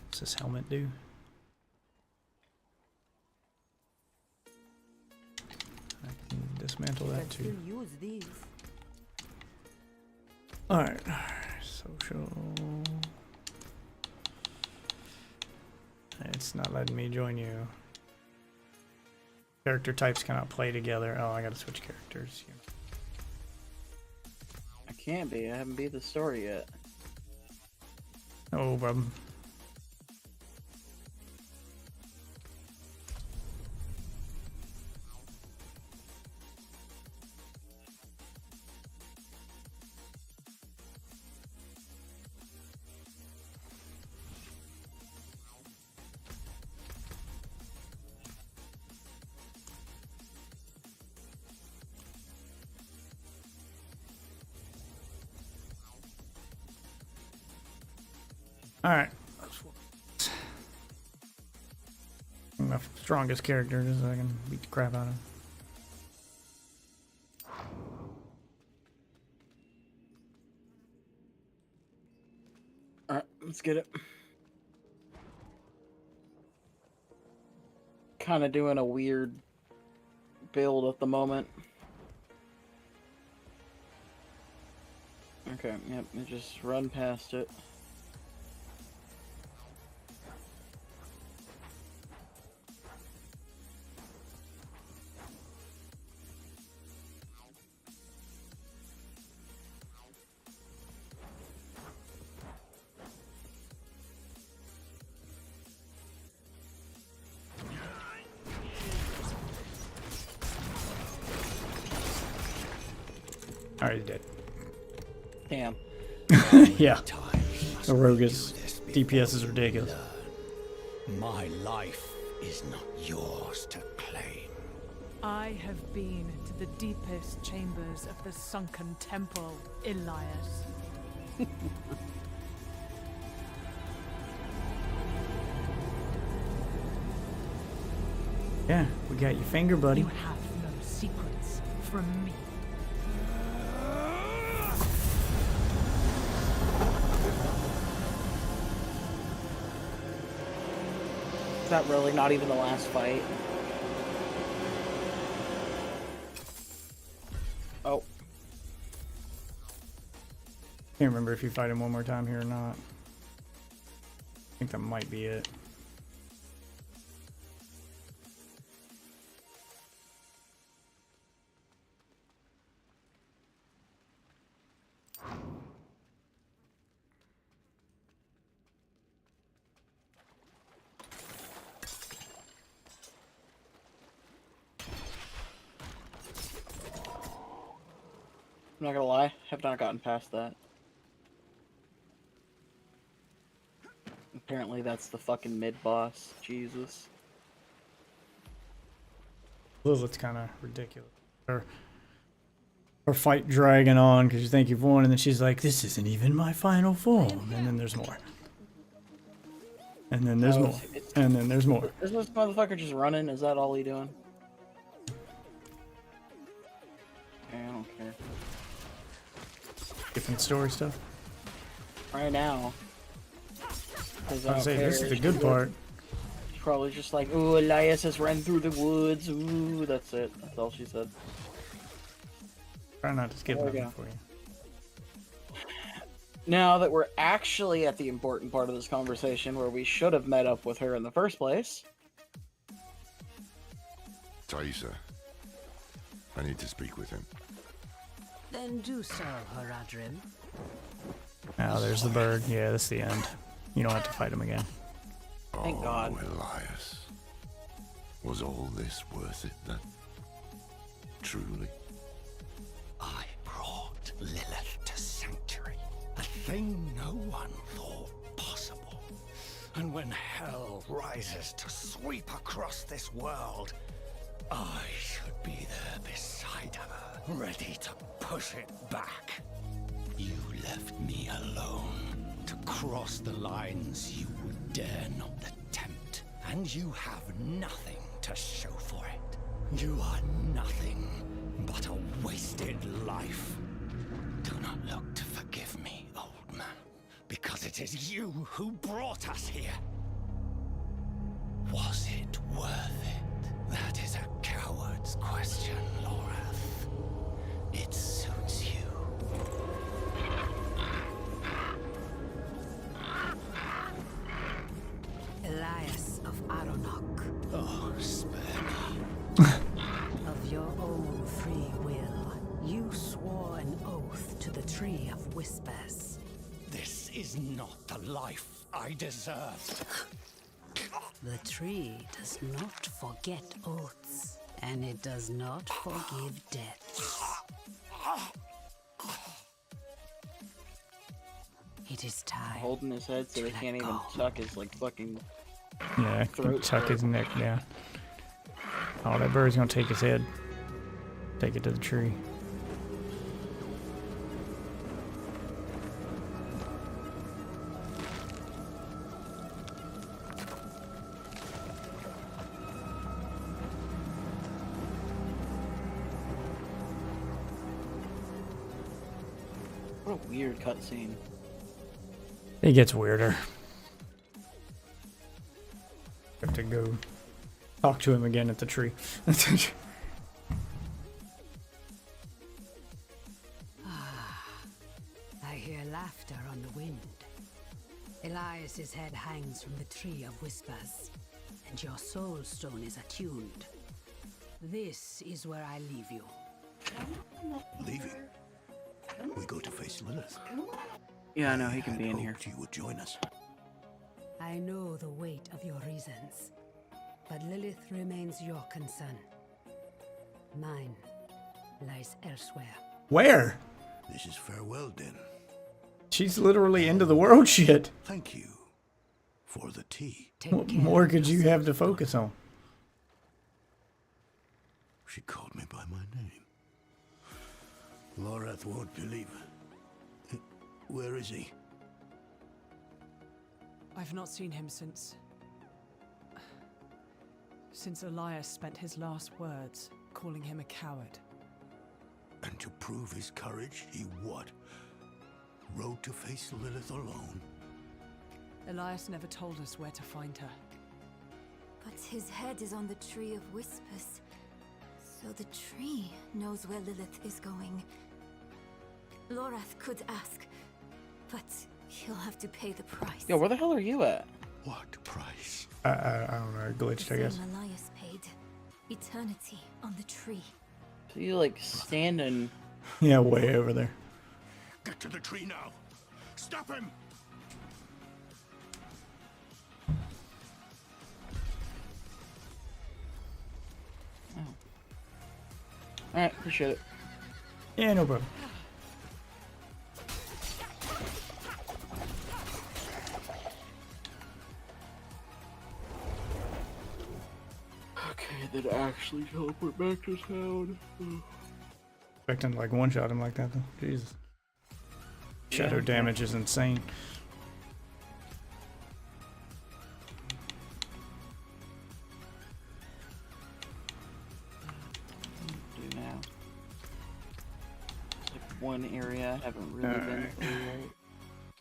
[SPEAKER 1] What's this helmet do? I can dismantle that too.
[SPEAKER 2] Still use these.
[SPEAKER 1] Alright, social. It's not letting me join you. Character types cannot play together. Oh, I gotta switch characters.
[SPEAKER 10] I can't be. I haven't beat the story yet.
[SPEAKER 1] No problem. Alright. My strongest character just so I can beat the crap out of him.
[SPEAKER 10] Alright, let's get it. Kind of doing a weird build at the moment. Okay, yep, just run past it.
[SPEAKER 1] Alright, he's dead.
[SPEAKER 10] Damn.
[SPEAKER 1] Yeah. The Rogus DPS is ridiculous.
[SPEAKER 3] My life is not yours to claim.
[SPEAKER 11] I have been to the deepest chambers of the sunken temple, Elias.
[SPEAKER 1] Yeah, we got your finger, buddy.
[SPEAKER 11] You have no secrets from me.
[SPEAKER 10] that really not even the last fight? Oh.
[SPEAKER 1] Can't remember if you fight him one more time here or not. I think that might be it.
[SPEAKER 10] I'm not gonna lie, have not gotten past that. Apparently that's the fucking mid-boss. Jesus.
[SPEAKER 1] Lilith's kind of ridiculous. Her fight dragging on because you think you've won, and then she's like, "This isn't even my final form," and then there's more. And then there's more. And then there's more.
[SPEAKER 10] Is this motherfucker just running? Is that all he doing? Okay, I don't care.
[SPEAKER 1] Different story stuff.
[SPEAKER 10] Right now.
[SPEAKER 1] I was gonna say, this is the good part.
[SPEAKER 10] She's probably just like, ooh, Elias has run through the woods. Ooh, that's it. That's all she said.
[SPEAKER 1] Try not to skip nothing for you.
[SPEAKER 10] Now that we're actually at the important part of this conversation where we should have met up with her in the first place.
[SPEAKER 12] Thaisa, I need to speak with him.
[SPEAKER 13] Then do so, Haradrim.
[SPEAKER 1] Oh, there's the bird. Yeah, that's the end. You don't have to fight him again.
[SPEAKER 10] Thank God.
[SPEAKER 12] Elias. Was all this worth it then? Truly?
[SPEAKER 3] I brought Lilith to Sanctuary, a thing no one thought possible. And when hell rises to sweep across this world, I should be there beside her, ready to push it back. You left me alone to cross the lines you would dare not attempt, and you have nothing to show for it. You are nothing but a wasted life. Do not look to forgive me, old man, because it is you who brought us here. Was it worth it? That is a coward's question, Lorath. It suits you.
[SPEAKER 13] Elias of Aronok.
[SPEAKER 3] Oh, spare me.
[SPEAKER 13] Of your own free will, you swore an oath to the Tree of Whispers.
[SPEAKER 3] This is not the life I deserve.
[SPEAKER 13] The tree does not forget oaths, and it does not forgive debts. It is time.
[SPEAKER 10] Holding his head so he can't even tuck his like fucking
[SPEAKER 1] Yeah, tuck his neck down. Oh, that bird's gonna take his head. Take it to the tree.
[SPEAKER 10] What a weird cutscene.
[SPEAKER 1] It gets weirder. Have to go talk to him again at the tree.
[SPEAKER 13] I hear laughter on the wind. Elias's head hangs from the Tree of Whispers, and your soul stone is attuned. This is where I leave you.
[SPEAKER 3] Leaving? We go to face Lilith.
[SPEAKER 10] Yeah, I know he can be in here.
[SPEAKER 3] You would join us.
[SPEAKER 13] I know the weight of your reasons, but Lilith remains your concern. Mine lies elsewhere.
[SPEAKER 1] Where?
[SPEAKER 3] This is farewell, then.
[SPEAKER 1] She's literally into the world shit.
[SPEAKER 3] Thank you for the tea.
[SPEAKER 1] What more could you have to focus on?
[SPEAKER 3] She called me by my name. Lorath won't believe it. Where is he?
[SPEAKER 11] I've not seen him since Elias spent his last words calling him a coward.
[SPEAKER 3] And to prove his courage, he what? Rode to face Lilith alone?
[SPEAKER 11] Elias never told us where to find her.
[SPEAKER 2] But his head is on the Tree of Whispers. So the tree knows where Lilith is going. Lorath could ask, but he'll have to pay the price.
[SPEAKER 10] Yo, where the hell are you at?
[SPEAKER 3] What price?
[SPEAKER 1] I don't know. Glitched, I guess.
[SPEAKER 2] Same Elias paid. Eternity on the tree.
[SPEAKER 10] So you like standing?
[SPEAKER 1] Yeah, way over there.
[SPEAKER 3] Get to the tree now. Stop him.
[SPEAKER 10] All right, appreciate it.
[SPEAKER 1] Yeah, no problem.
[SPEAKER 10] Okay, then actually teleport back to town.
[SPEAKER 1] Expecting to like one-shot him like that though. Jesus. Shadow damage is insane.
[SPEAKER 10] Do now. It's like one area I haven't really been through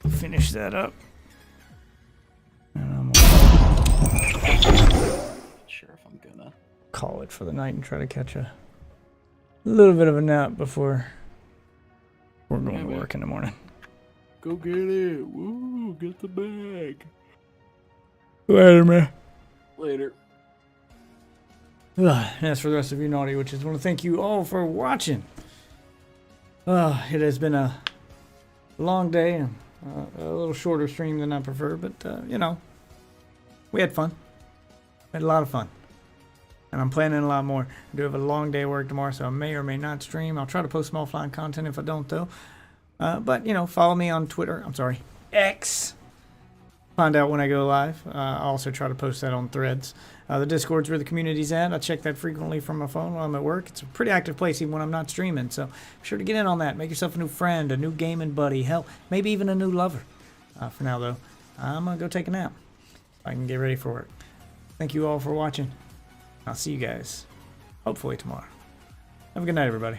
[SPEAKER 10] yet.
[SPEAKER 1] Finish that up. And I'm
[SPEAKER 10] Sure if I'm gonna
[SPEAKER 1] call it for the night and try to catch a little bit of a nap before we're going to work in the morning.
[SPEAKER 10] go get it. Woo, get the bag.
[SPEAKER 1] Later, man.
[SPEAKER 10] Later.
[SPEAKER 1] And as for the rest of you naughty witches, I want to thank you all for watching. It has been a long day and a little shorter stream than I prefer, but you know, we had fun. We had a lot of fun. And I'm planning a lot more. I do have a long day of work tomorrow, so I may or may not stream. I'll try to post some offline content if I don't, though. But, you know, follow me on Twitter. I'm sorry, X. Find out when I go live. I also try to post that on Threads. The Discord's where the community's at. I check that frequently from my phone while I'm at work. It's a pretty active place even when I'm not streaming. So be sure to get in on that. Make yourself a new friend, a new gaming buddy. Hell, maybe even a new lover. For now, though, I'm going to go take a nap so I can get ready for work. Thank you all for watching. I'll see you guys hopefully tomorrow. Have a good night, everybody.